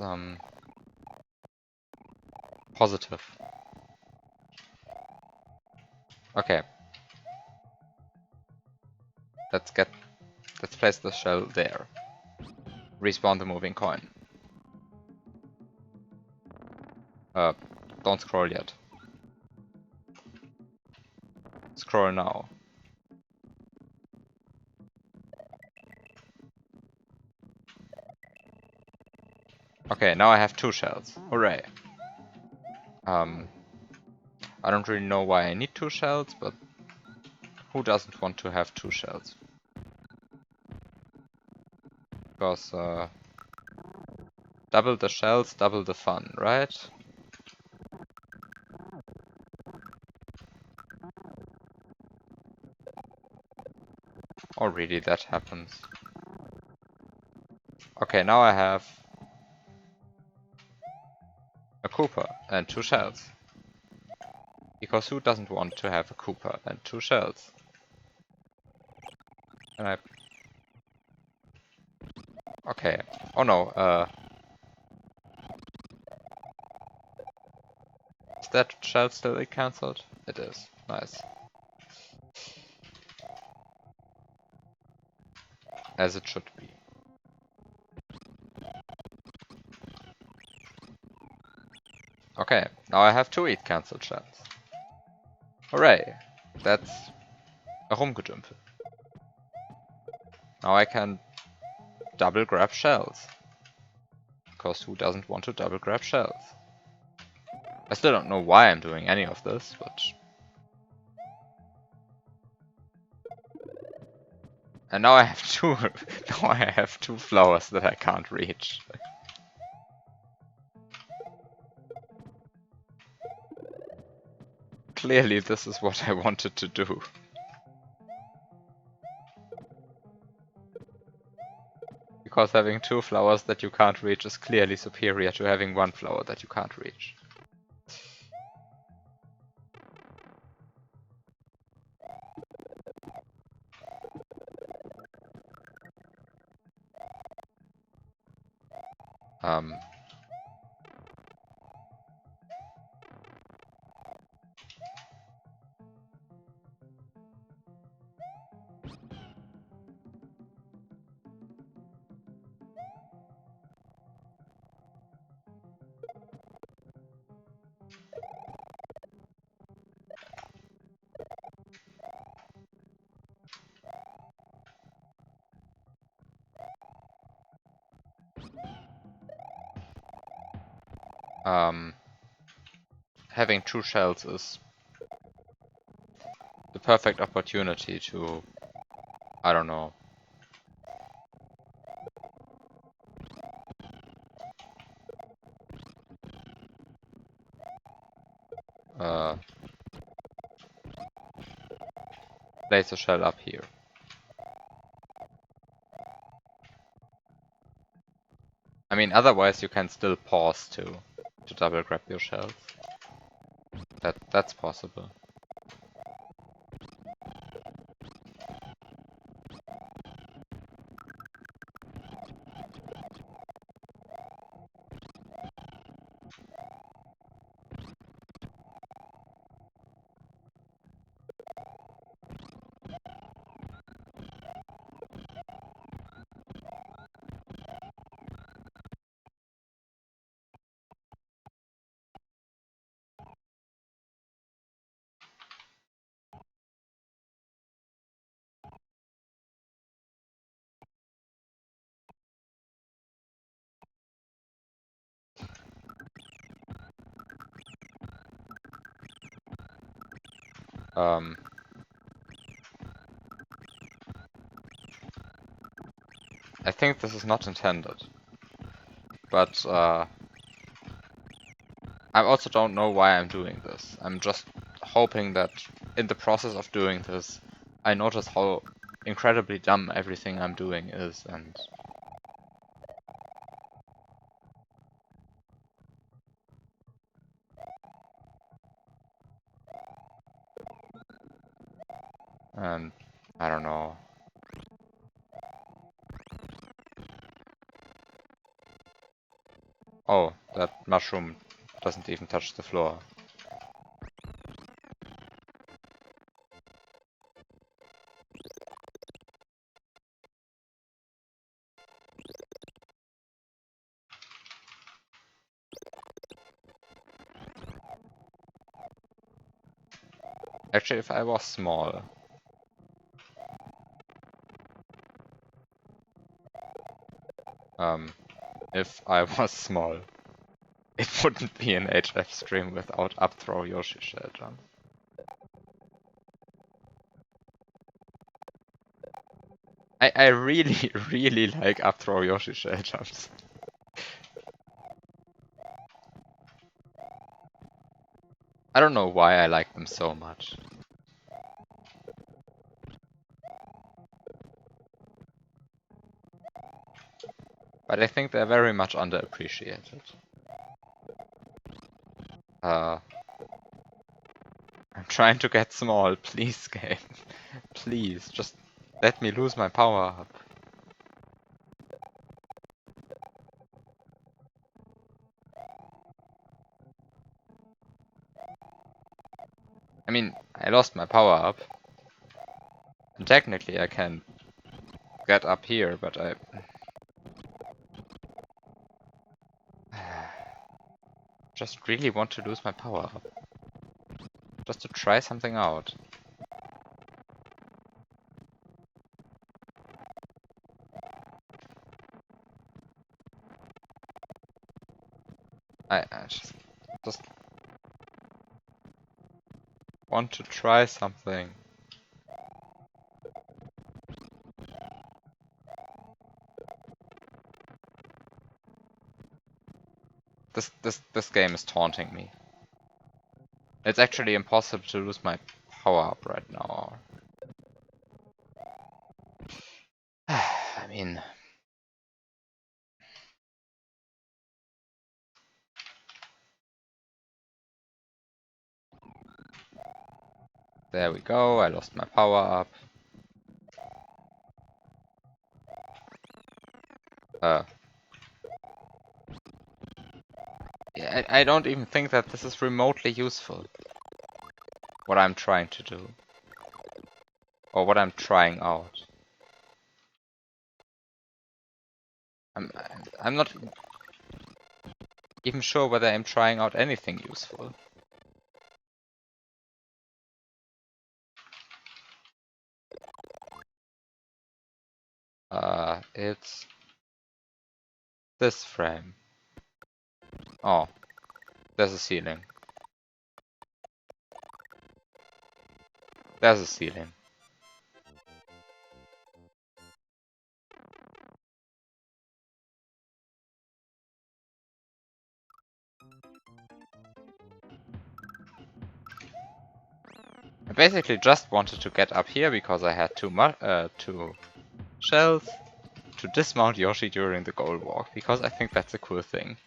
positive. Okay. Let's place the shell there. Respawn the moving coin. Don't scroll yet. Scroll now. Okay, now I have 2 shells. Hooray. I don't really know why I need 2 shells, but who doesn't want to have 2 shells? Because double the shells, double the fun, right? Or really that happens. Okay, now I have a Cooper and 2 shells. Because who doesn't want to have a Cooper and 2 shells? And I... Okay. Oh no, is that shell still cancelled? It is. Nice. As it should be. Okay, now I have 2 eat cancelled shells. Hooray! That's a Rumgedümpel. Now I can double grab shells. Because who doesn't want to double grab shells? I still don't know why I'm doing any of this, but... And now I have 2... now I have 2 flowers that I can't reach. Clearly this is what I wanted to do. because having 2 flowers that you can't reach is clearly superior to having 1 flower that you can't reach. Um, having 2 shells is the perfect opportunity to, I don't know, place a shell up here. I mean, otherwise you can still pause to double grab your shells. That's possible. I think this is not intended, but I also don't know why I'm doing this. I'm just hoping that in the process of doing this, I notice how incredibly dumb everything I'm doing is, and I don't know. Oh, that mushroom doesn't even touch the floor. Actually, if I was small, if I was small, it wouldn't be an HF stream without up throw Yoshi shell jump. I really, really like up throw Yoshi shell jumps. I don't know why I like them so much. But I think they're very much underappreciated. I'm trying to get small, please game. Please, just let me lose my power up. I mean, I lost my power up. And technically I can get up here, but I just really want to lose my power up. Just to try something out. I just want to try something. This game is taunting me. It's actually impossible to lose my power up right now. I mean, There we go, I lost my power up. Yeah, I don't even think that this is remotely useful. What I'm trying to do. Or what I'm trying out. I'm not even sure whether I'm trying out anything useful. It's this frame. Oh, there's a ceiling. There's a ceiling. I basically just wanted to get up here because I had two shells to dismount Yoshi during the gold walk, because I think that's a cool thing.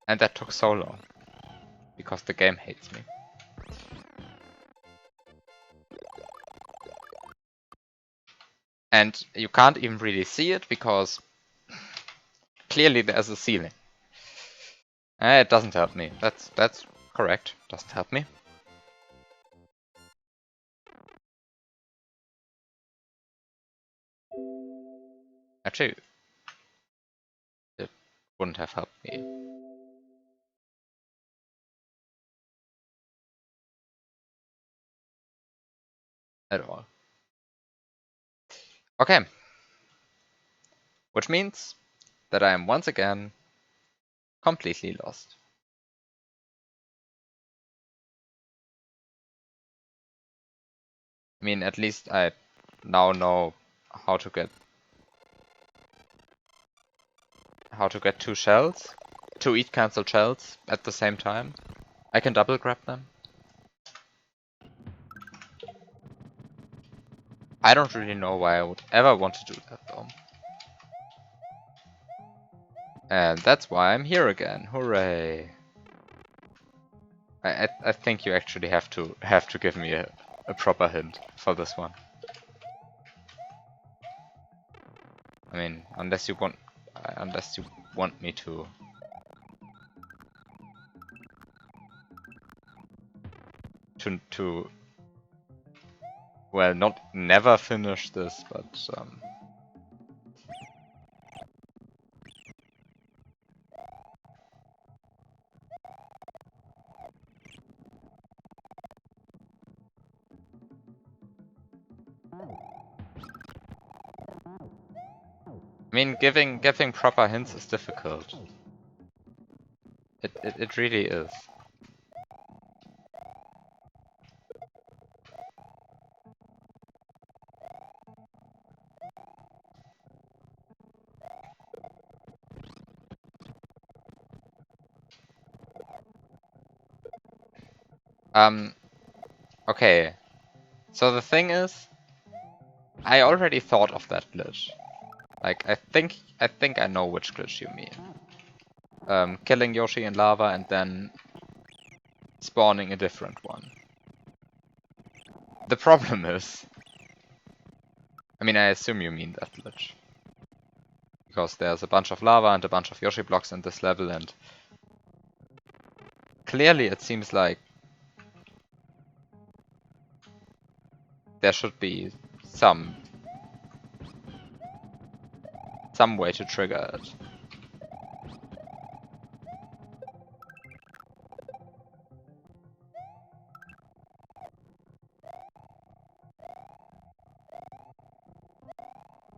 And that took so long, because the game hates me. And you can't even really see it, because clearly there's a ceiling. It doesn't help me. That's correct. Doesn't help me. Actually, it wouldn't have helped me. At all. Okay. Which means that I am once again completely lost. I mean, at least I now know how to get two shells, two eat cancel shells at the same time. I can double grab them. I don't really know why I would ever want to do that though. And that's why I'm here again. Hooray! I think you actually have to give me a proper hint for this one. I mean, unless you want me to. Well, not never finish this, but I mean, giving proper hints is difficult. It really is. Okay. So the thing is, I already thought of that glitch. Like, I think I know which glitch you mean. Killing Yoshi in lava and then spawning a different one. The problem is, I mean, I assume you mean that glitch. Because there's a bunch of lava and a bunch of Yoshi blocks in this level, and clearly it seems like there should be some way to trigger it.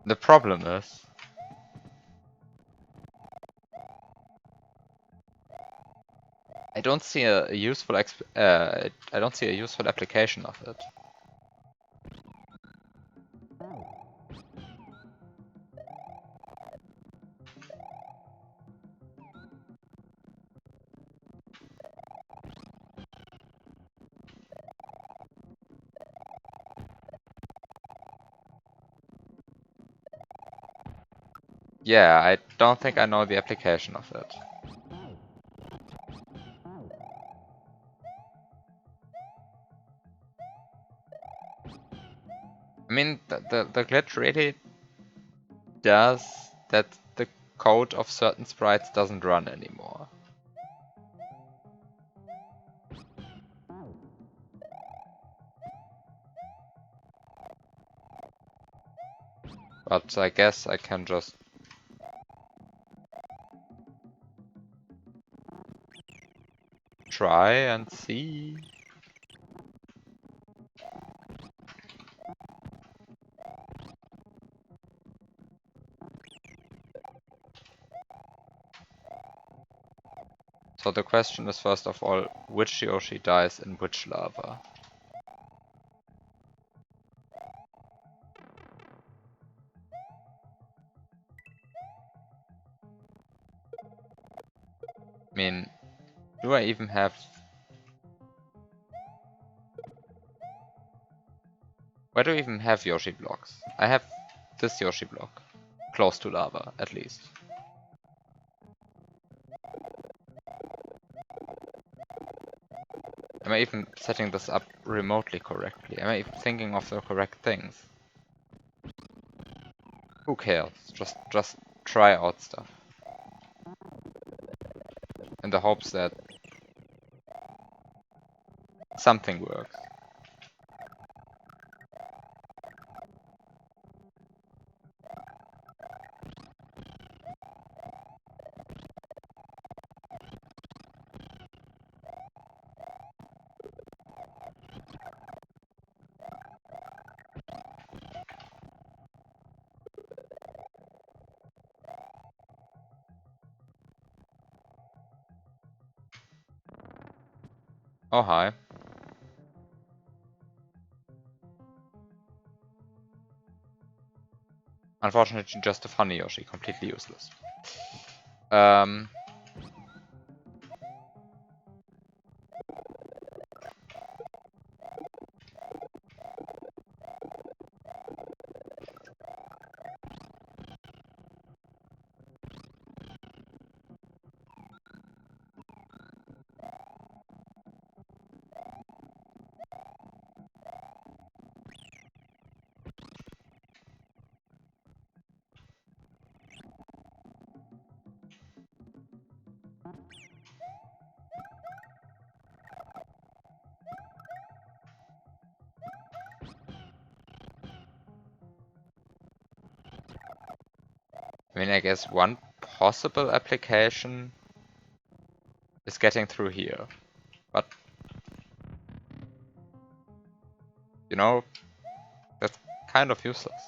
The problem is, I don't see a useful application of it. Yeah, I don't think I know the application of it. mean, the glitch really does that the code of certain sprites doesn't run anymore. But I guess I can just try and see. So the question is first of all, which Yoshi dies in which lava? I mean, do I even have... Where do I even have Yoshi blocks? I have this Yoshi block. Close to lava, at least. Am I even setting this up remotely correctly? Am I even thinking of the correct things? Who cares? Just try out stuff. In the hopes that something works. Oh, hi. Unfortunately, just a funny Yoshi, completely useless. Um, I mean, I guess one possible application is getting through here. But, you know, that's kind of useless.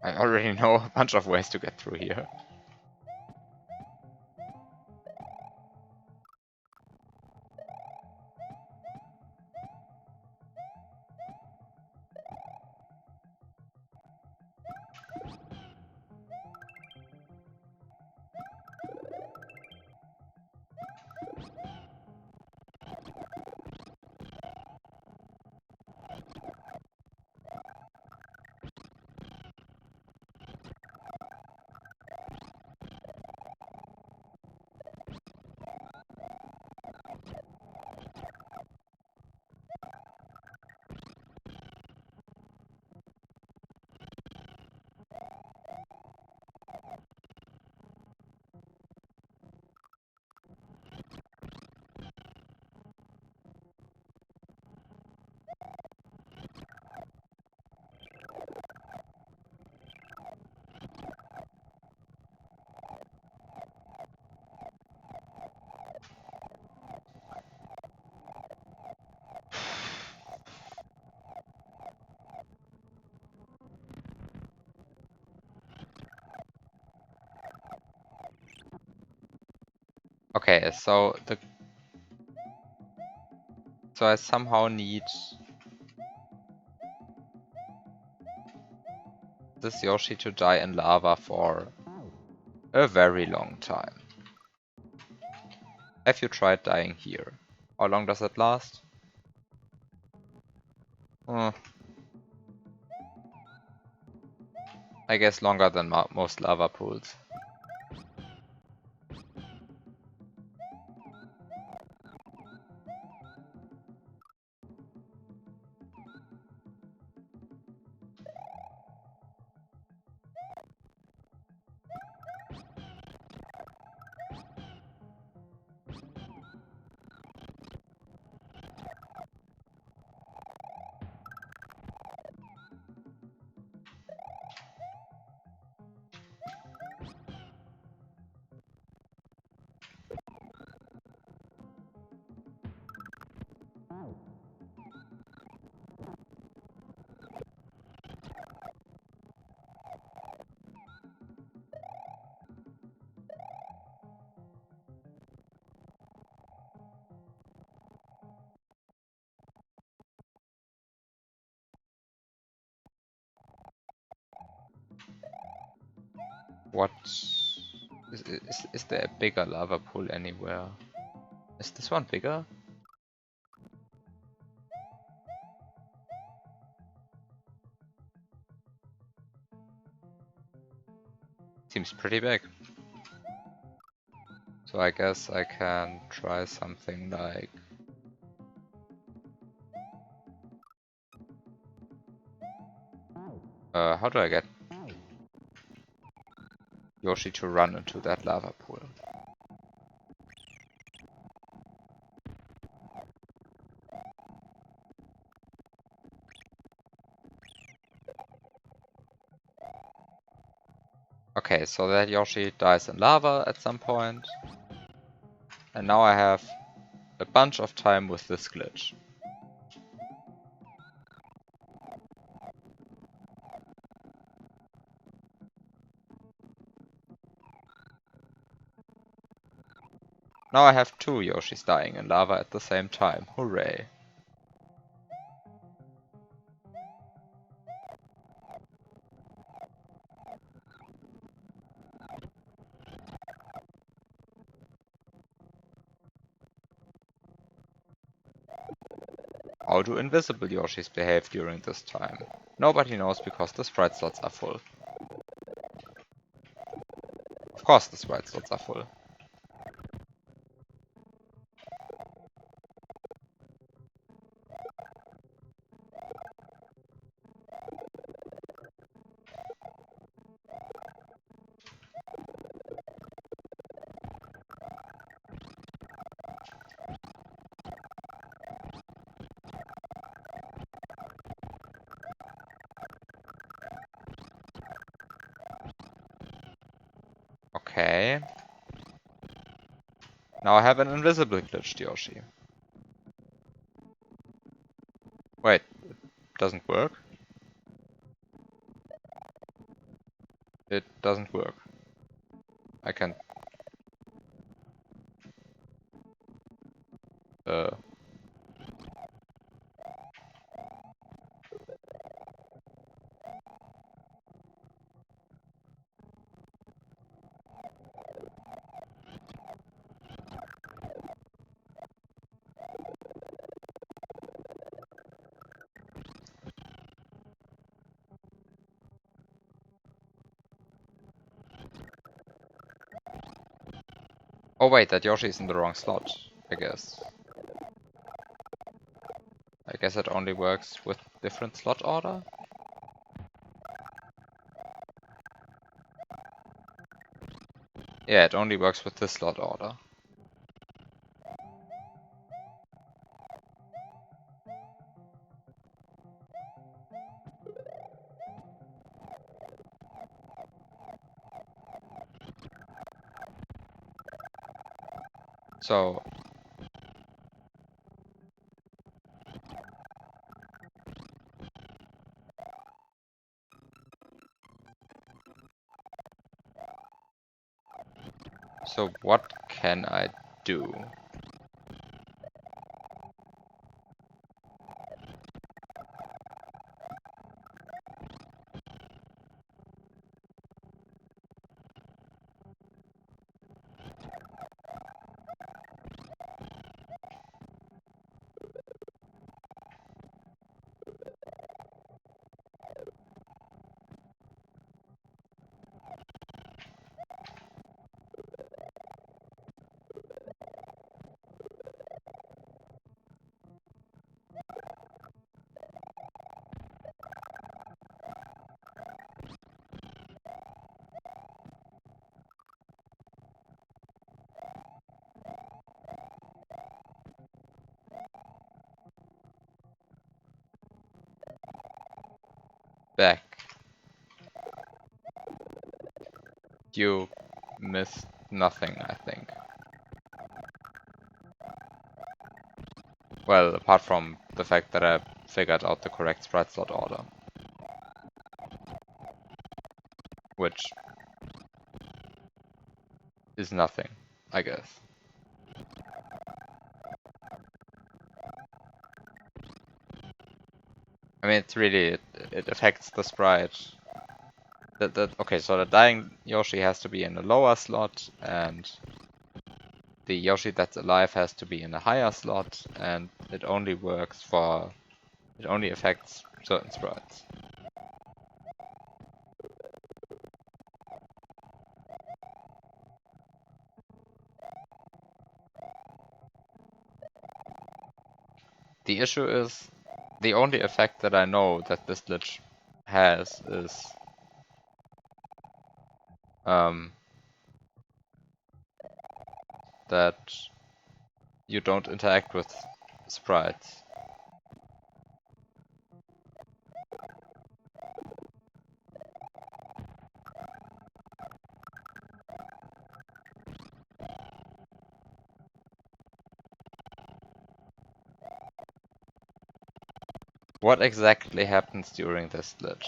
I already know a bunch of ways to get through here. Okay, so I somehow need this Yoshi to die in lava for a very long time. Have you tried dying here? How long does it last? Uh, I guess longer than most lava pools. what... Is there a bigger lava pool anywhere? Is this one bigger? Seems pretty big. So I guess I can try something like... how do I get Yoshi to run into that lava pool? Okay, so that Yoshi dies in lava at some point. And now I have a bunch of time with this glitch. Now I have 2 Yoshis dying in lava at the same time. Hooray! How do invisible Yoshis behave during this time? Nobody knows because the sprite slots are full. Of course the sprite slots are full. Okay. Now I have an invisible glitched Yoshi. Wait, it doesn't work? It doesn't work. I can... Oh wait, that Yoshi is in the wrong slot, I guess. I guess it only works with different slot order? Yeah, it only works with this slot order. So... So what can I do? Back. You missed nothing, I think. Well, apart from the fact that I figured out the correct sprite slot order. Which is nothing, I guess. I mean, it's really, it affects the sprite Okay, so the dying Yoshi has to be in the lower slot, and the Yoshi that's alive has to be in a higher slot, and it only affects certain sprites. The issue is, the only effect that I know that this glitch has is that you don't interact with sprites. What exactly happens during this glitch?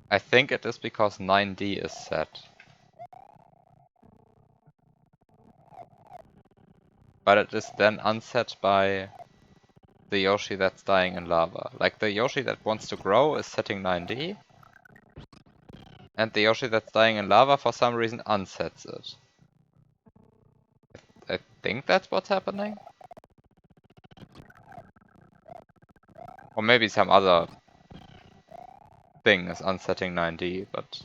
I think it is because 9D is set. But it is then unset by the Yoshi that's dying in lava. Like, the Yoshi that wants to grow is setting 9D, and the Yoshi that's dying in lava for some reason unsets it. I think that's what's happening? Or maybe some other thing is unsetting 9D, but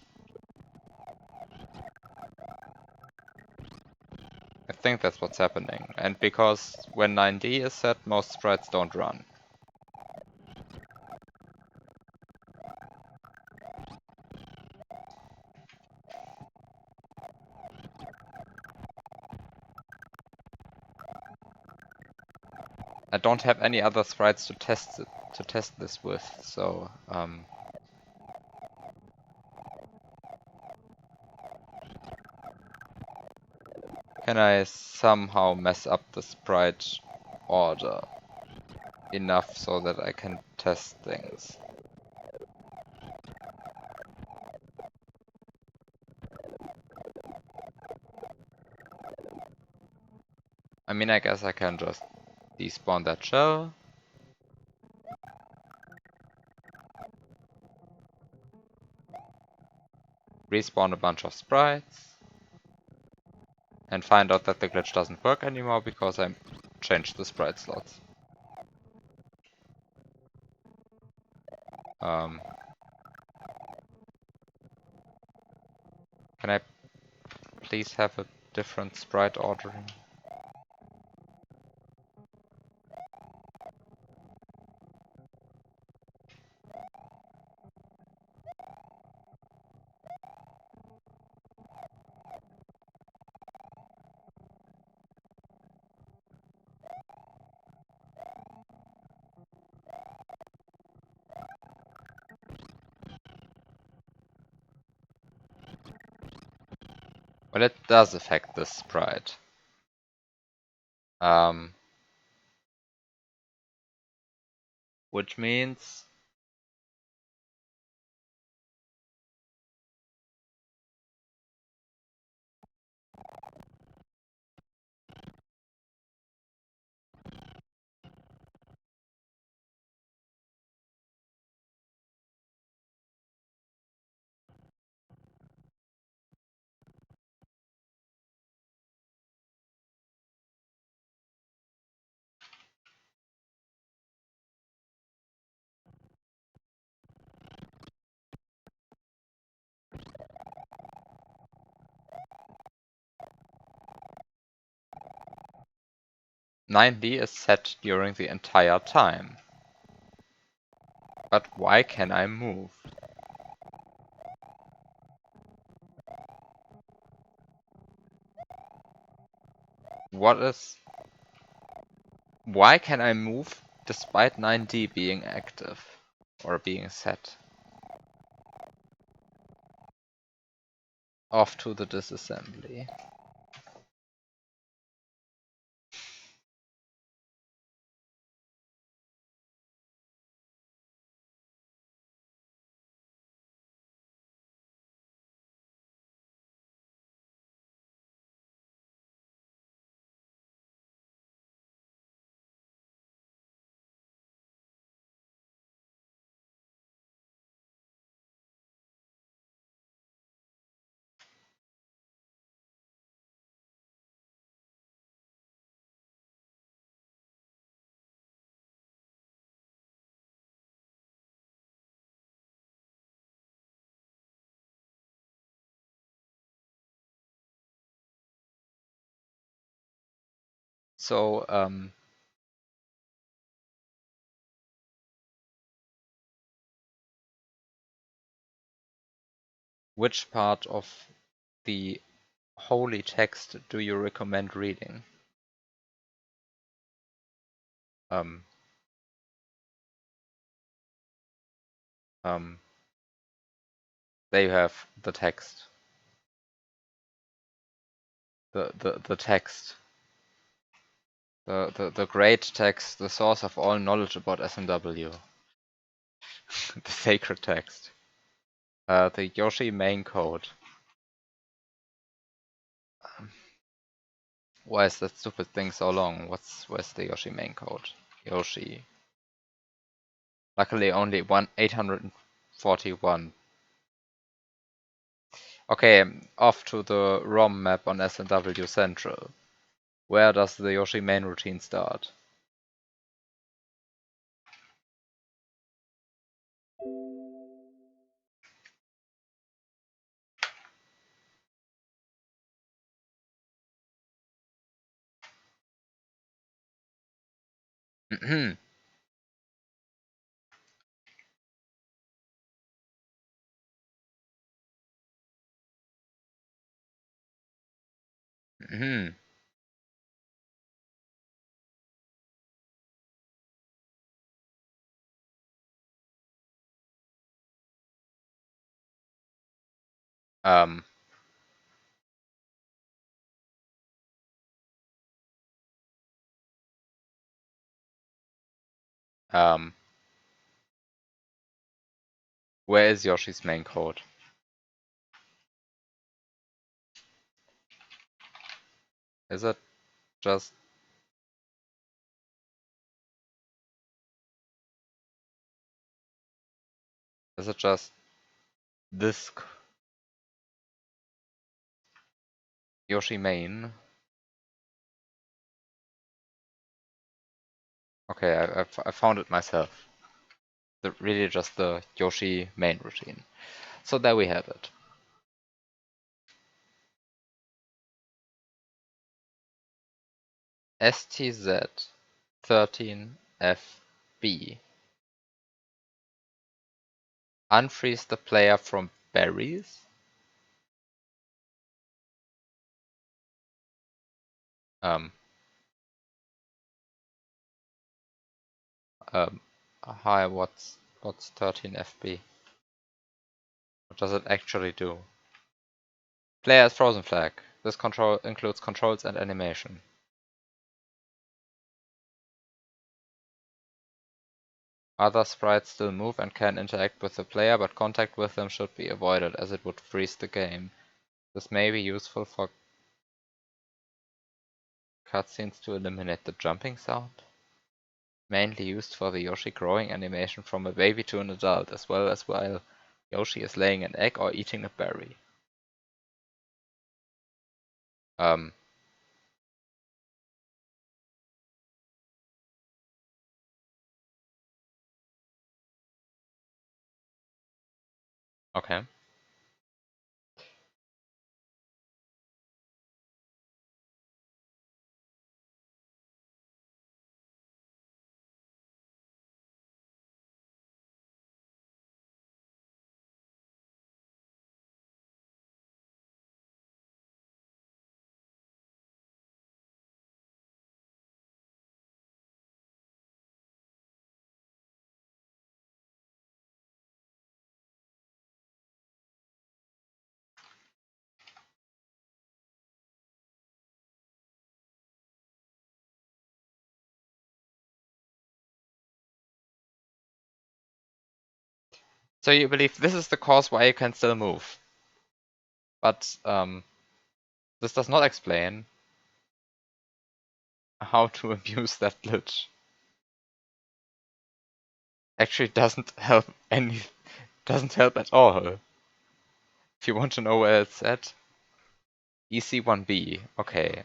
I think that's what's happening. And because when 9D is set, most sprites don't run. I don't have any other sprites to test this with, so can I somehow mess up the sprite order enough so that I can test things? I mean, I guess I can just despawn that shell. Respawn a bunch of sprites. And find out that the glitch doesn't work anymore because I changed the sprite slots. Can I please have a different sprite ordering? Well, it does affect the sprite. Which means .9D is set during the entire time. But why can I move? Why can I move despite 9D being active or being set? Off to the disassembly. So, which part of the holy text do you recommend reading? Um, um, there you have the text. The text. The great text, the source of all knowledge about SMW. The sacred text. The Yoshi main code. Why is that stupid thing so long? Where's the Yoshi main code? Yoshi. Luckily only 841. Okay, off to the ROM map on SMW Central. Where does the Yoshi main routine start? Mhm. Mhm. Um, um, where is Yoshi's main code? Is it just this Yoshi main? Okay, I found it myself. Really just the Yoshi main routine. So there we have it. STZ13FB. Unfreeze the player from berries? Um, um, hi, what's 13FB? What does it actually do? Player is frozen flag. This control includes controls and animation. Other sprites still move and can interact with the player, but contact with them should be avoided as it would freeze the game. This may be useful for cutscenes to eliminate the jumping sound. Mainly used for the Yoshi growing animation from a baby to an adult, as well as while Yoshi is laying an egg or eating a berry. Um, okay. So you believe this is the cause why you can still move. But this does not explain how to abuse that glitch. Actually doesn't help at all. If you want to know where it's at, EC1B. Okay,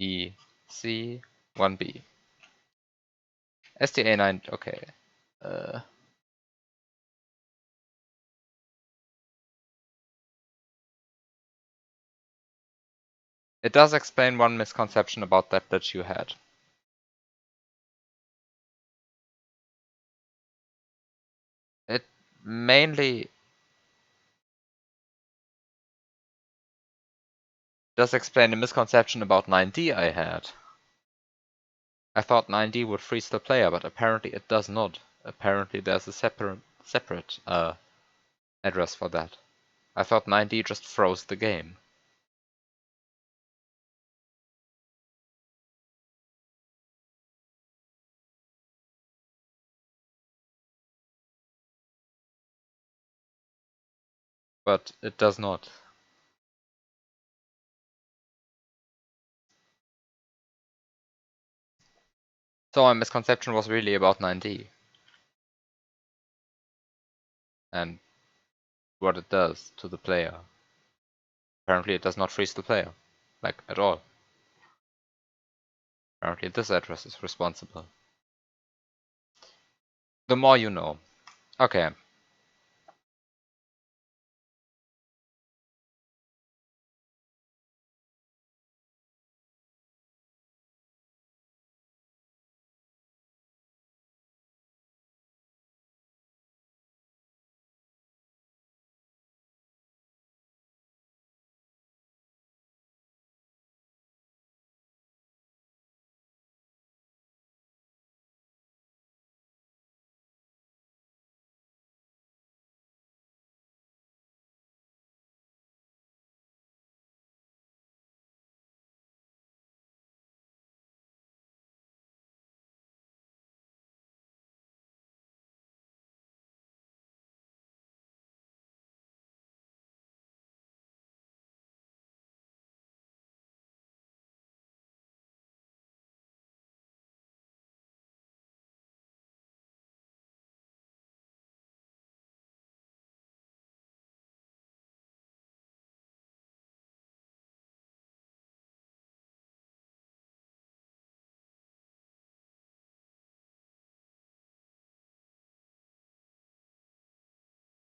EC1B. STA9, okay. Uh, It does explain one misconception about that you had. It mainly does explain a misconception about 9D I had. I thought 9D would freeze the player, but apparently it does not. Apparently there's a separate address for that. I thought 9D just froze the game. But it does not. So my misconception was really about 9D. And what it does to the player. Apparently it does not freeze the player. Like, at all. Apparently this address is responsible. The more you know. Okay.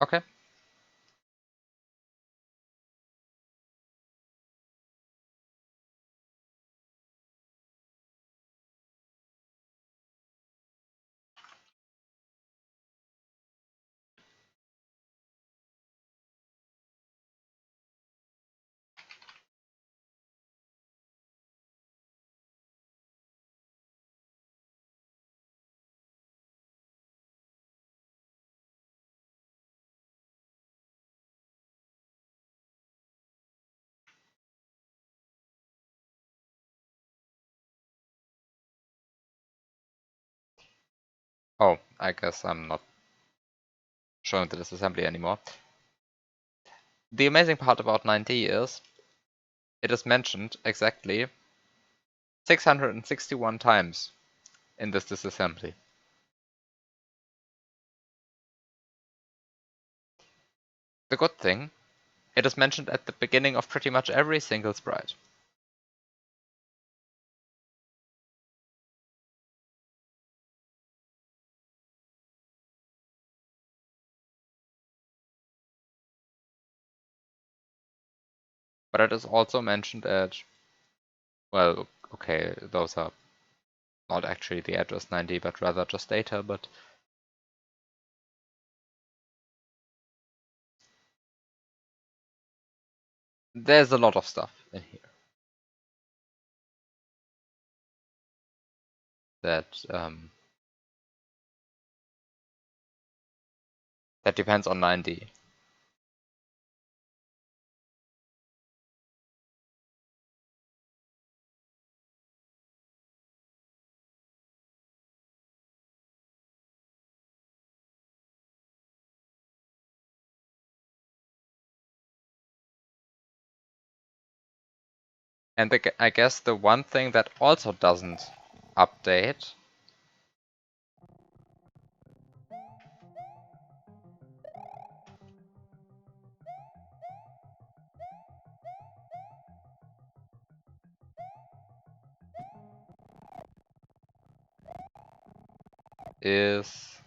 Okay. Oh, I guess I'm not showing the disassembly anymore. The amazing part about 9D is it is mentioned exactly 661 times in this disassembly. The good thing, it is mentioned at the beginning of pretty much every single sprite. But it is also mentioned at, well, okay, those are not actually the address 9D, but rather just data, but there's a lot of stuff in here that that depends on 9D. And I guess the one thing that also doesn't update is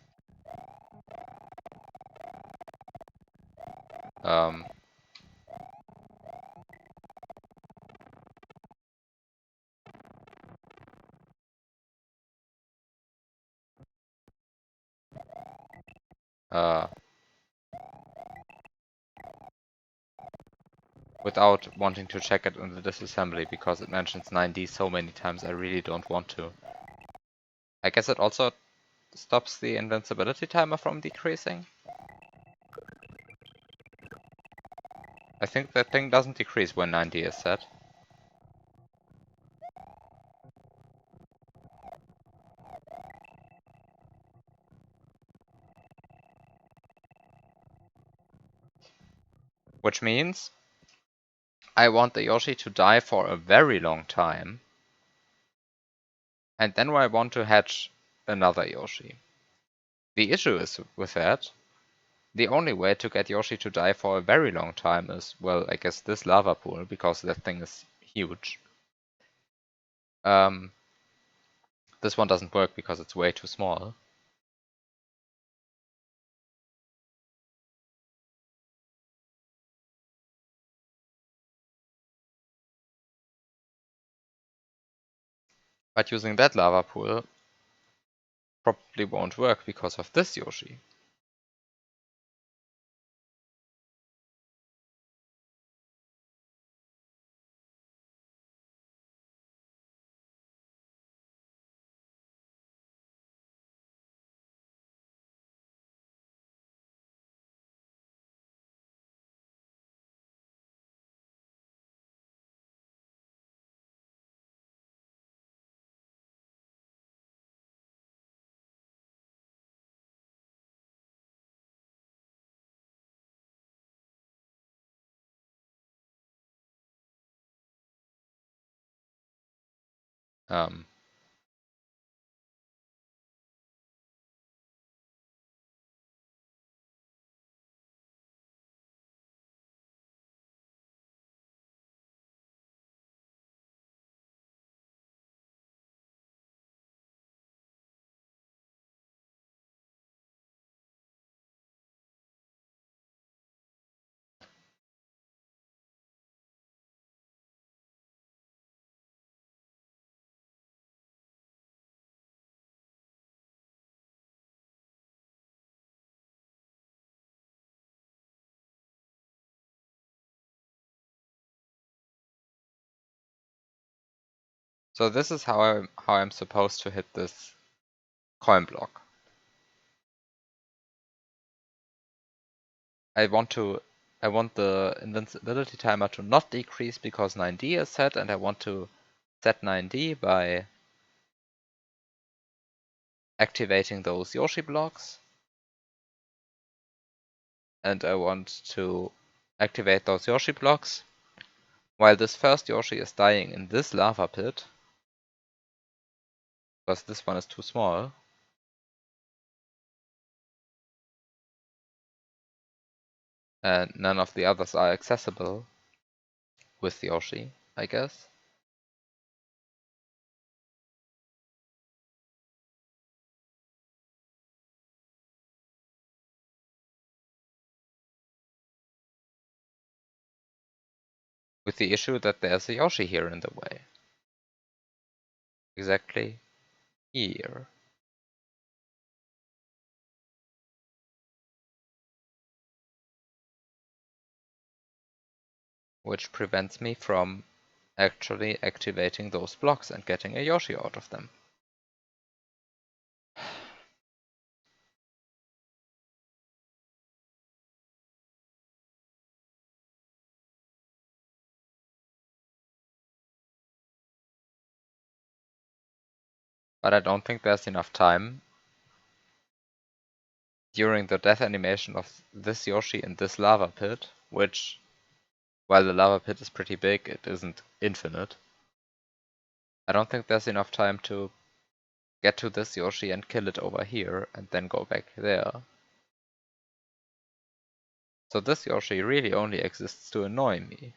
um, without wanting to check it in the disassembly because it mentions 9D so many times I really don't want to. I guess it also stops the invincibility timer from decreasing. I think that thing doesn't decrease when 9D is set. Which means I want the Yoshi to die for a very long time. And then I want to hatch another Yoshi. The issue is with that, the only way to get Yoshi to die for a very long time is, well, I guess this lava pool, because that thing is huge. This one doesn't work because it's way too small. But using that lava pool probably won't work because of this Yoshi. Um, so this is how I'm supposed to hit this coin block. I want the invincibility timer to not decrease because 9D is set, and I want to set 9D by activating those Yoshi blocks. And I want to activate those Yoshi blocks while this first Yoshi is dying in this lava pit, because this one is too small. And none of the others are accessible with Yoshi, I guess. With the issue that there's a Yoshi here in the way. Exactly here. Which prevents me from actually activating those blocks and getting a Yoshi out of them. But I don't think there's enough time during the death animation of this Yoshi in this lava pit, which, while the lava pit is pretty big, it isn't infinite. I don't think there's enough time to get to this Yoshi and kill it over here, and then go back there. So this Yoshi really only exists to annoy me.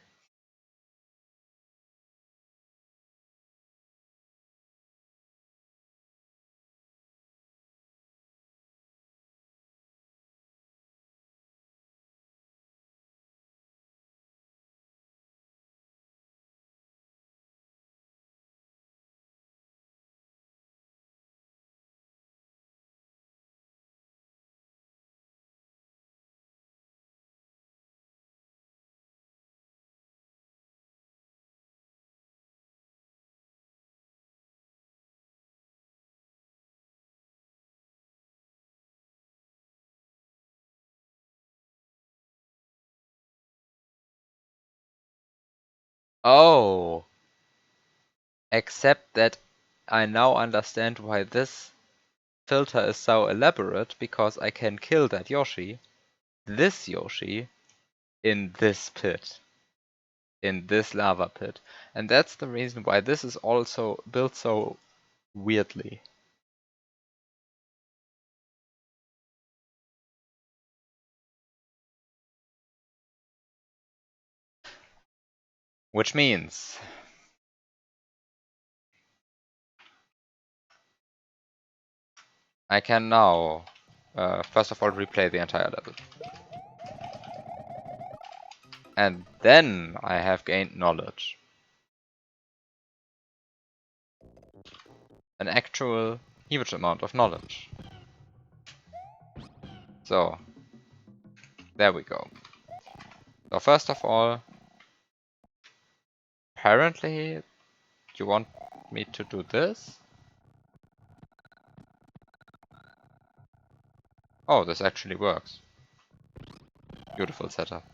Oh! Except that I now understand why this filter is so elaborate, because I can kill that Yoshi, this Yoshi, in this pit. In this lava pit. And that's the reason why this is also built so weirdly. Which means I can now, first of all, replay the entire level. And then I have gained knowledge. An actual huge amount of knowledge. So, there we go. So first of all, apparently you want me to do this? Oh, this actually works. Beautiful setup.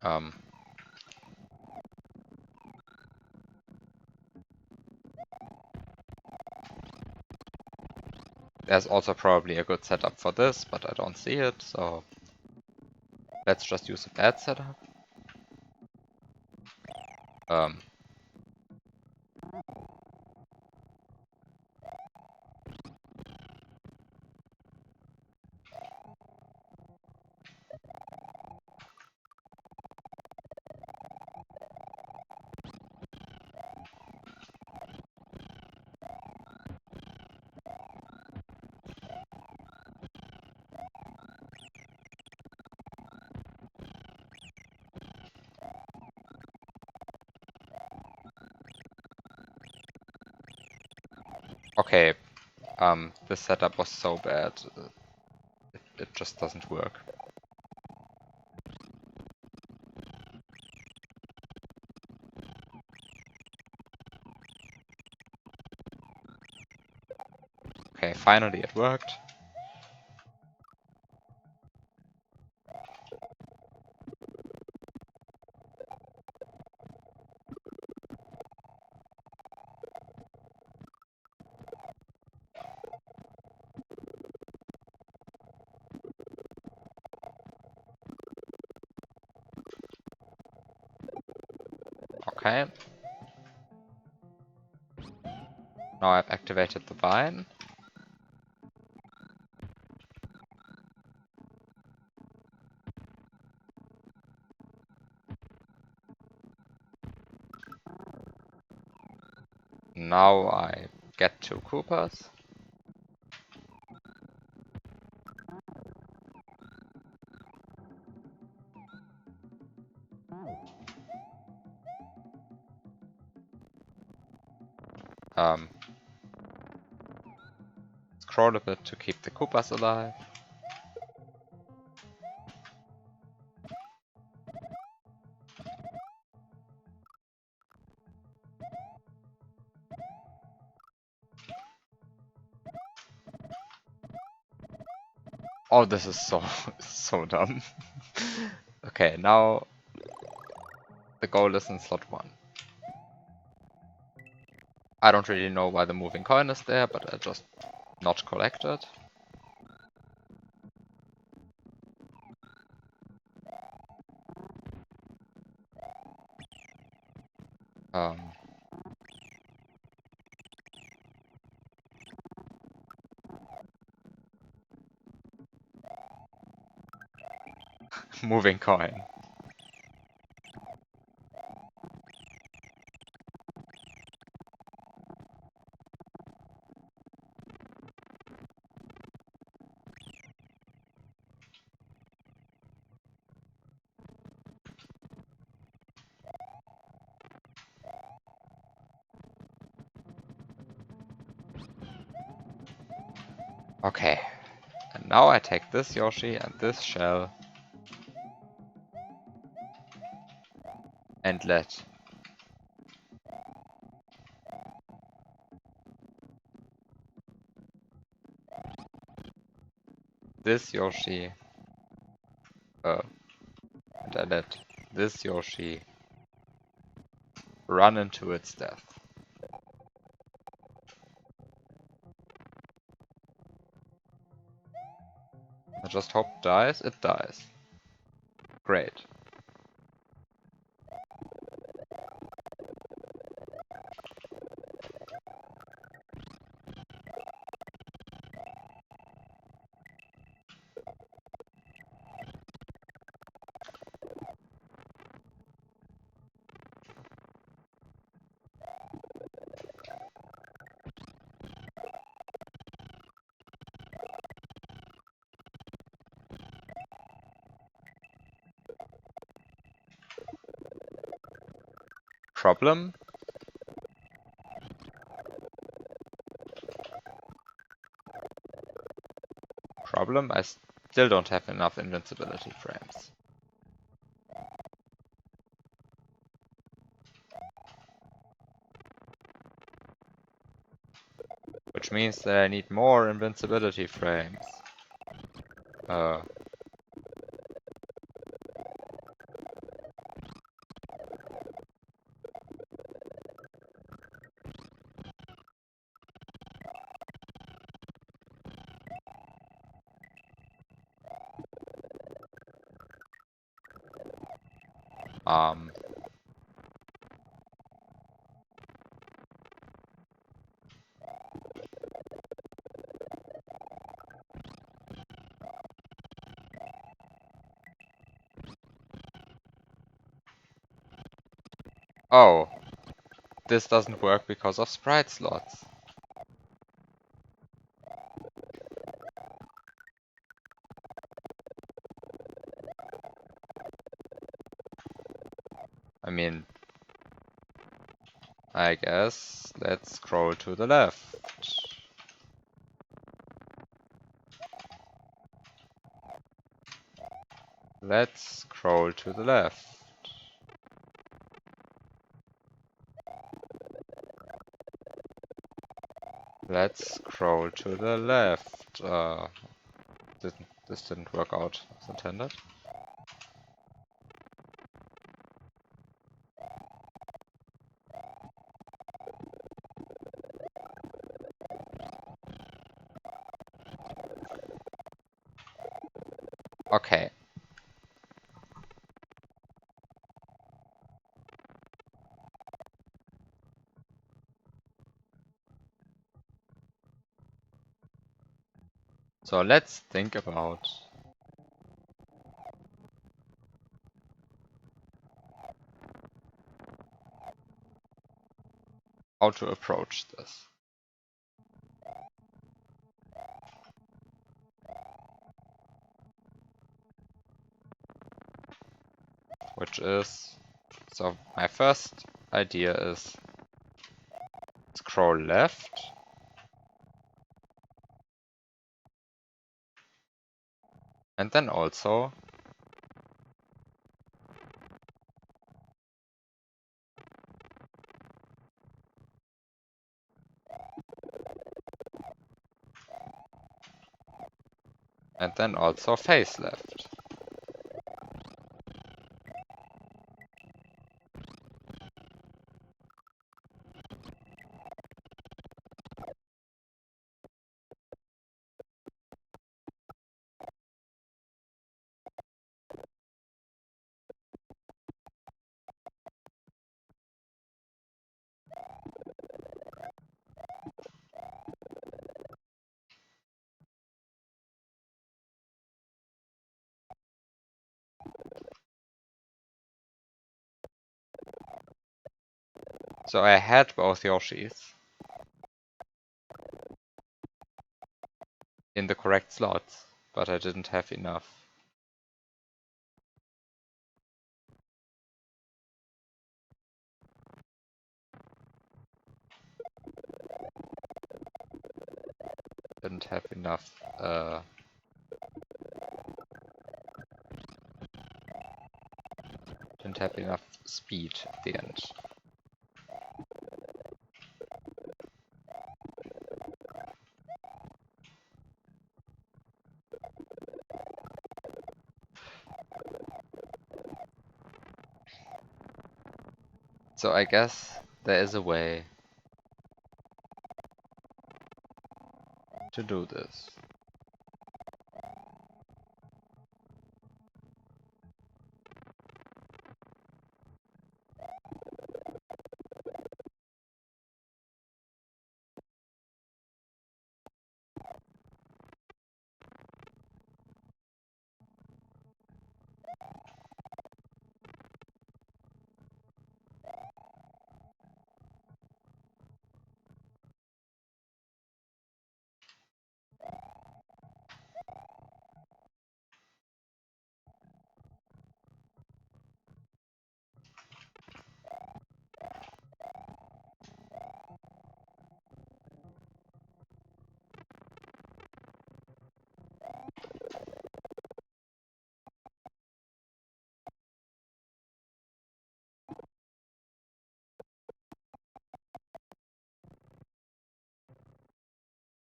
Um, there's also probably a good setup for this, but I don't see it, so let's just use a bad setup. Um, okay, this setup was so bad, it just doesn't work. Okay, finally it worked. Okay. Now I've activated the vine. Now I get 2 Koopas. Scroll a bit to keep the Koopas alive. Oh, this is so so dumb. Okay, now the goal is in slot 1. I don't really know why the moving coin is there, but I just not collect it. Um, moving coin. Okay, and now I take this Yoshi and this shell. and let this Yoshi and I let this Yoshi run into its death. I just hope it dies. It dies. Great. Problem? Problem? I still don't have enough invincibility frames. Which means that I need more invincibility frames. Um, oh, this doesn't work because of sprite slots. I mean, I guess let's scroll to the left. Let's scroll to the left. Let's scroll to the left. This didn't work out as intended. Okay. So let's think about how to approach this. Which is, so my first idea is scroll left. And then also face left. So I had both Yoshis in the correct slots, but I didn't have enough. Didn't have enough Didn't have enough speed at the end. So I guess there is a way to do this.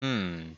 Hmm.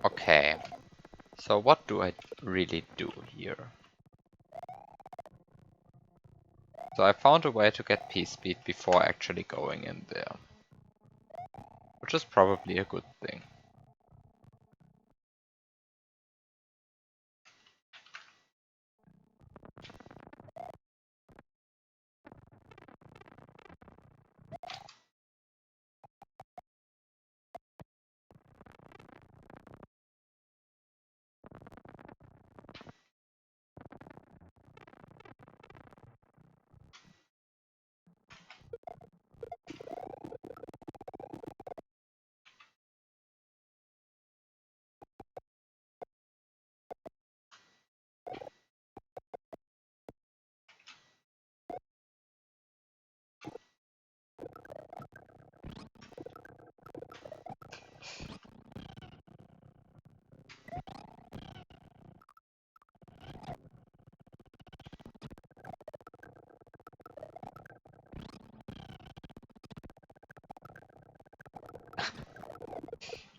Okay. So what do I really do here? So I found a way to get P-speed before actually going in there. Which is probably a good thing.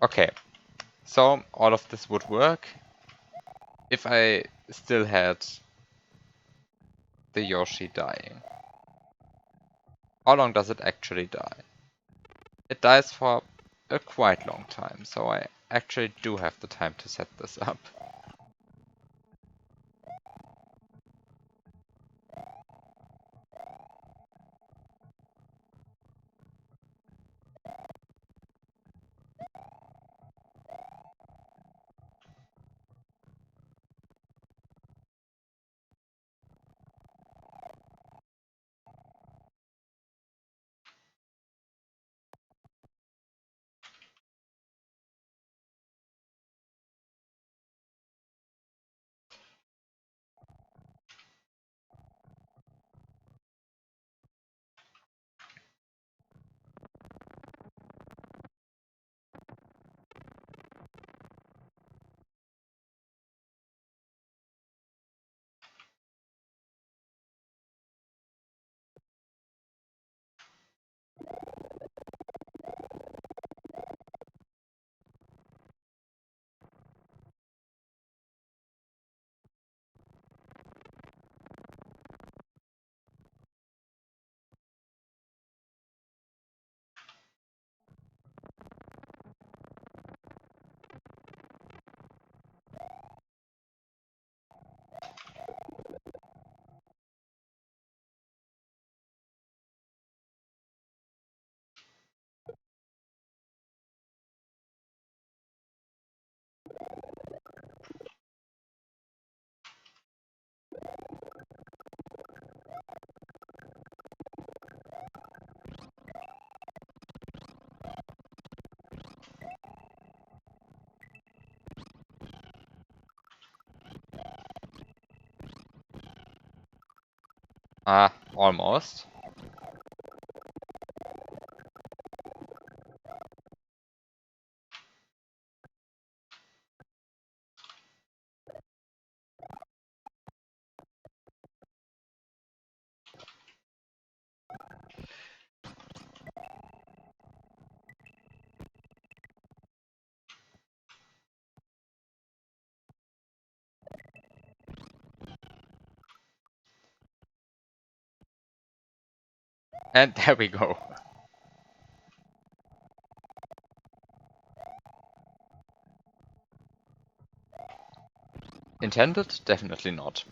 Okay, so all of this would work if I still had the Yoshi dying. How long does it actually die? It dies for a quite long time, so I actually do have the time to set this up. Ah, almost. And there we go. Intended? Definitely not.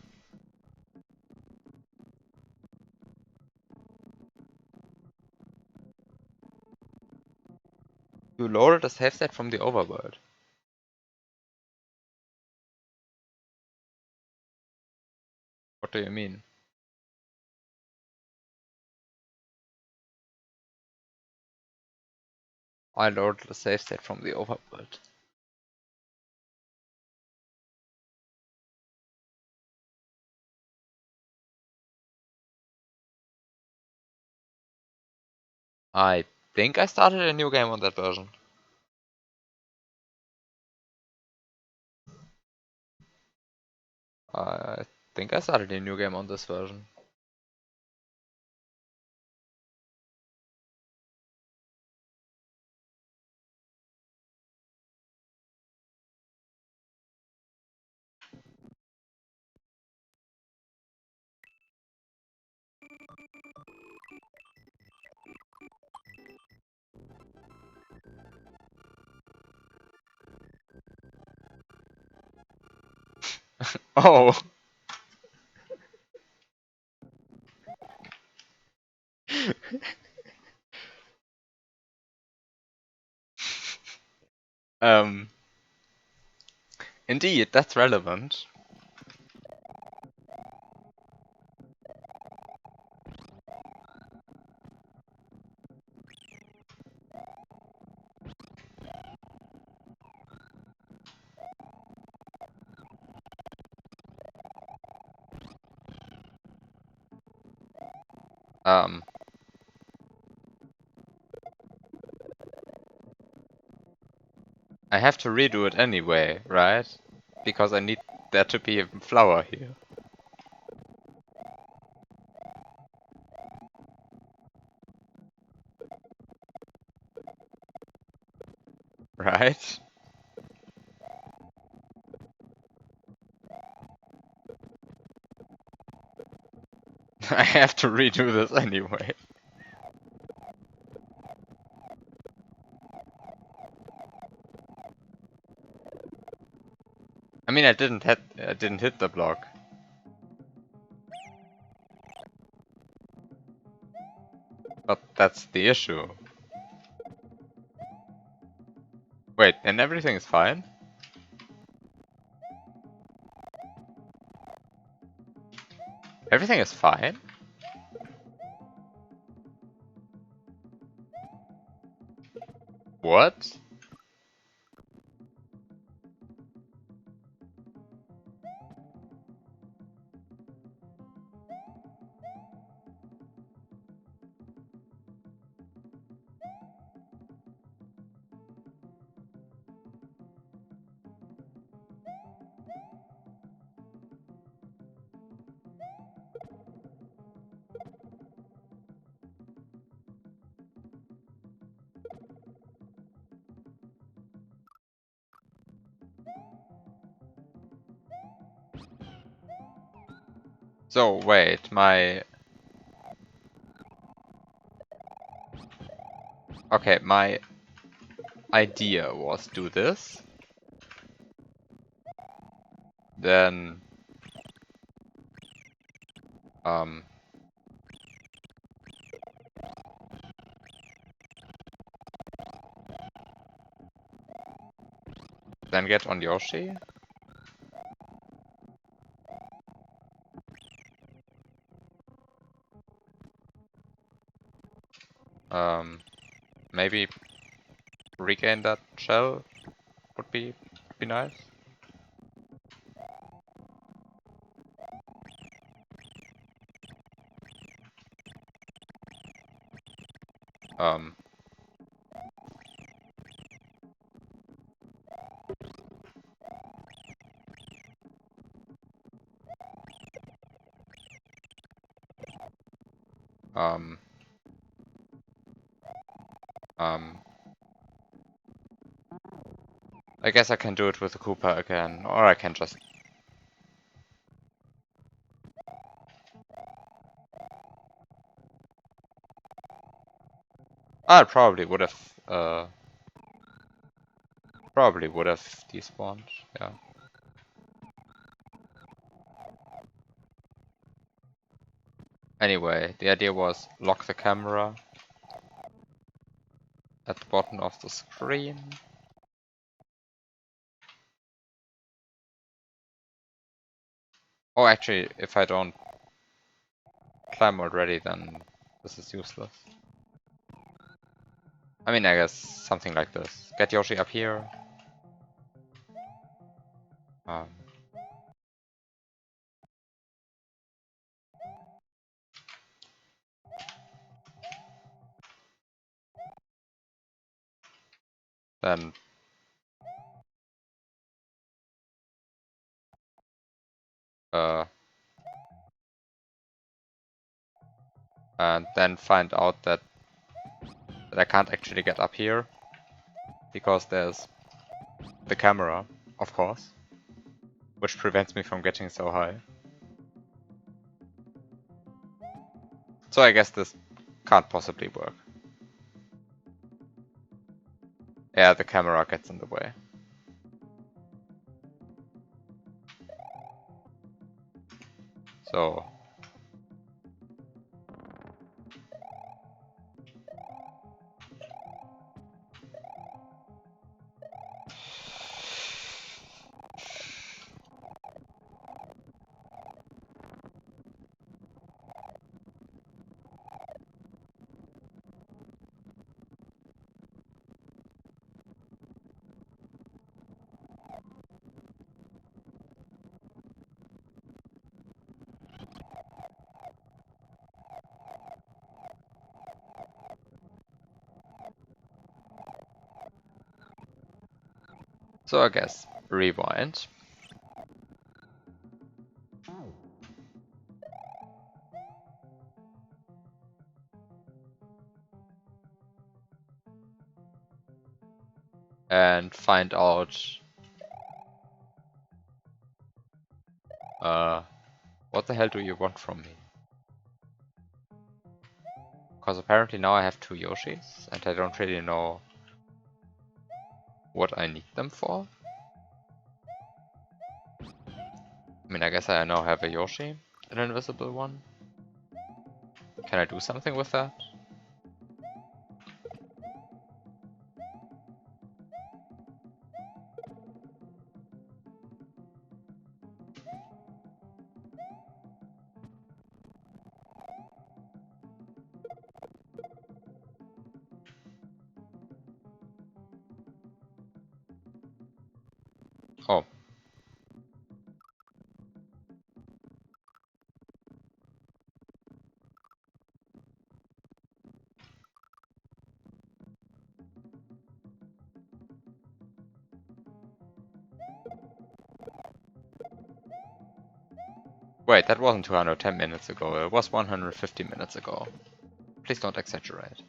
You lowered the save state from the overworld. What do you mean? I lowered the save state from the overworld. I think I started a new game on that version. I think I started a new game on this version. Oh! um, Indeed, that's relevant. Um, I have to redo it anyway, right? Because I need there to be a flower here. Right? I have to redo this anyway. I mean, I didn't hit the block. But that's the issue. Wait, and everything is fine? Everything is fine? What? So, wait, Okay, my idea was do this. Then... Um... Then get on Yoshi. Maybe regain that shell would be nice. Um, um, I guess I can do it with the Koopa again, or I can just... I probably would have despawned, yeah. Anyway, the idea was lock the camera at the bottom of the screen. Oh, actually, if I don't climb already, then this is useless. I mean, I guess something like this. Get Yoshi up here. Um, then and then find out that I can't actually get up here because there's the camera, of course, which prevents me from getting so high. So I guess this can't possibly work. Yeah, the camera gets in the way. So I guess rewind. And find out what the hell do you want from me? Because apparently now I have 2 Yoshis and I don't really know what I need them for. I mean, I guess I now have a Yoshi, an invisible one. Can I do something with that? Oh. Wait, that wasn't 210 minutes ago, it was 150 minutes ago. Please don't exaggerate.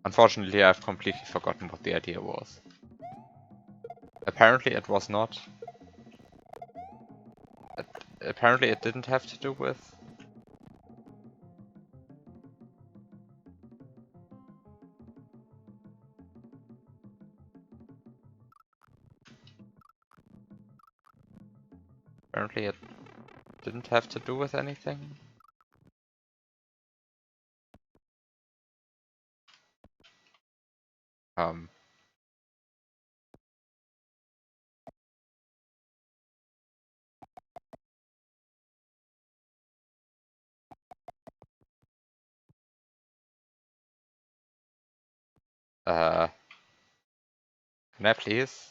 Unfortunately, I've completely forgotten what the idea was. Apparently it was not apparently it didn't have to do with. Apparently it didn't have to do with anything. Um. Uh. Can I please?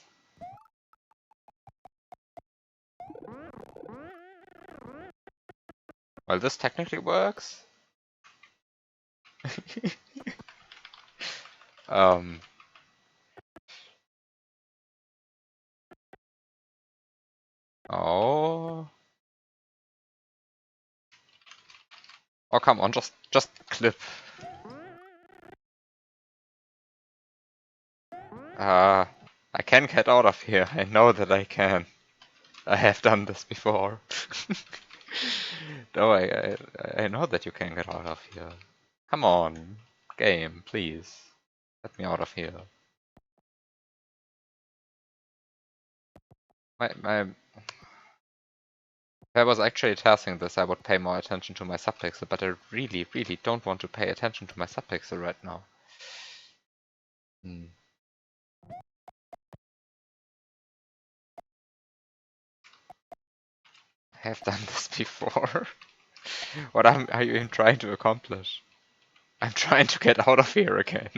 Well, this technically works. um. Oh. Oh, come on, just clip. I can get out of here. I know that I can. I have done this before. No, I know that you can get out of here. Come on, game, please. Let me out of here. If I was actually testing this, I would pay more attention to my subpixel, but I really, really don't want to pay attention to my subpixel right now. I have done this before. What are you even trying to accomplish? I'm trying to get out of here again.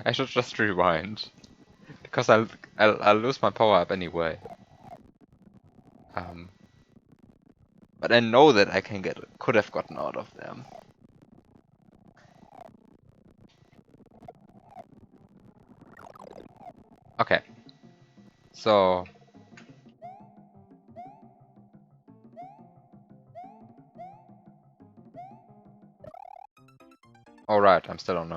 I should just rewind. Because I'll lose my power up anyway. But I know that I could have gotten out of them. Okay. So alright, I'm still on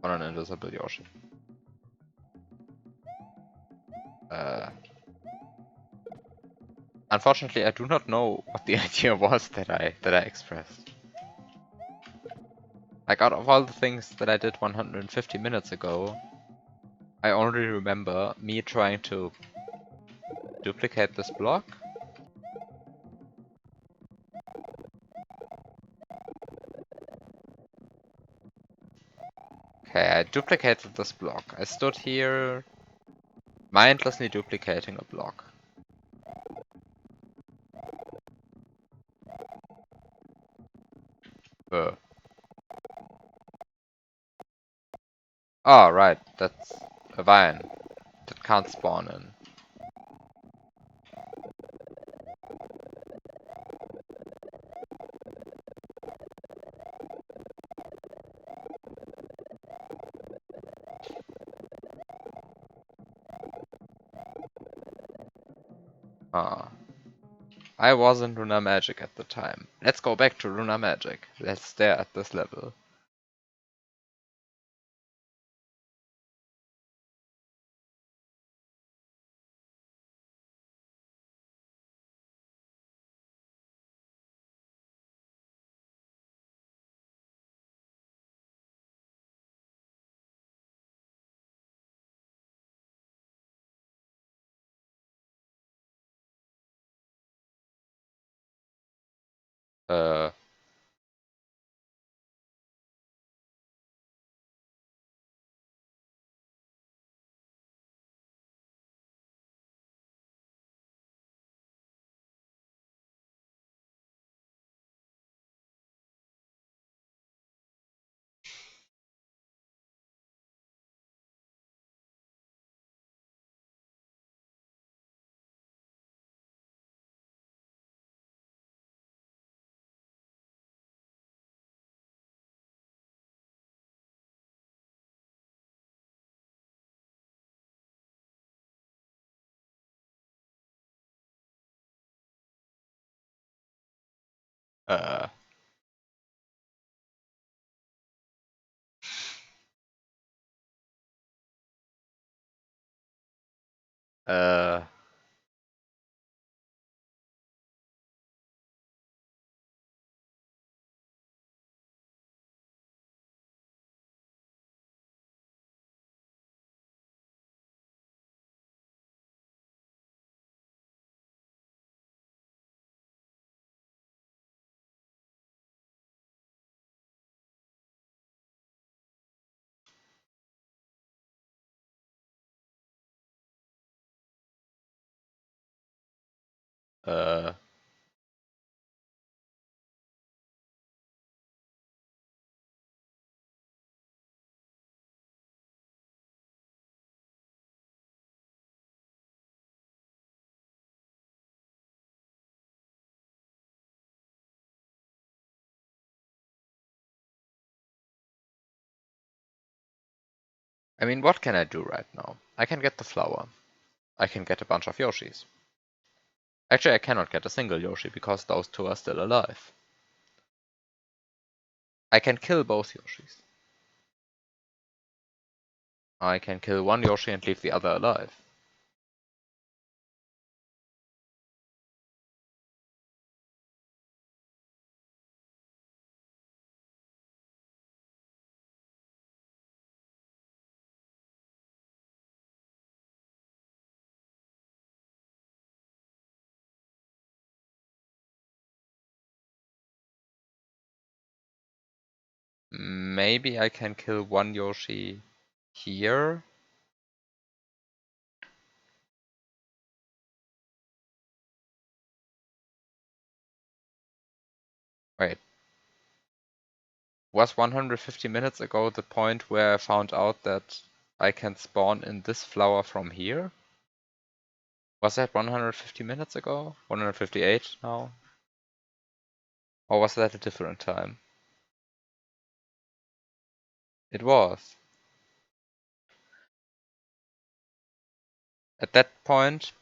an invisible Yoshi. Unfortunately, I do not know what the idea was that I expressed. Like, out of all the things that I did 150 minutes ago, I only remember me trying to duplicate this block. Okay, I duplicated this block. I stood here, mindlessly duplicating a block. Oh, right, that's a vine that can't spawn in. Ah. I was in Lunar Magic at the time. Let's go back to Lunar Magic. Let's stare at this level. Uh, uh, Uh, uh, I mean, what can I do right now? I can get the flower. I can get a bunch of Yoshis. Actually, I cannot get a single Yoshi because those two are still alive. I can kill both Yoshis. I can kill one Yoshi and leave the other alive. Maybe I can kill one Yoshi here. Wait. Was 150 minutes ago the point where I found out that I can spawn in this flower from here? Was that 150 minutes ago? 158 now? Or was that a different time? It was. At that point,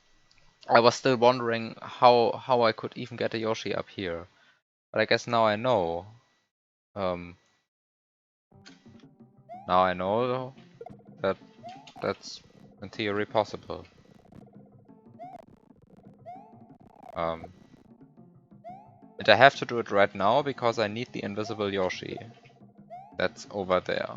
I was still wondering how I could even get a Yoshi up here. But I guess now I know. Um, Now I know that that's in theory possible. Um, and I have to do it right now because I need the invisible Yoshi. That's over there.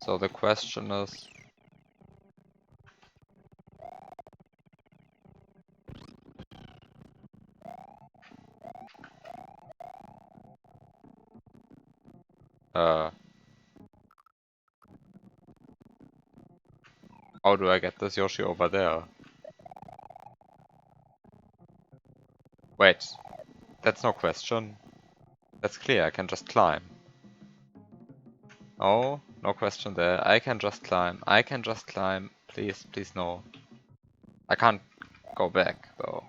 So the question is, uh, how do I get this Yoshi over there? Wait, that's no question. That's clear, I can just climb. Oh, no question there. I can just climb. I can just climb. Please, please no. I can't go back though.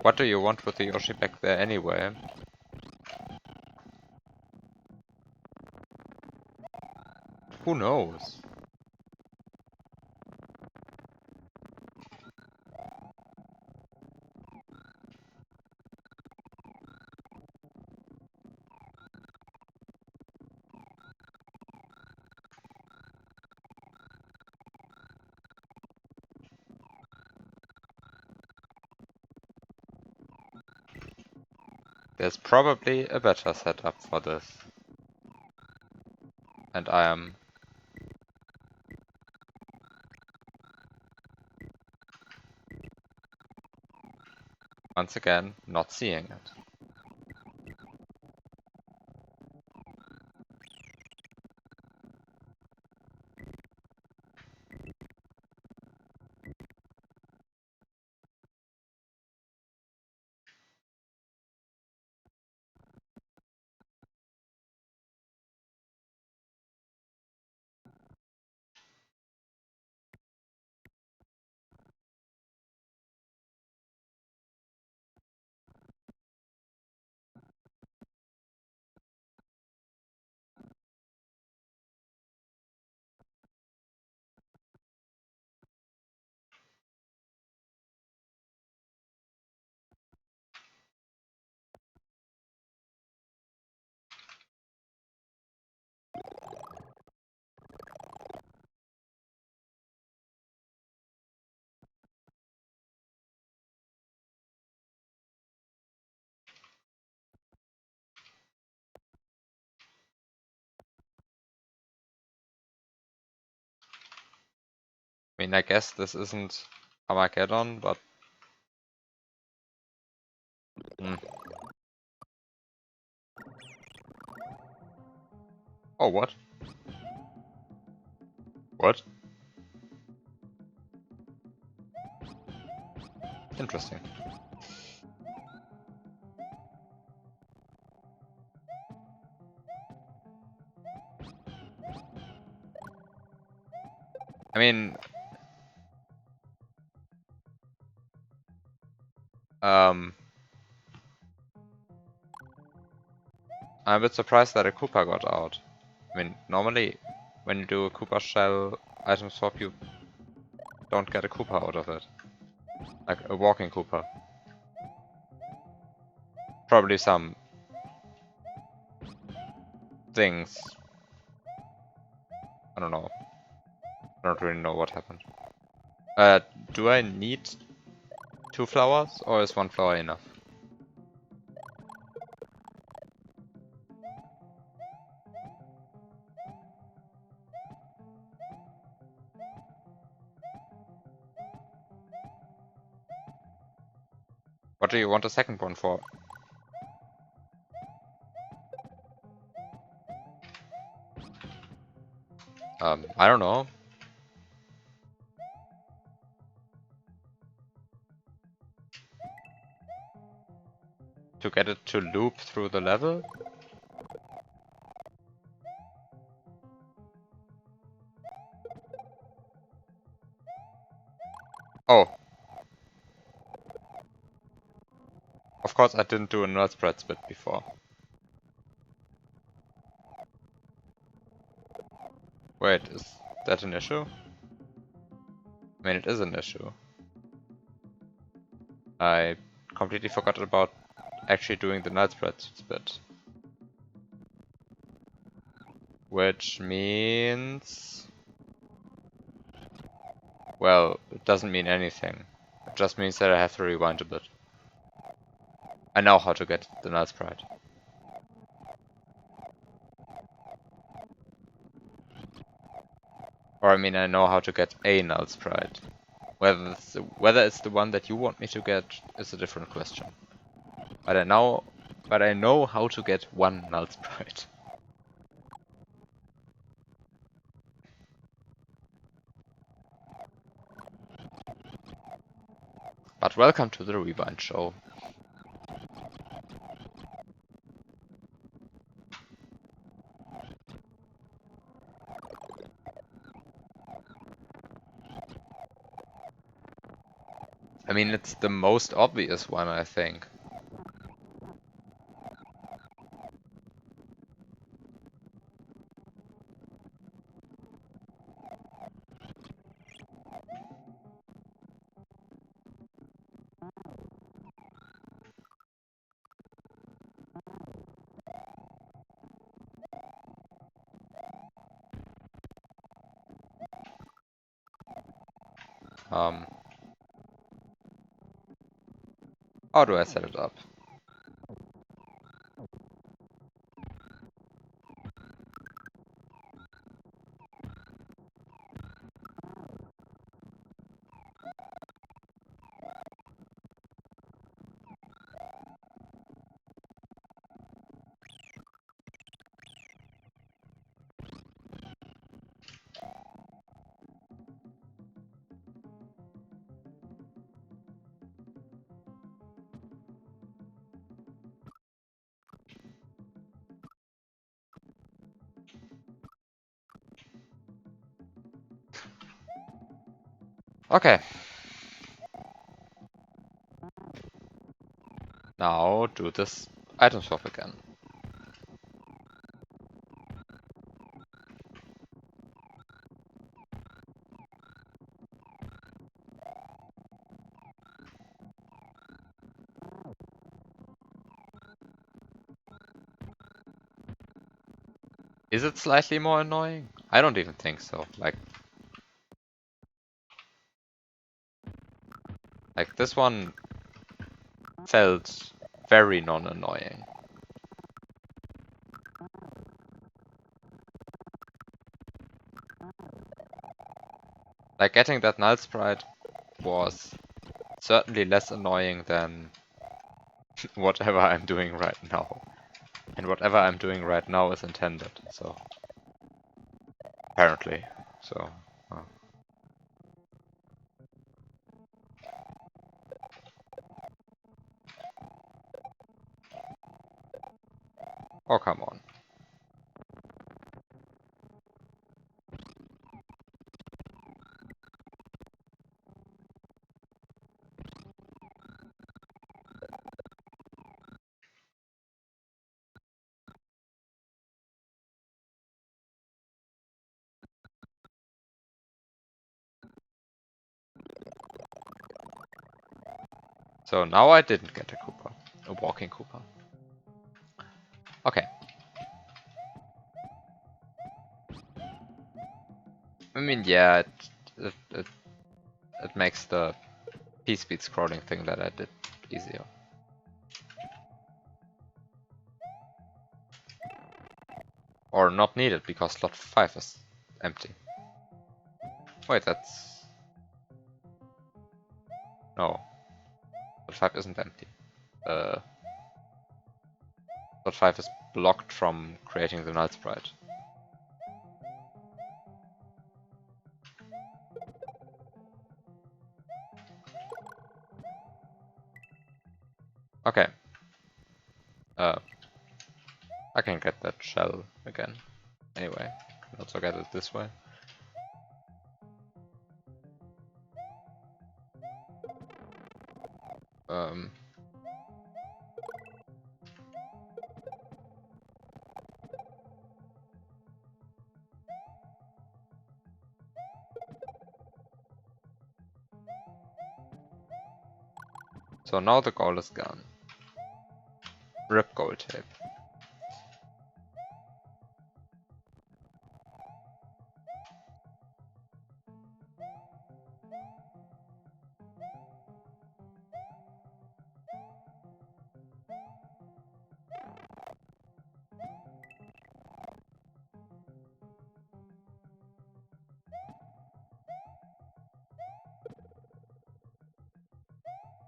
What do you want with the Yoshi back there anyway? Who knows? There's probably a better setup for this. And I am... once again, not seeing it. I mean, I guess this isn't Armageddon, but... Oh, what? What? Interesting. I mean... I'm a bit surprised that a Koopa got out. I mean, normally, when you do a Koopa shell item swap, you don't get a Koopa out of it. Like a walking Koopa. Probably some things. I don't know. I don't really know what happened. Do I need 2 flowers, or is 1 flower enough? What do you want a second one for? I don't know. To get it to loop through the level? Oh. Of course I didn't do a null spread split before. Wait, is that an issue? I mean, it is an issue. I completely forgot about actually doing the null spread split. Which means... well, it doesn't mean anything. It just means that I have to rewind a bit. I know how to get the null sprite. Or I mean, I know how to get a null sprite. Whether it's the one that you want me to get is a different question. But I know how to get one null sprite. But welcome to the Rewind Show. I mean, it's the most obvious one, I think. How do I set it up? Okay. Now do this item swap again. Is it slightly more annoying? I don't even think so. Like this one felt very non-annoying. Like getting that null sprite was certainly less annoying than whatever I'm doing right now. And whatever I'm doing right now is intended, so apparently. So oh come on. So now I didn't get a Koopa. A walking Koopa. Okay. I mean, yeah, it makes the P-speed scrolling thing that I did easier. Or not needed, because slot 5 is empty. Wait, that's... No. Slot 5 isn't empty. Slot 5 is blocked from creating the null sprite. Okay. I can get that shell again. Anyway, can also get it this way. So now the goal is gone. Rip gold tape.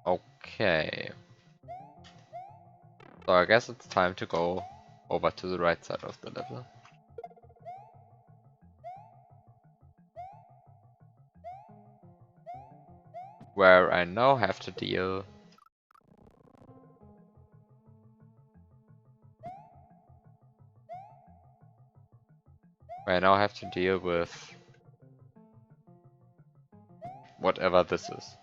Okay. So I guess it's time to go over to the right side of the level. Where I now have to deal with whatever this is.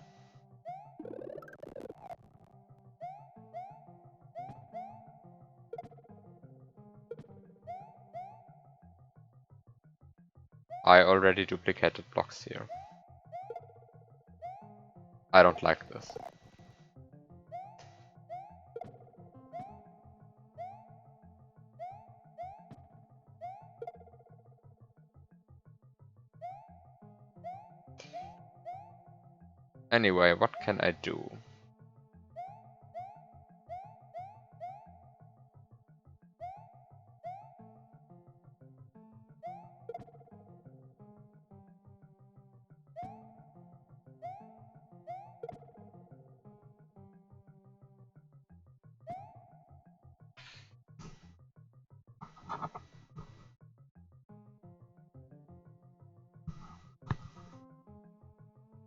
I already duplicated blocks here. I don't like this. Anyway, what can I do?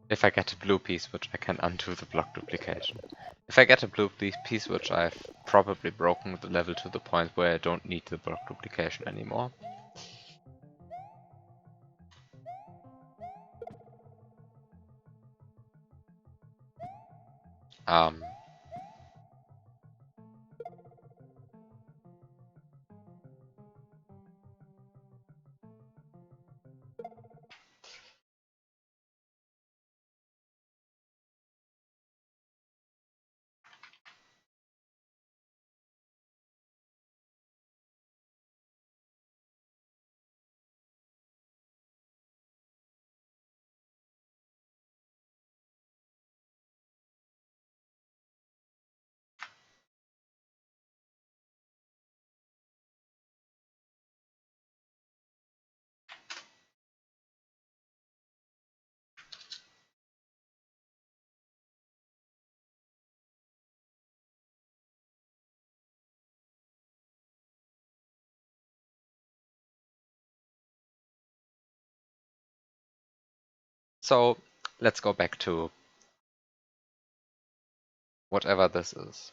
If I get a blue piece, which I can undo the block duplication. If I get a blue piece, which I've probably broken the level to the point where I don't need the block duplication anymore. Um, so let's go back to whatever this is.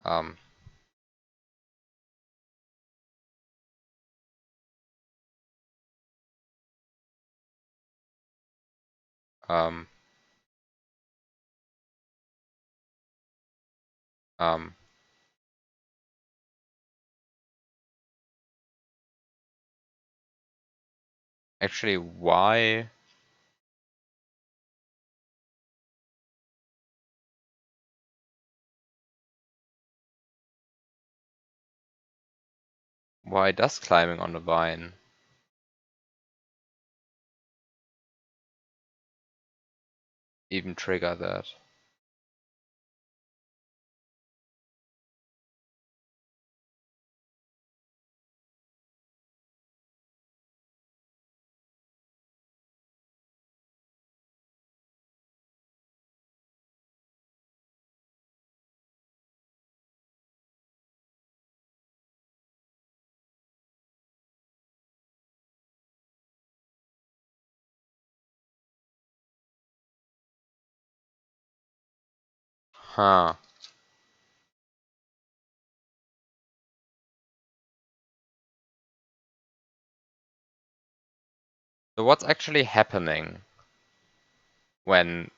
Um, um, um, Actually, why does climbing on a vine even trigger that? Huh. So what's actually happening when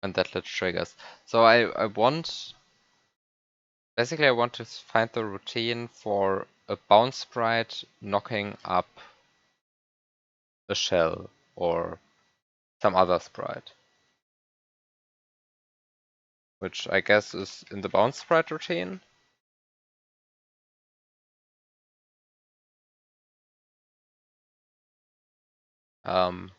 that glitch triggers? So I want basically I want to find the routine for a bounce sprite knocking up a shell or some other sprite, which I guess is in the bounce sprite routine. Um,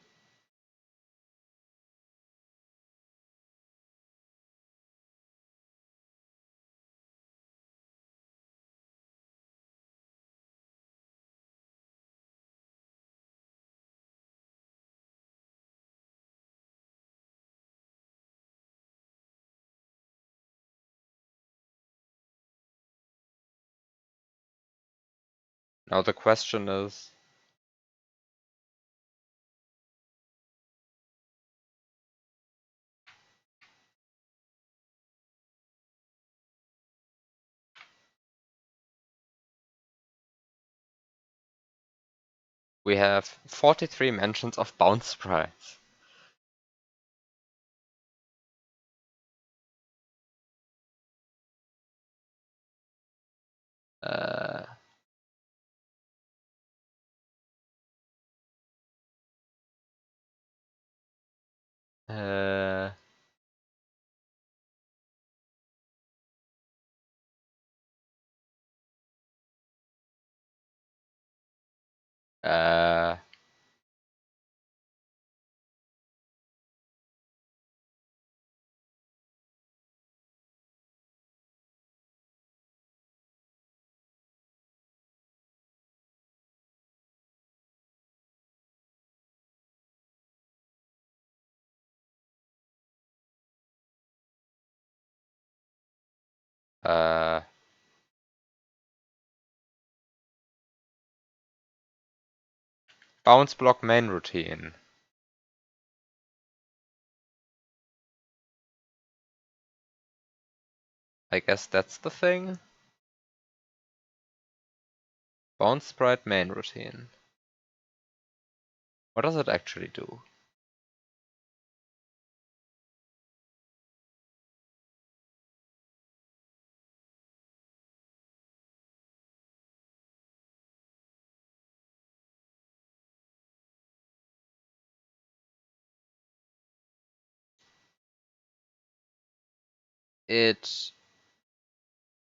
Now the question is, we have 43 mentions of bounce sprites. Uh, uh, uh, uh, Bounce block main routine. I guess that's the thing. Bounce sprite main routine. What does it actually do? It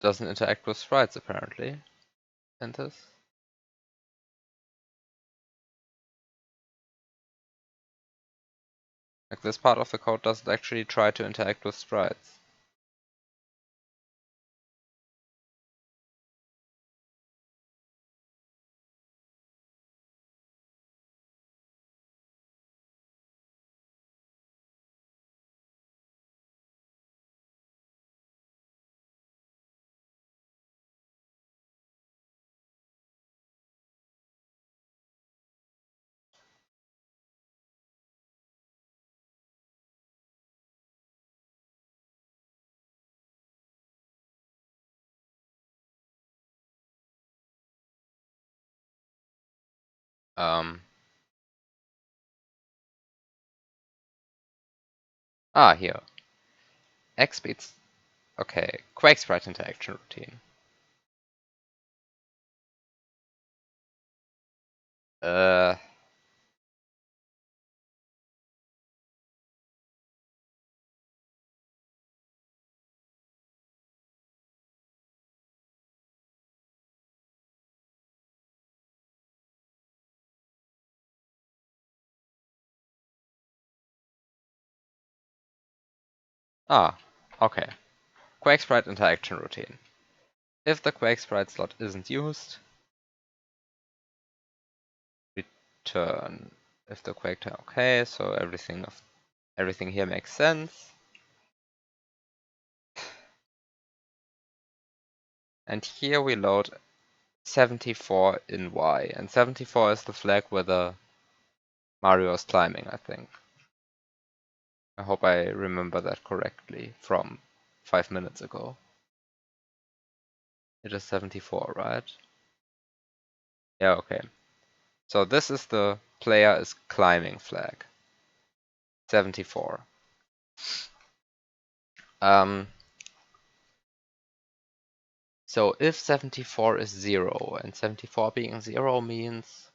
doesn't interact with sprites apparently. In this. Like this part of the code doesn't actually try to interact with sprites. Here. X beats. Okay, Quake sprite interaction routine. That okay. Quake sprite interaction routine. If the Quake sprite slot isn't used, return. If the Quake turn, okay, so everything here makes sense. And here we load 74 in Y, and 74 is the flag where the Mario is climbing, I think. I hope I remember that correctly from 5 minutes ago. It is 74, right? Yeah, okay. So this is the player is climbing flag. 74. So if 74 is 0, and 74 being 0 means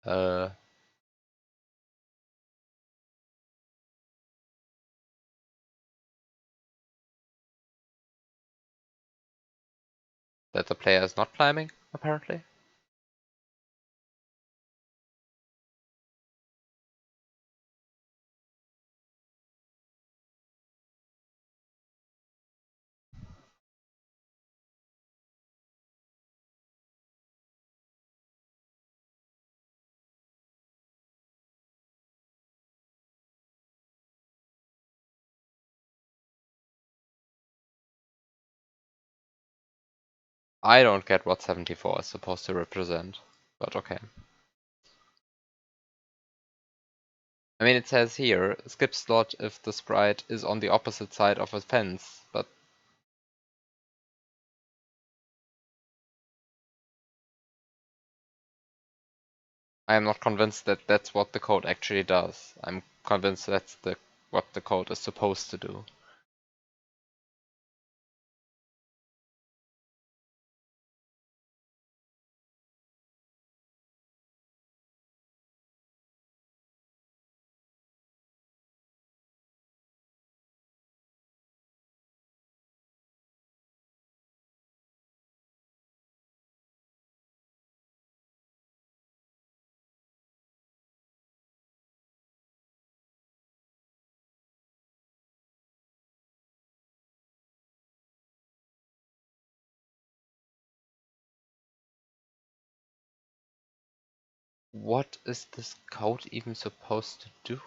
that the player is not climbing, apparently. I don't get what 74 is supposed to represent, but okay. I mean, it says here, skip slot if the sprite is on the opposite side of a fence, but I am not convinced that that's what the code actually does. I'm convinced that's what the code is supposed to do. What is this code even supposed to do?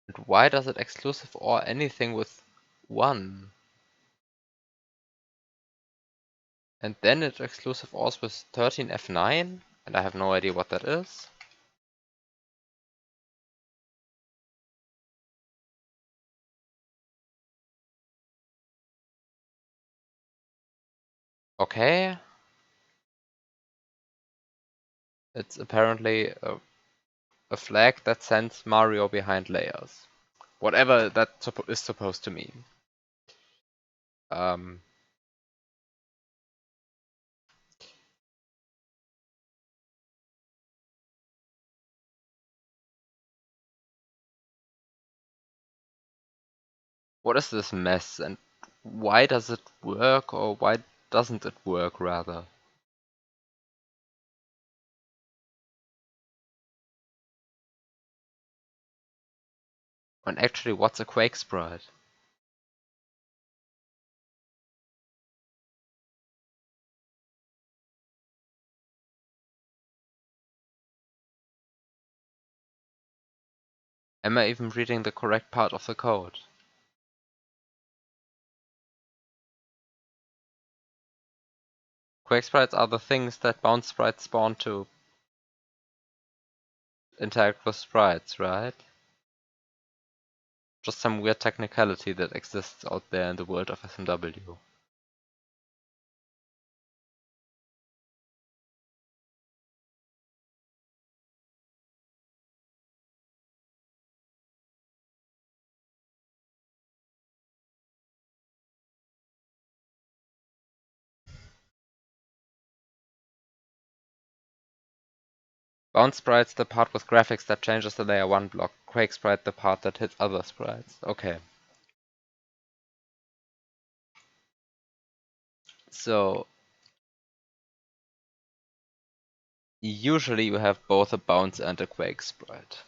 And why does it exclusive or anything with 1? And then it exclusive ORs with 13 F9? And I have no idea what that is. Okay. It's apparently a flag that sends Mario behind layers. Whatever that is supposed to mean. Um, what is this mess, and why does it work, or why doesn't it work, rather? And actually, what's a Quake sprite? Am I even reading the correct part of the code? Quake sprites are the things that bounce sprites spawn to interact with sprites, right? Just some weird technicality that exists out there in the world of SMW. Bounce sprites, the part with graphics that changes the layer 1 block. Quake sprite, the part that hits other sprites. Okay. So, usually you have both a bounce and a Quake sprite.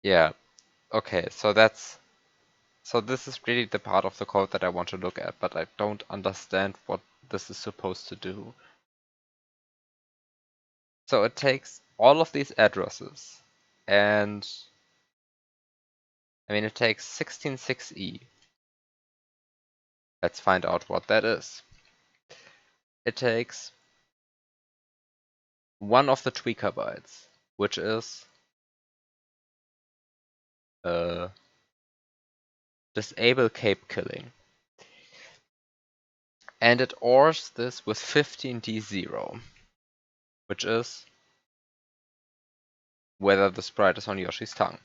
Yeah, okay, so this is really the part of the code that I want to look at, but I don't understand what this is supposed to do. So it takes all of these addresses, and I mean it takes 16.6e. Let's find out what that is. It takes one of the tweaker bytes, which is disable cape killing. And it ORs this with 15d0, which is whether the sprite is on Yoshi's tongue.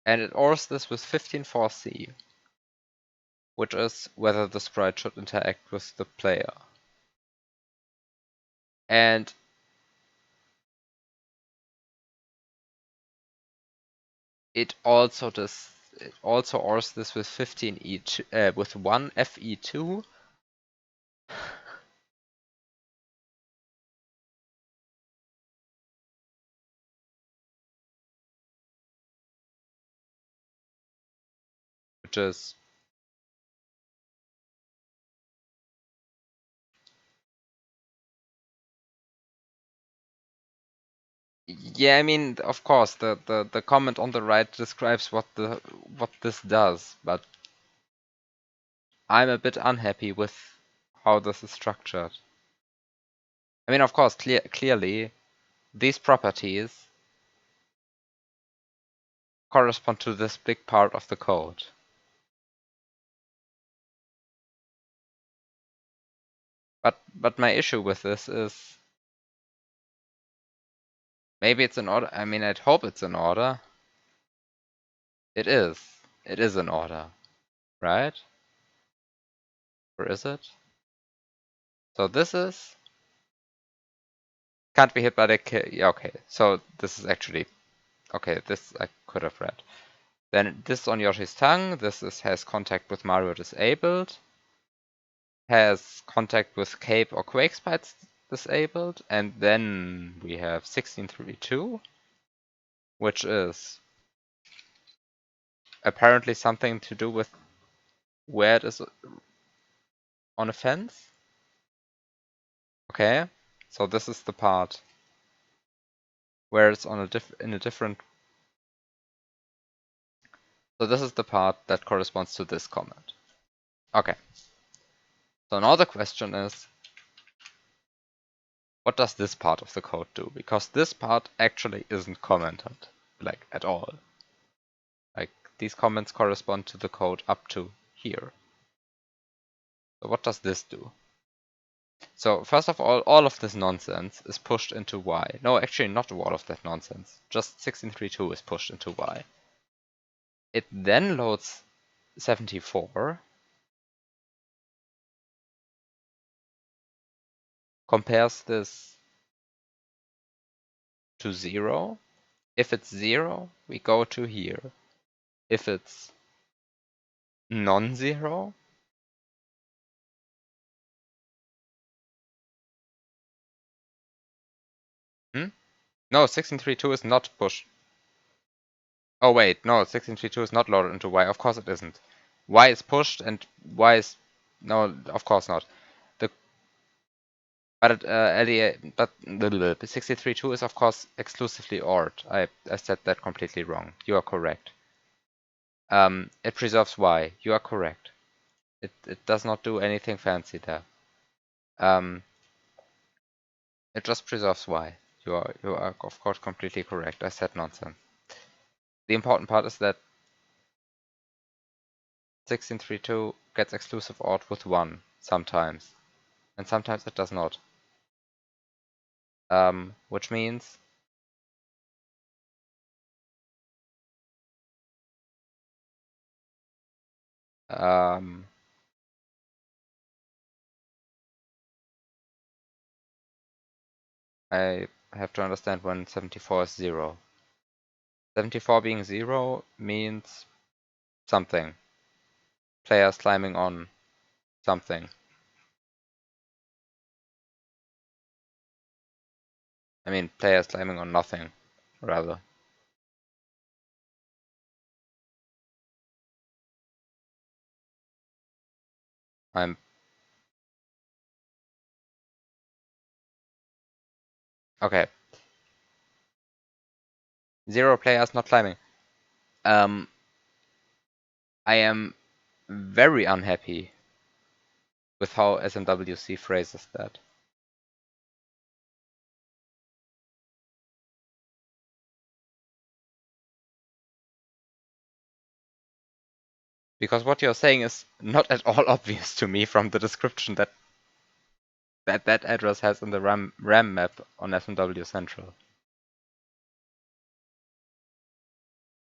And it ORs this with 15.4c, which is whether the sprite should interact with the player. And it also ORs this with 15e2, with 1 fe2. Which is yeah, I mean, of course, the comment on the right describes what this does, but I'm a bit unhappy with how this is structured. I mean, of course, clearly, these properties correspond to this big part of the code. But my issue with this is maybe it's in order. I mean, I'd hope it's in order. It is. It is in order, right? Or is it? So this is can't be hit by the kill. Yeah, okay. So this is actually okay. This I could have read. Then this on Yoshi's tongue. This has contact with Mario disabled. has contact with cape or quake spikes disabled, and then we have 1632, which is apparently something to do with where it is on a fence. Okay, so this is the part where it's on in a different. So this is the part that corresponds to this comment. Okay. So now the question is, what does this part of the code do? Because this part actually isn't commented, like, at all. Like, these comments correspond to the code up to here. So what does this do? So first of all of this nonsense is pushed into Y. No, actually not all of that nonsense. Just 1632 is pushed into Y. It then loads 74, compares this to 0. If it's 0, we go to here. If it's non-zero, No, 1632 is not pushed. Oh wait, no, 1632 is not loaded into Y. Of course it isn't. Y is pushed and Y is... No, of course not. The but 1632 is of course exclusively ORed. I said that completely wrong. You are correct. It preserves Y. You are correct. It does not do anything fancy there. It just preserves Y. You are of course completely correct. I said nonsense. The important part is that 1632 gets exclusive ORed with 1 sometimes, and sometimes it does not. Which means I have to understand when 74 is 0. 74 being 0 means something. Players climbing on something. I mean, players climbing on nothing, rather. I'm okay. 0 players not climbing. I am very unhappy with how SMWC phrases that. Because what you're saying is not at all obvious to me from the description that address has in the RAM map on SMW Central.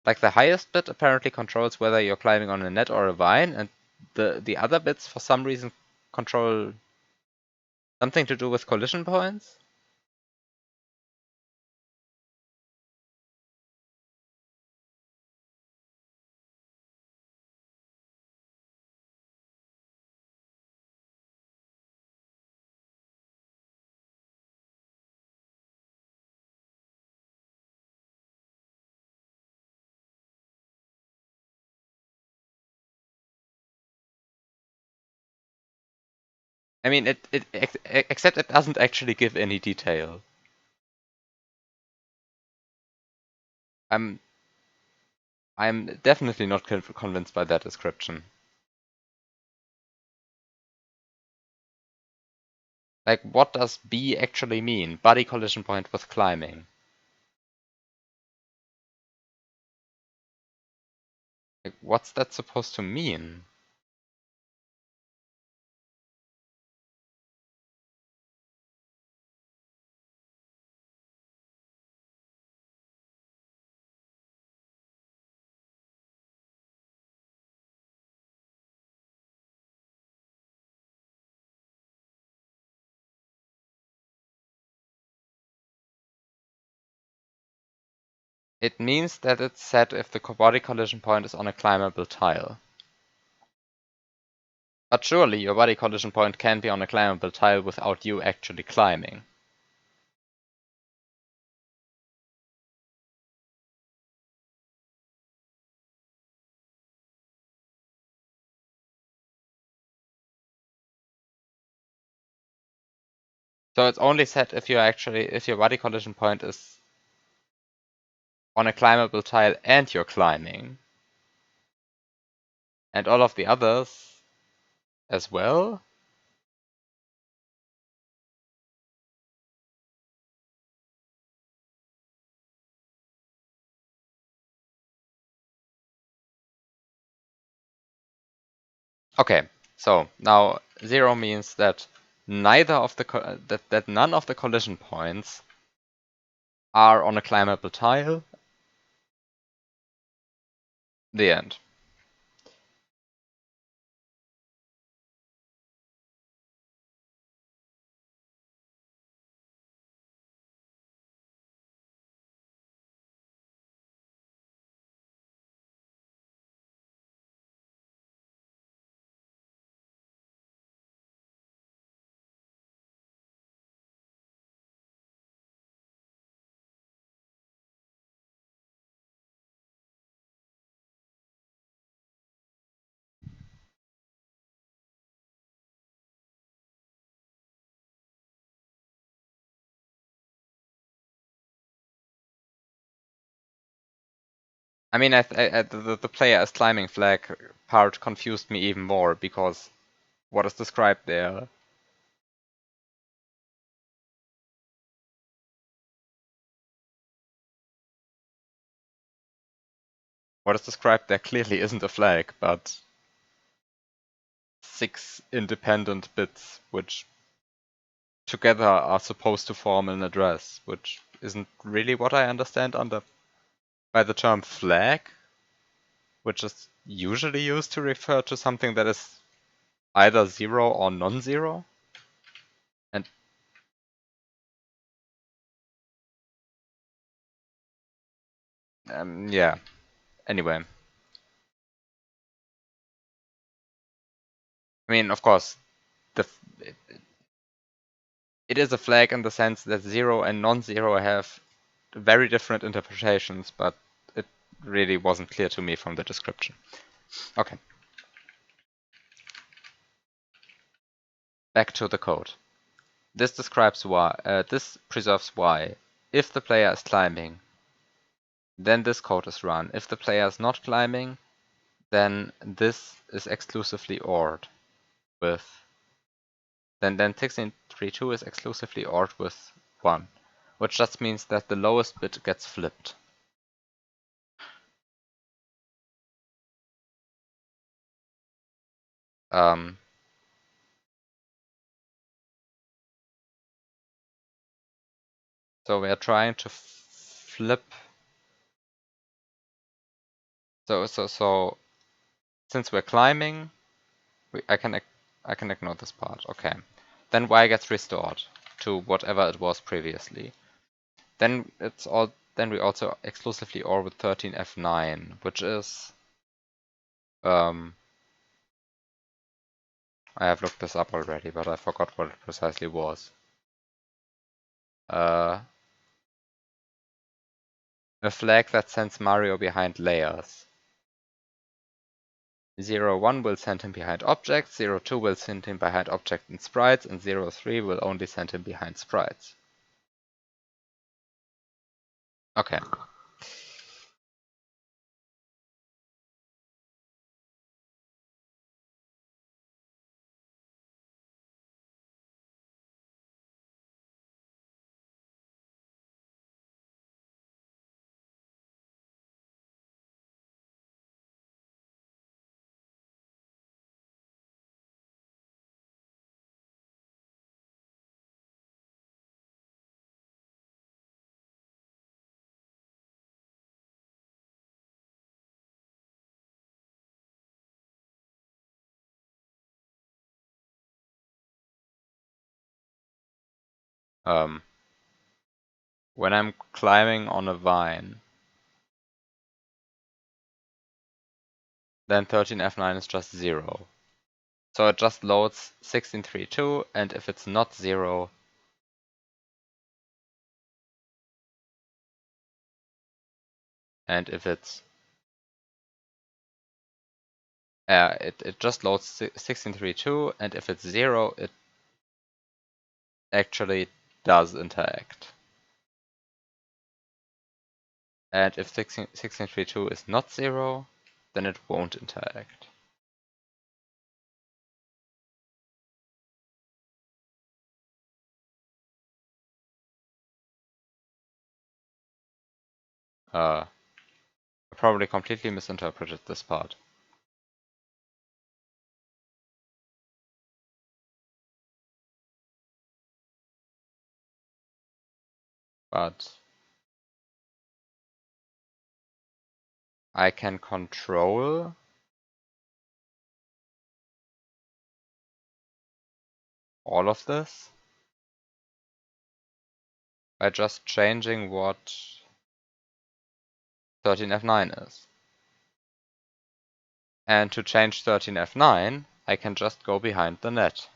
Like the highest bit apparently controls whether you're climbing on a net or a vine, and the other bits for some reason control something to do with collision points. I mean, except it doesn't actually give any detail. I'm definitely not convinced by that description. Like, what does B actually mean? Body collision point with climbing. Like, what's that supposed to mean? It means that it's set if the body collision point is on a climbable tile. But surely your body collision point can be on a climbable tile without you actually climbing. So it's only set if if your body collision point is on a climbable tile and you're climbing. And all of the others as well? Okay, so now 0 means that neither of the that none of the collision points are on a climbable tile. The end. I mean, the player as climbing flag part confused me even more because what is described there? What is described there clearly isn't a flag, but 6 independent bits, which together are supposed to form an address, which isn't really what I understand by the term flag, which is usually used to refer to something that is either 0 or non-zero. And yeah, anyway. I mean, of course, it, it is a flag in the sense that 0 and non-zero have very different interpretations, but it really wasn't clear to me from the description. Okay. Back to the code. This describes why. This preserves why. If the player is climbing, then this code is run. If the player is not climbing, then this is exclusively ORed with. Then 1632 is exclusively ORed with 1, which just means that the lowest bit gets flipped. So we are trying to flip. So since we're climbing, I can ignore this part. Okay. Then y gets restored to whatever it was previously. Then we also exclusively OR with 13F9, which is I have looked this up already, but I forgot what it precisely was. A flag that sends Mario behind layers. 01 will send him behind objects, 02 will send him behind objects and sprites, and 03 will only send him behind sprites. Okay. When I'm climbing on a vine, then 13F9 is just 0. So it just loads 1632, and if it's not 0, and if it's it just loads 1632, and if it's 0, it actually does interact. And if 1632 is not 0, then it won't interact. I probably completely misinterpreted this part. But I can control all of this by just changing what 13F9 is. And to change 13F9, I can just go behind the net.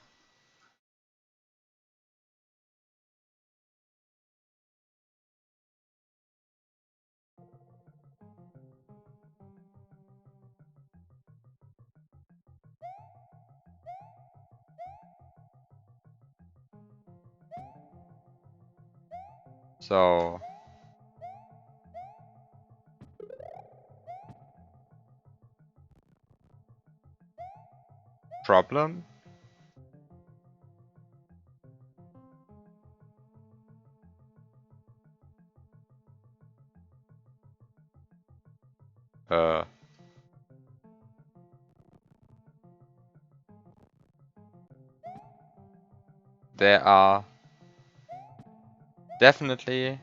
So problem. There are definitely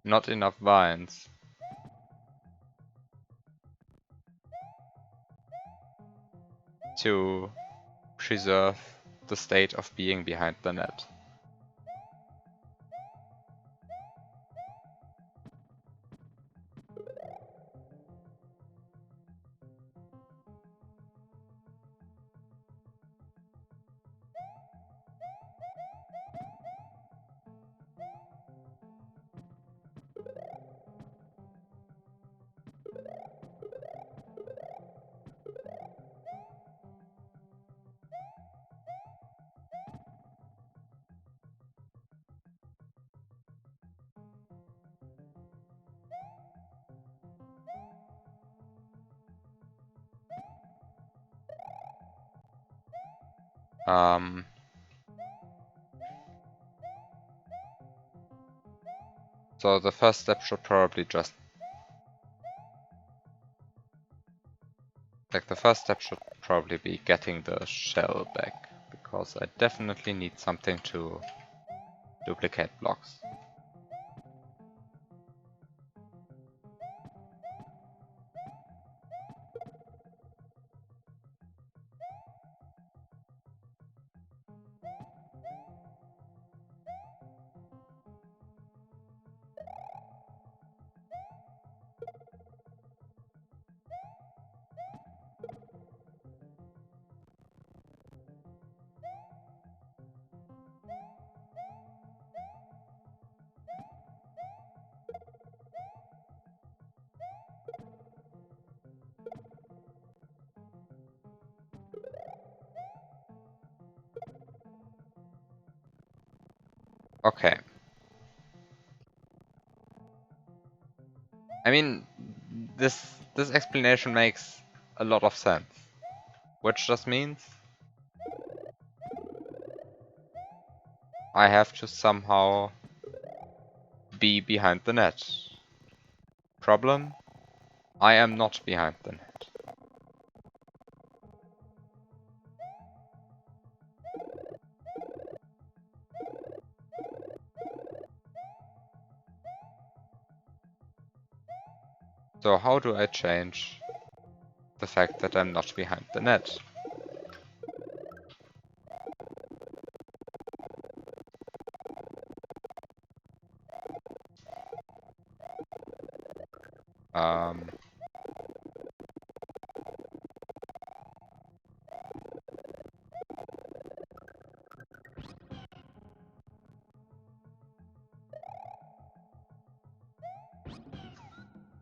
not enough vines to preserve the state of being behind the net. So the first step should probably just be getting the shell back, because I definitely need something to duplicate blocks. Okay. I mean, this explanation makes a lot of sense, which just means I have to somehow be behind the net. Problem? I am not behind the net. So how do I change the fact that I'm not behind the net? Um,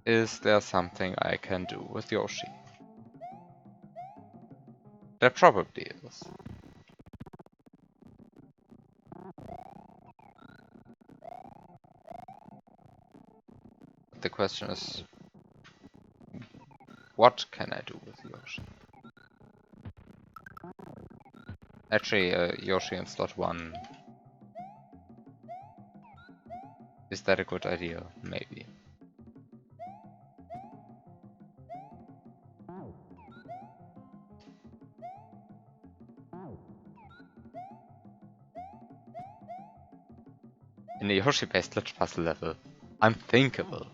Is there something I can do with Yoshi? There probably is. The question is, what can I do with Yoshi? Actually, Yoshi in slot 1. Is that a good idea? Maybe. In a Yoshi-based glitch puzzle level, unthinkable.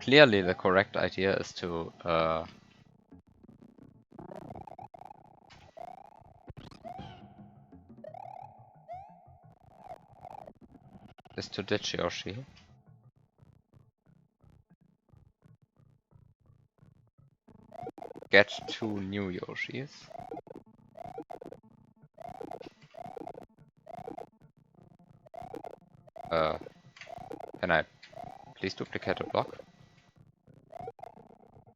Clearly, the correct idea is to ditch Yoshi. Get 2 new Yoshis. Can I please duplicate a block?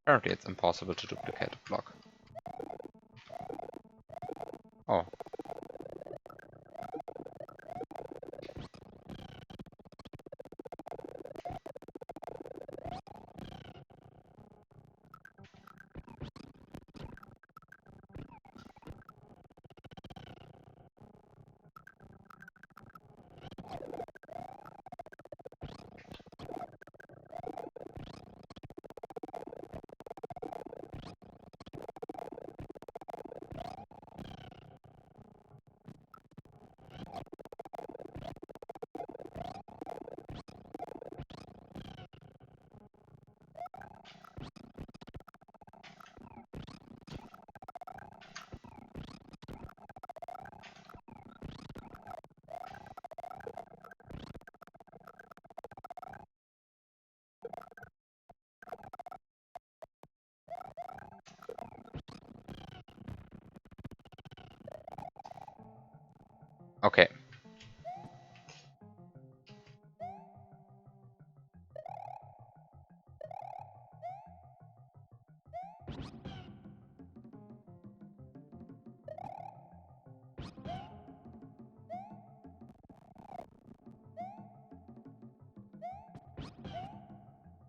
Apparently it's impossible to duplicate a block. Oh. Okay.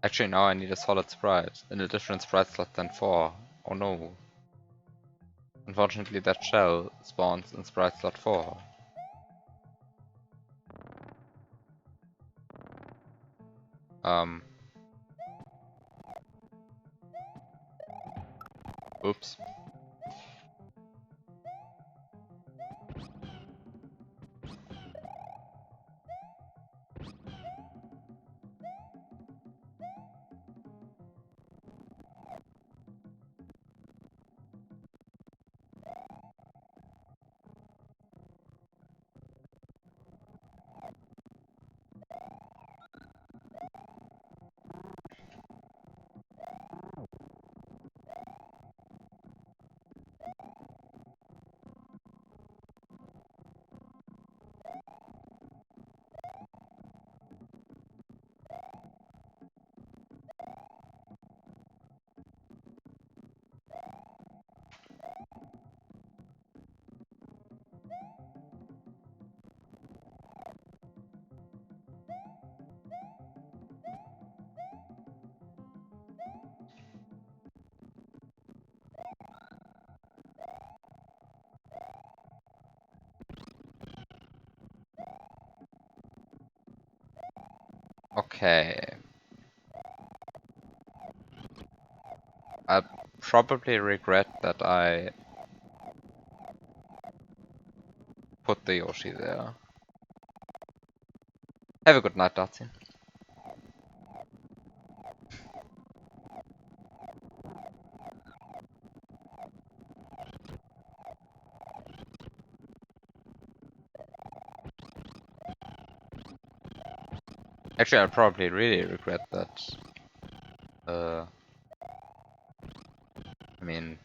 Actually, now I need a solid sprite in a different sprite slot than 4. Oh no. Unfortunately, that shell spawns in sprite slot 4. Oops. Okay. I'll probably regret that I put the Yoshi there. Have a good night, Darcy. Actually, I'll probably really regret that. I mean,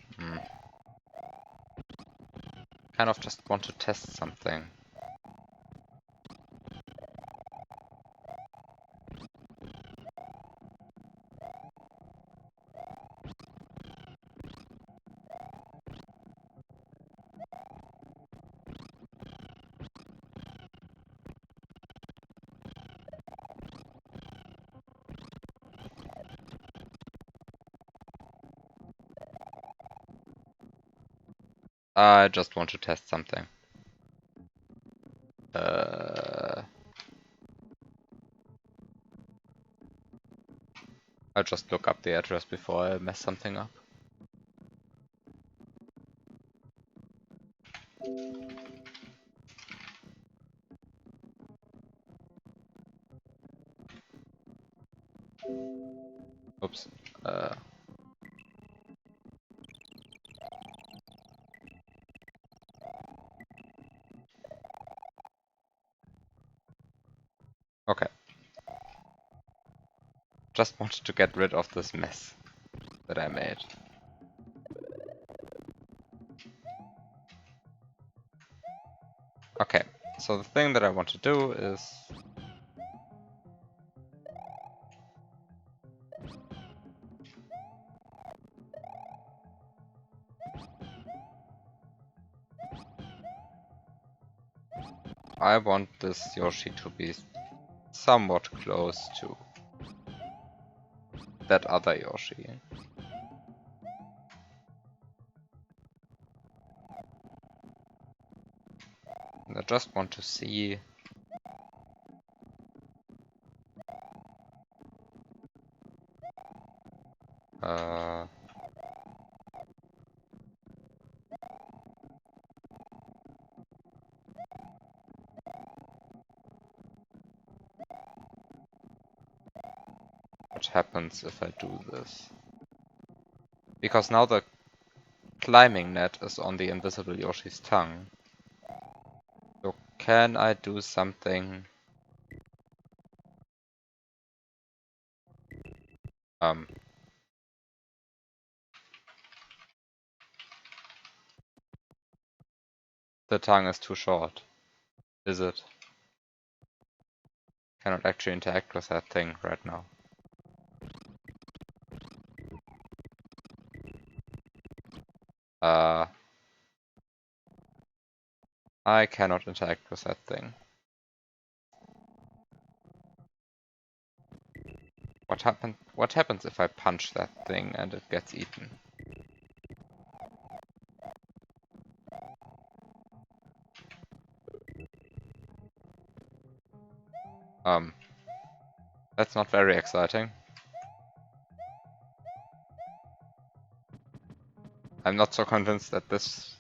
kind of just want to test something. I just want to test something. I'll just look up the address before I mess something up. Oops. Okay. Just wanted to get rid of this mess that I made. Okay, so the thing that I want to do is... I want this Yoshi to be somewhat close to that other Yoshi. And I just want to see... what happens if I do this? Because now the climbing net is on the invisible Yoshi's tongue. So can I do something? The tongue is too short. Is it? Cannot actually interact with that thing right now. I cannot interact with that thing. What happens if I punch that thing and it gets eaten? That's not very exciting. I'm not so convinced that this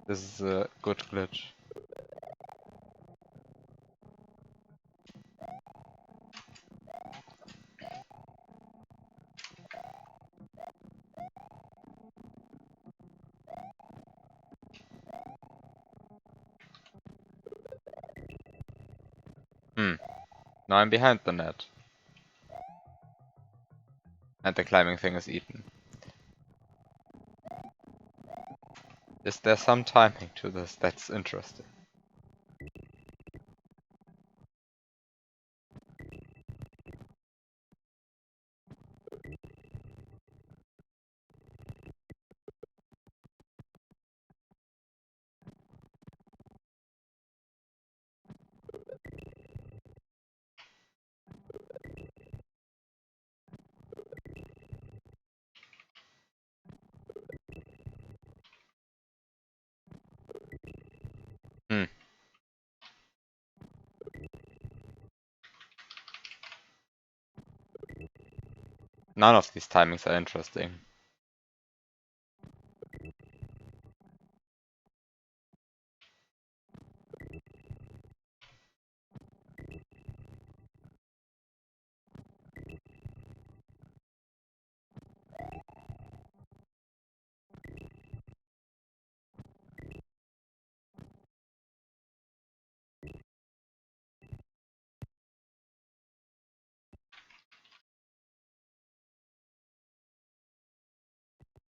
is a good glitch. Now I'm behind the net. And the climbing thing is eaten. Is there some timing to this? That's interesting. None of these timings are interesting.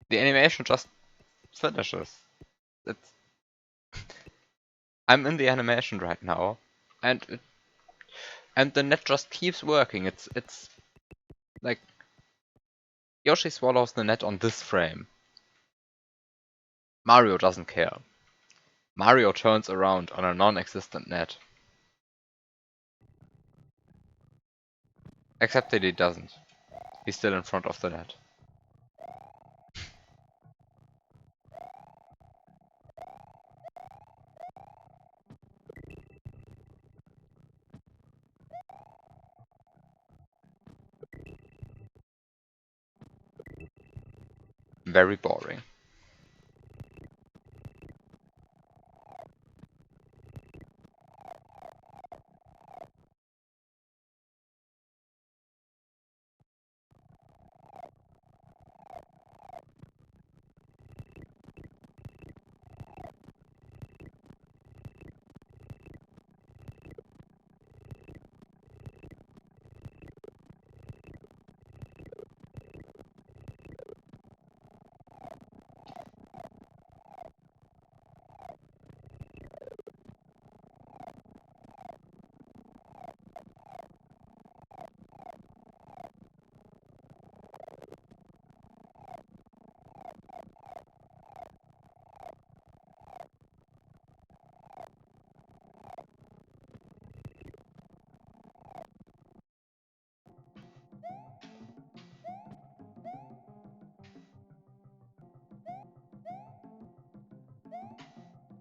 The animation just finishes. It's... I'm in the animation right now, and the net just keeps working. It's like Yoshi swallows the net on this frame. Mario doesn't care. Mario turns around on a non-existent net. Except that he doesn't. He's still in front of the net. Very boring.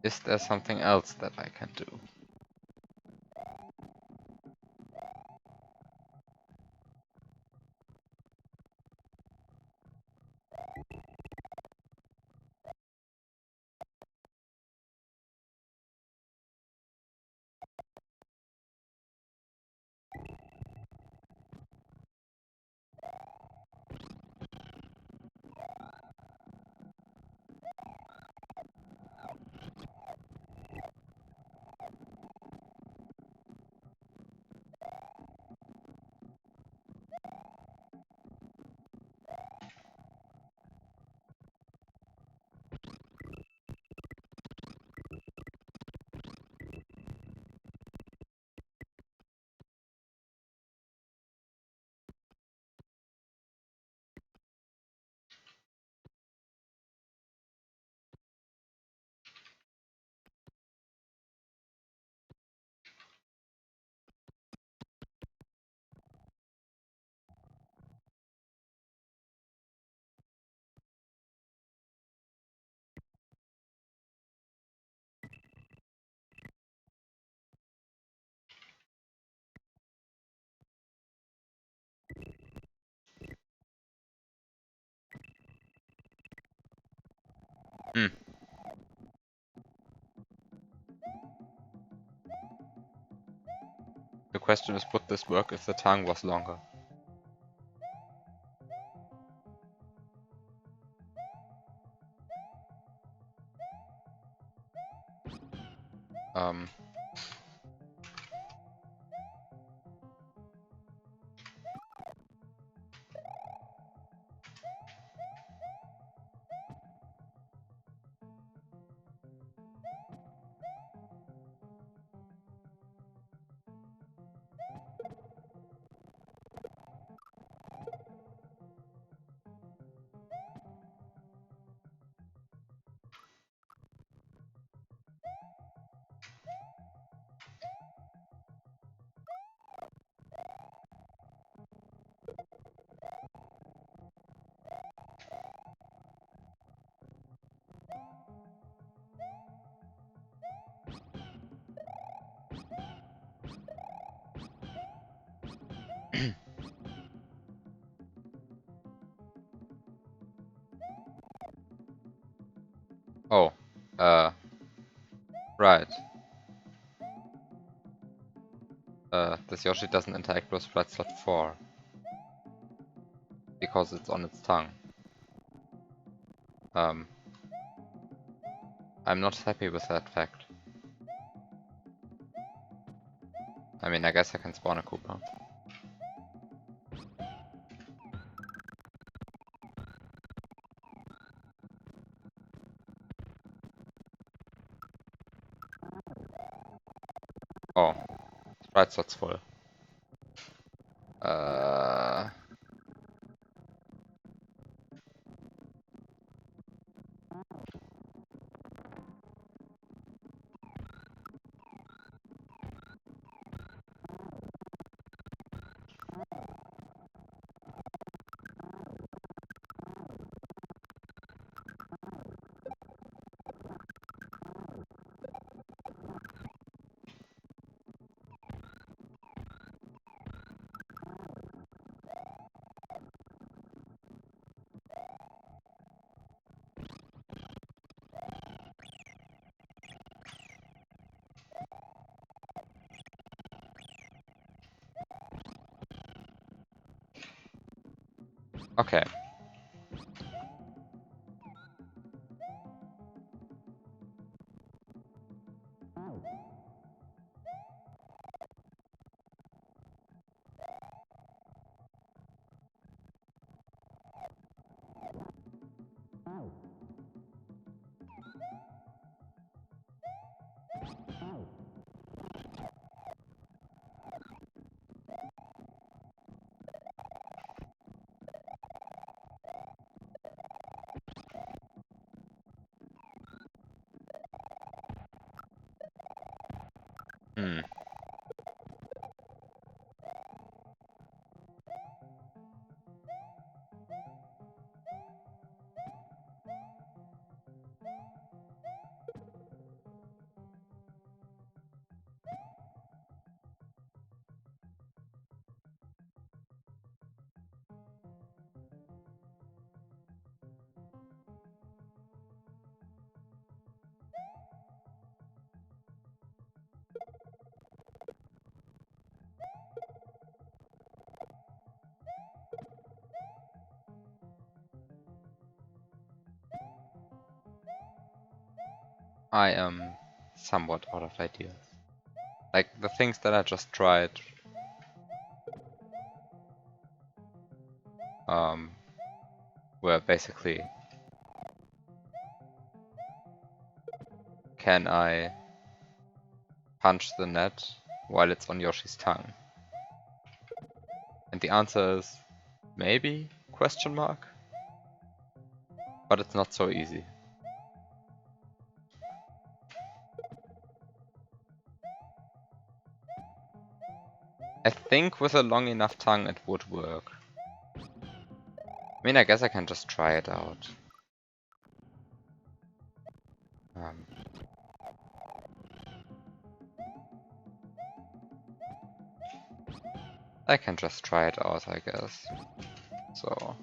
Is there something else that I can do? Hmm. The question is, would this work if the tongue was longer? Um. Oh. Right. This Yoshi doesn't interact with flight slot 4. Because it's on its tongue. I'm not happy with that fact. I mean, I guess I can spawn a Koopa. Oh. Sprite slot's full. Okay. Hmm. I am somewhat out of ideas. Like, the things that I just tried, were basically, can I punch the net while it's on Yoshi's tongue? And the answer is maybe, question mark? But it's not so easy. I think with a long enough tongue it would work. I mean, I guess I can just try it out. I can just try it out, I guess. So...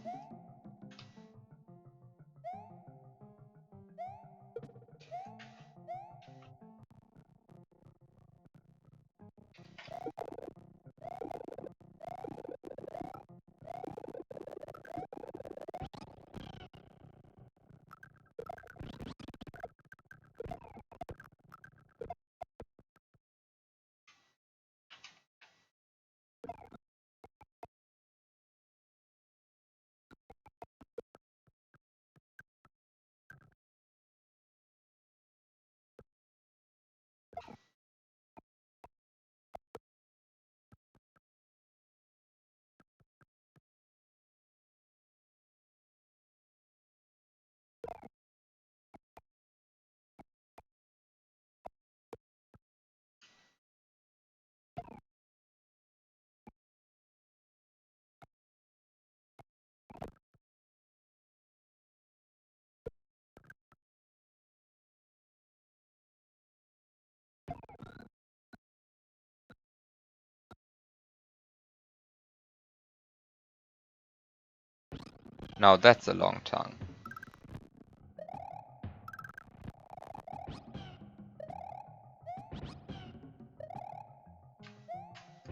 Now that's a long tongue.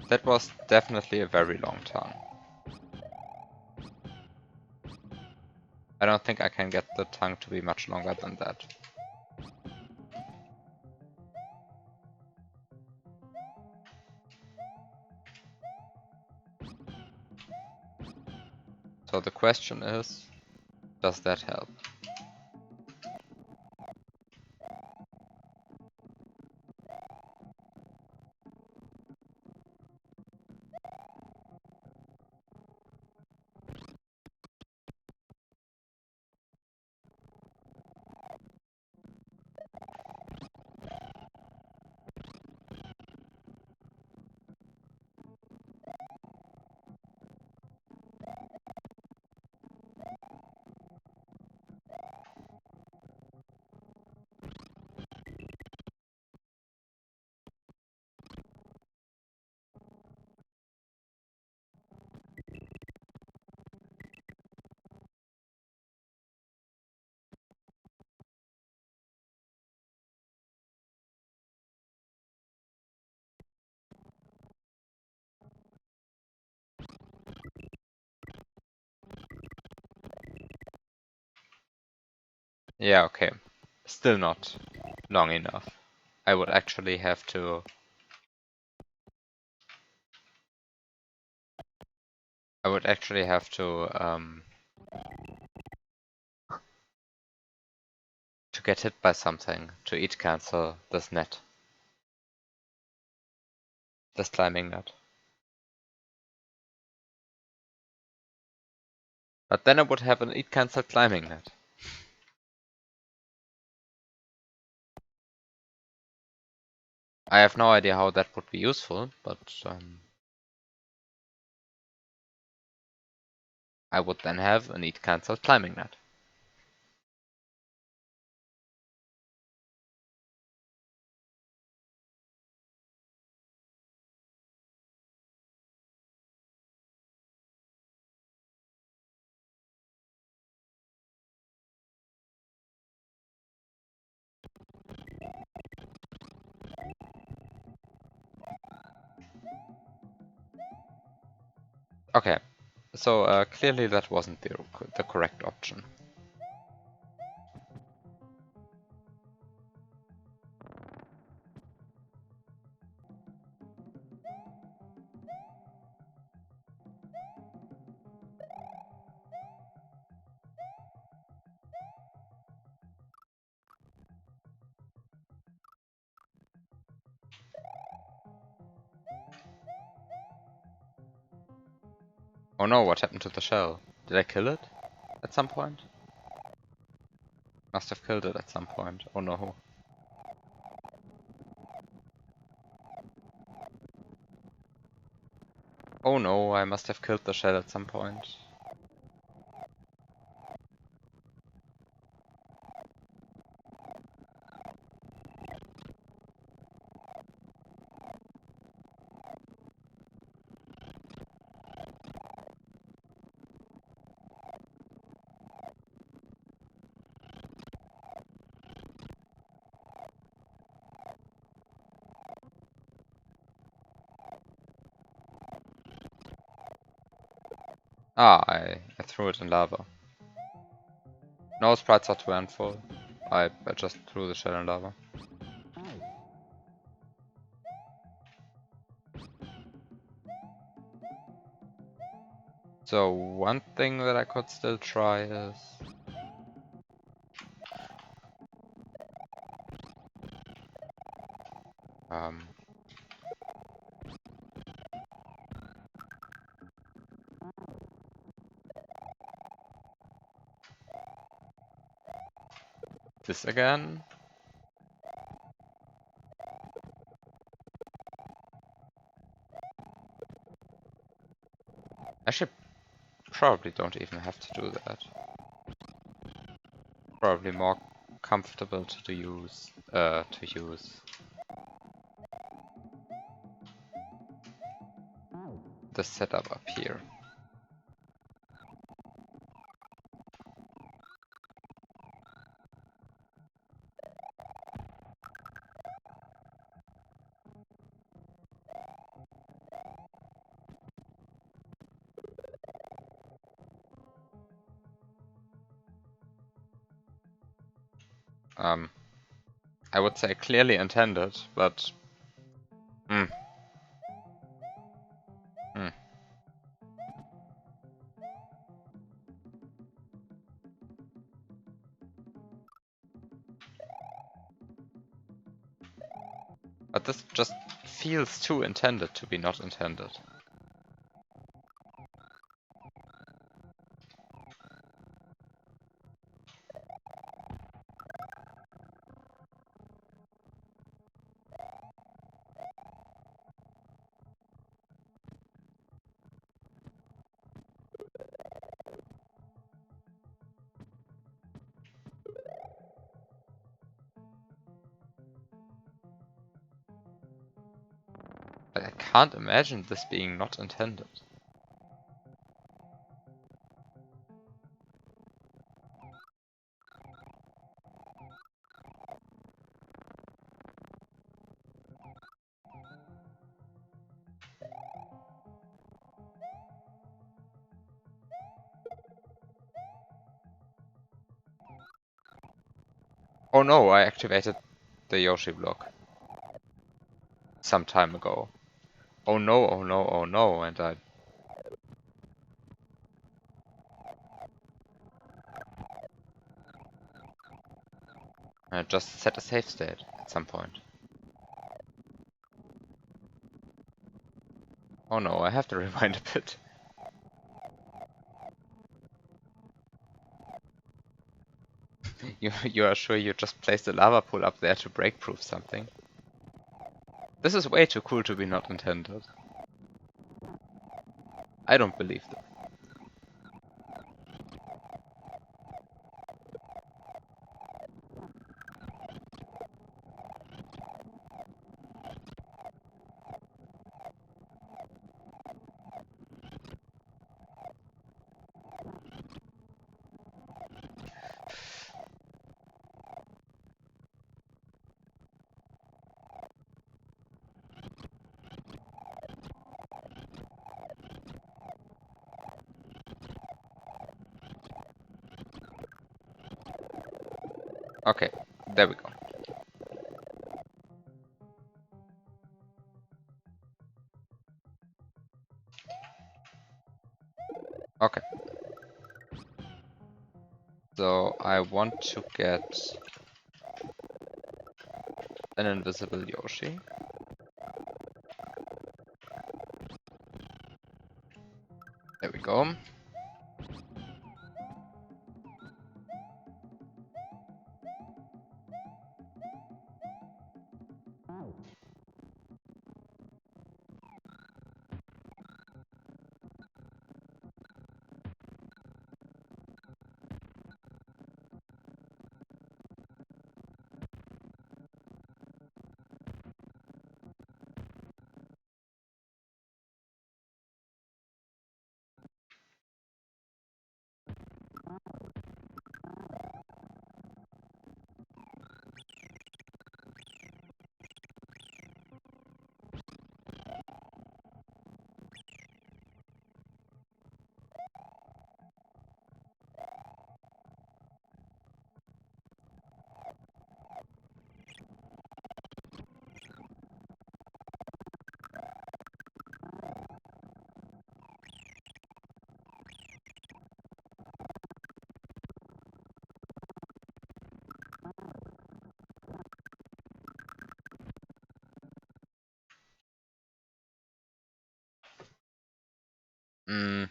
That was definitely a very long tongue. I don't think I can get the tongue to be much longer than that. So the question is, does that help? Yeah, okay. Still not long enough. I would actually have to... I would actually have to get hit by something to eat cancel this net. This climbing net. But then I would have an eat cancel climbing net. I have no idea how that would be useful, but I would then have an eat cancel climbing net. Okay, so clearly that wasn't the correct option. Oh no, what happened to the shell? Did I kill it at some point? Must have killed it at some point. Oh no. Oh no, I must have killed the shell at some point. Ah, I threw it in lava. No sprites are too handful. I just threw the shell in lava. So one thing that I could still try is... this again. Actually, probably don't even have to do that. Probably more comfortable to use the setup up here. I would say clearly intended, but hmm. But this just feels too intended to be not intended. I can't imagine this being not intended. Oh no, I activated the Yoshi block some time ago. Oh no, oh no, oh no, and I just set a save state at some point. Oh no, I have to rewind a bit. You are sure you just placed a lava pool up there to break-proof something? This is way too cool to be not intended. I don't believe them. Okay, there we go. Okay. So I want to get an invisible Yoshi. There we go. Mm,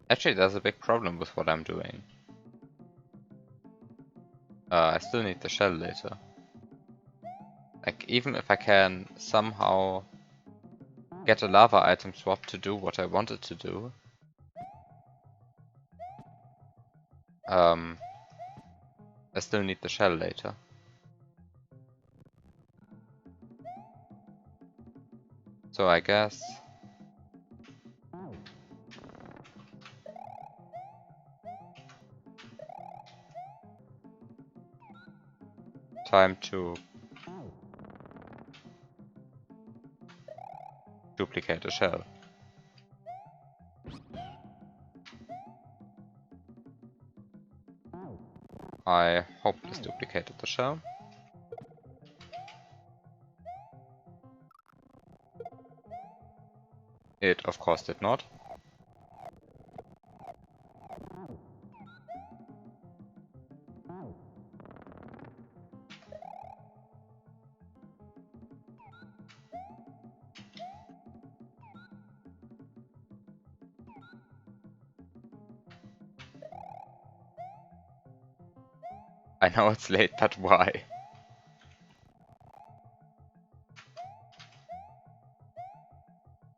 actually, there's a big problem with what I'm doing. I still need the shell later. Like, even if I can somehow get a lava item swap to do what I wanted to do, I still need the shell later. So I guess time to duplicate a shell. I hope this duplicated the shell. It of course did not. I know it's late, but why?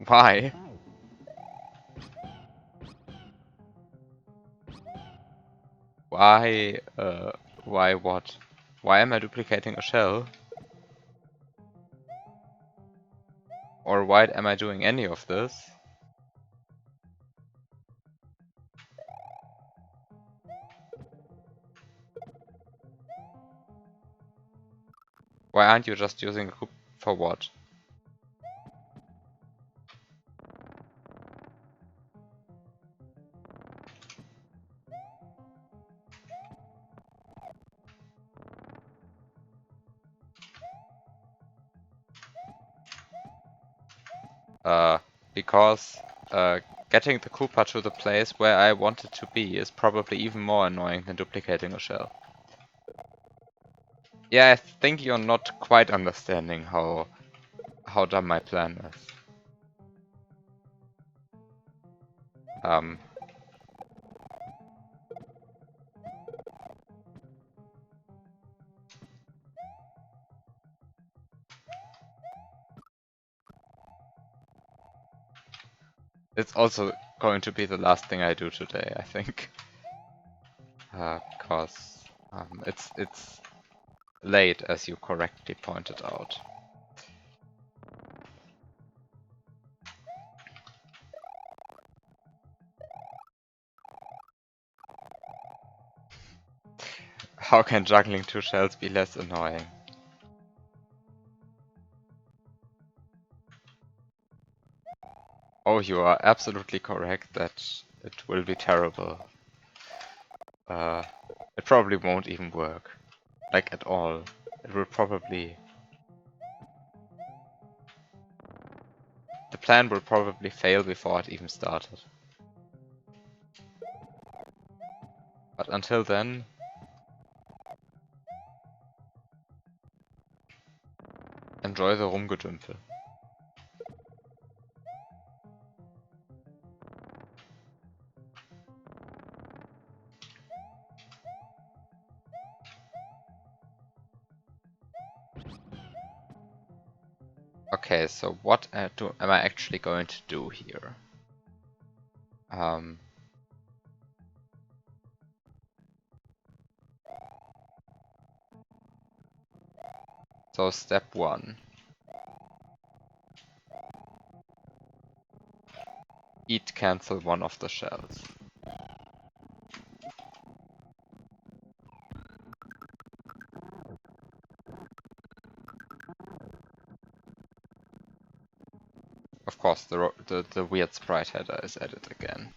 Why? Why, why what? Why am I duplicating a shell? Or why am I doing any of this? Why aren't you just using a coop for what? Because getting the Koopa to the place where I want it to be is probably even more annoying than duplicating a shell. Yeah, I think you're not quite understanding how dumb my plan is. It's also going to be the last thing I do today, I think. Because it's late, as you correctly pointed out. How can juggling two shells be less annoying? Oh, you are absolutely correct that it will be terrible. It probably won't even work. Like, at all. It will probably... The plan will probably fail before it even started. But until then... Enjoy the Rumgedümpel. Okay, so what am I actually going to do here? So step 1. Cancel one of the shells. Of course, the weird sprite header is added again.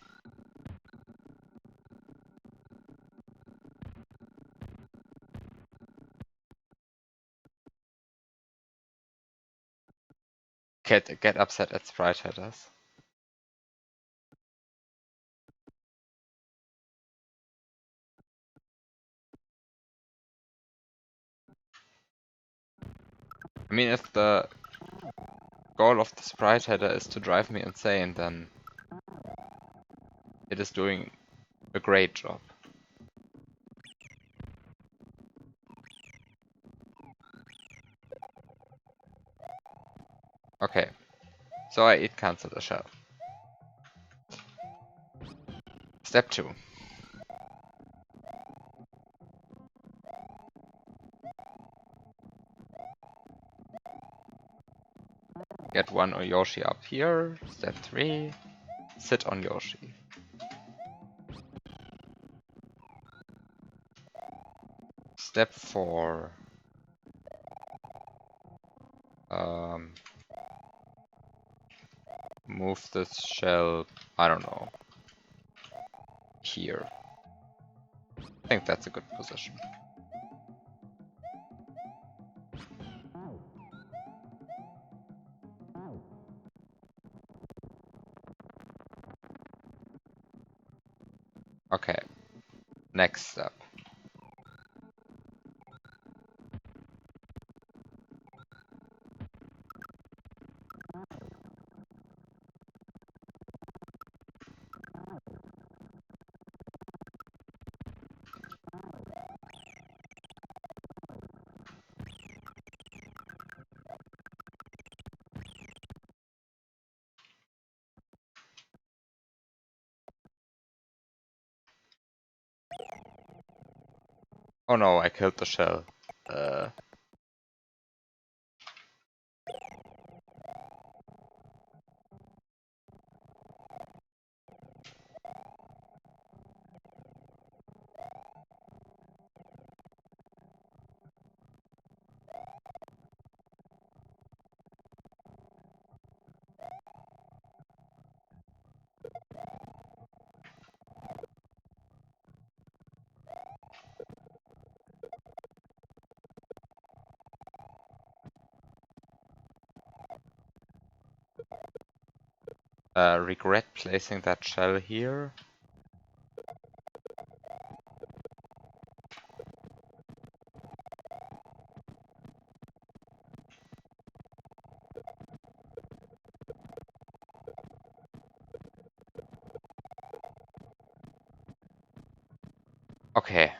Get upset at sprite headers. I mean, if the goal of the sprite header is to drive me insane, then it is doing a great job. Okay, so I cancelled a shell. Step 2. Get one Yoshi up here. Step 3. Sit on Yoshi. Step 4. Move this shell, I don't know, here. I think that's a good position. Okay, next step. Oh no, I killed the shell. Regret placing that shell here. Okay.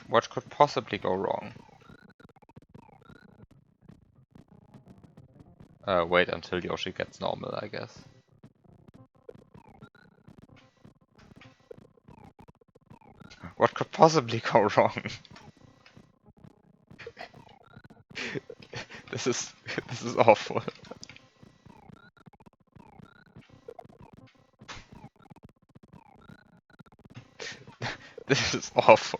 What could possibly go wrong? Wait until Yoshi gets normal, I guess. What could possibly go wrong? This is awful. This is awful.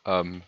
Um.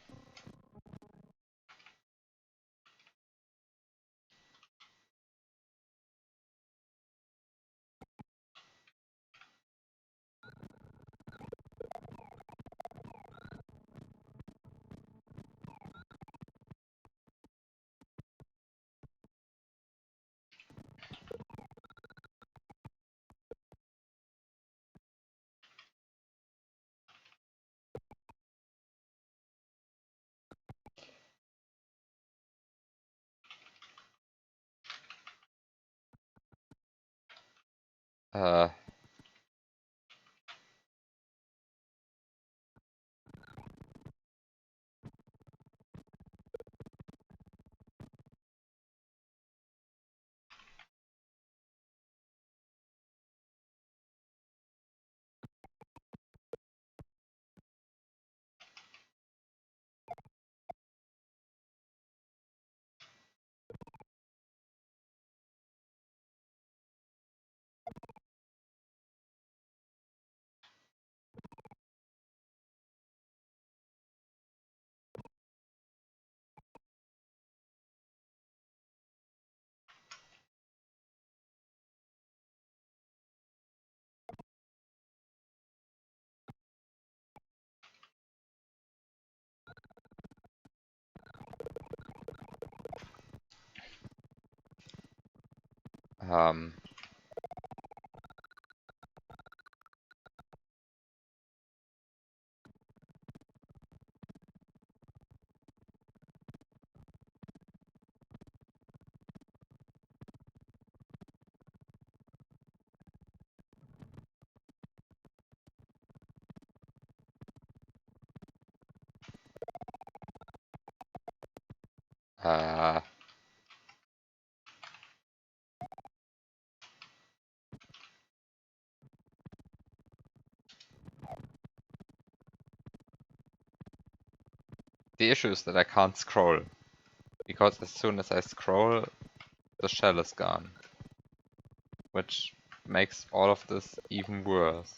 Uh. Um. Uh. The issue is that I can't scroll, because as soon as I scroll, the shell is gone, which makes all of this even worse.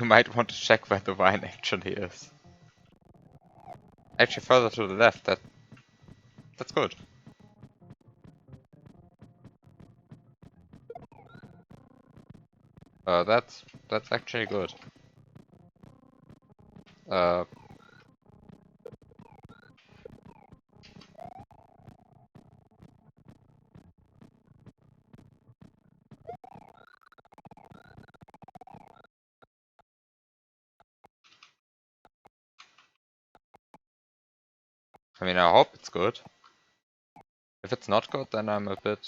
You might want to check where the vine actually is. Actually, further to the left. That's good. That's actually good. Uh. I mean, I hope it's good. If it's not good, then I'm a bit...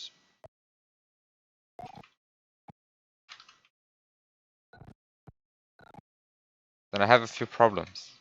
Then I have a few problems.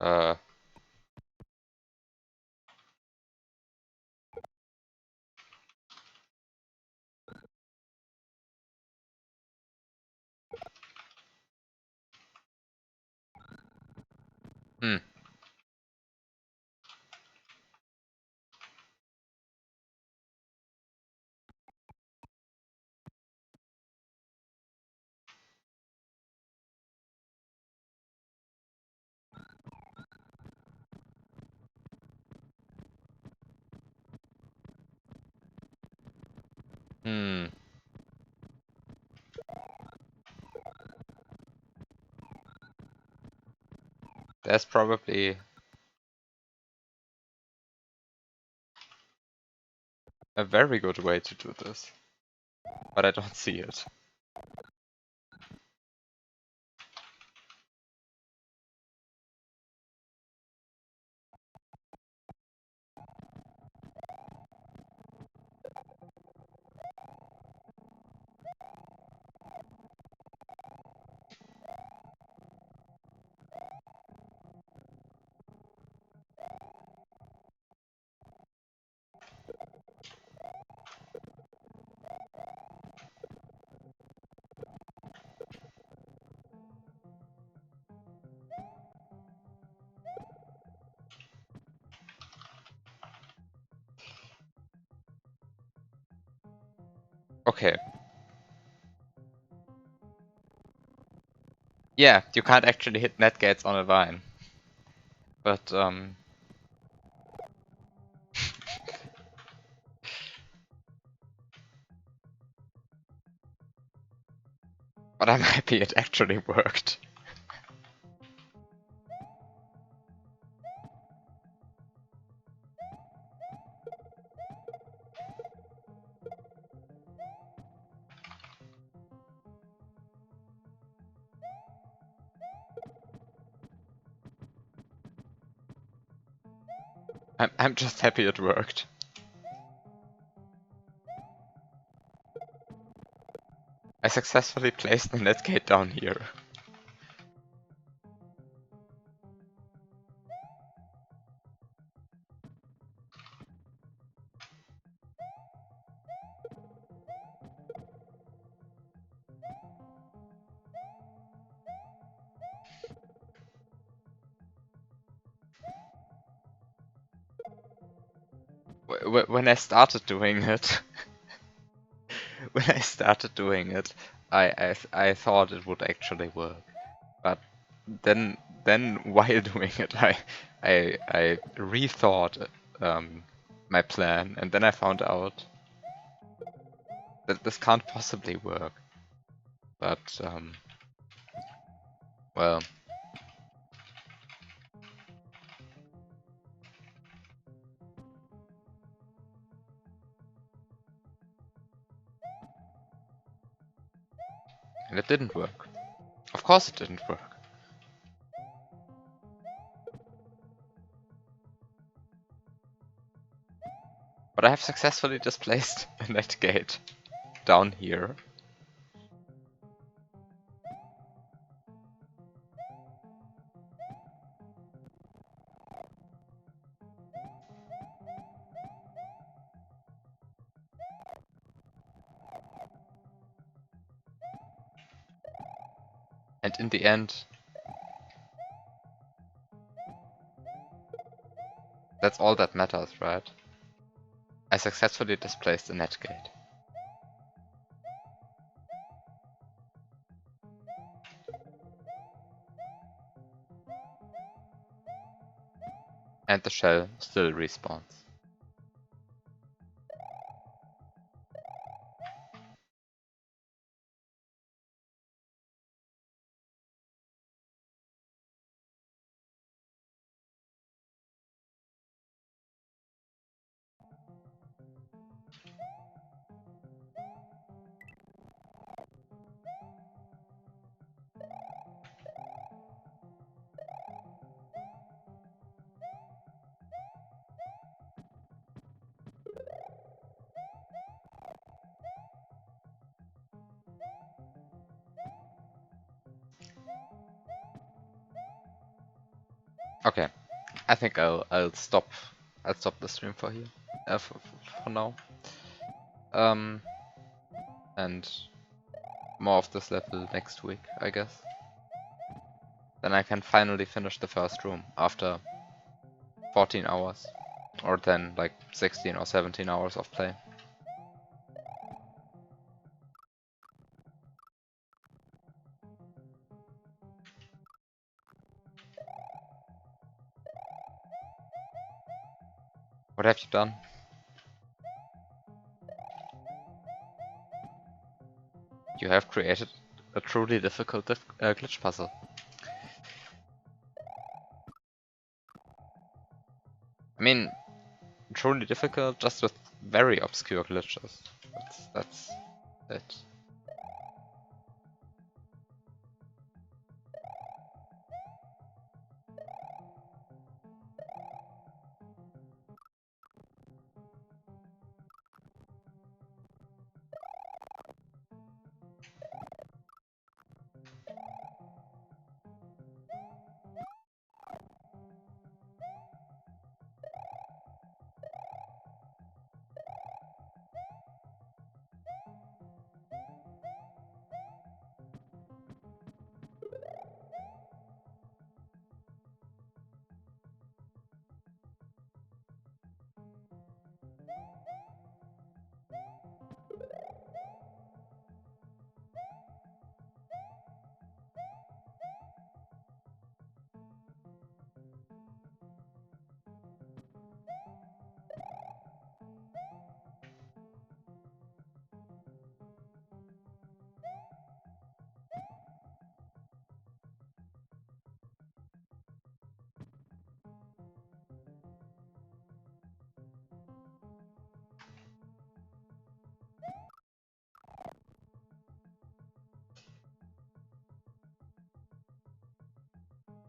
Uh... Hmm. Hmm. There's probably a very good way to do this, but I don't see it. Okay. Yeah, you can't actually hit net gates on a vine. But, but I'm happy it actually worked. I'm just happy it worked. I successfully placed the net gate down here. When I started doing it, when I started doing it, I thought it would actually work, but then while doing it, I rethought my plan, and then I found out that this can't possibly work. But well, and it didn't work. Of course, it didn't work. But I have successfully displaced a net gate down here. And in the end, That's all that matters, right? I successfully displaced the net gate. And the shell still respawns. Okay, I think I'll stop the stream for here for now. And more of this level next week, I guess. Then I can finally finish the first room after 14 hours, or then like 16 or 17 hours of play. What have you done? You have created a truly difficult glitch puzzle. I mean, truly difficult just with very obscure glitches. That's it.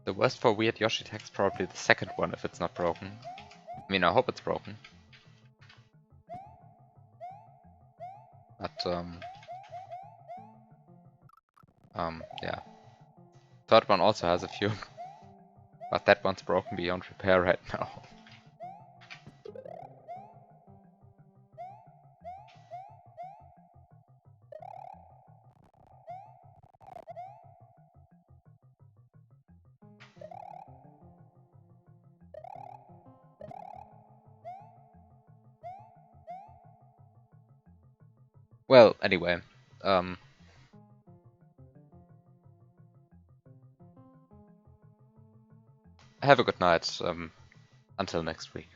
The worst for weird Yoshi tag's probably the second one if it's not broken. I mean, I hope it's broken. But, yeah. Third one also has a few. But that one's broken beyond repair right now. Well, anyway, have a good night, until next week.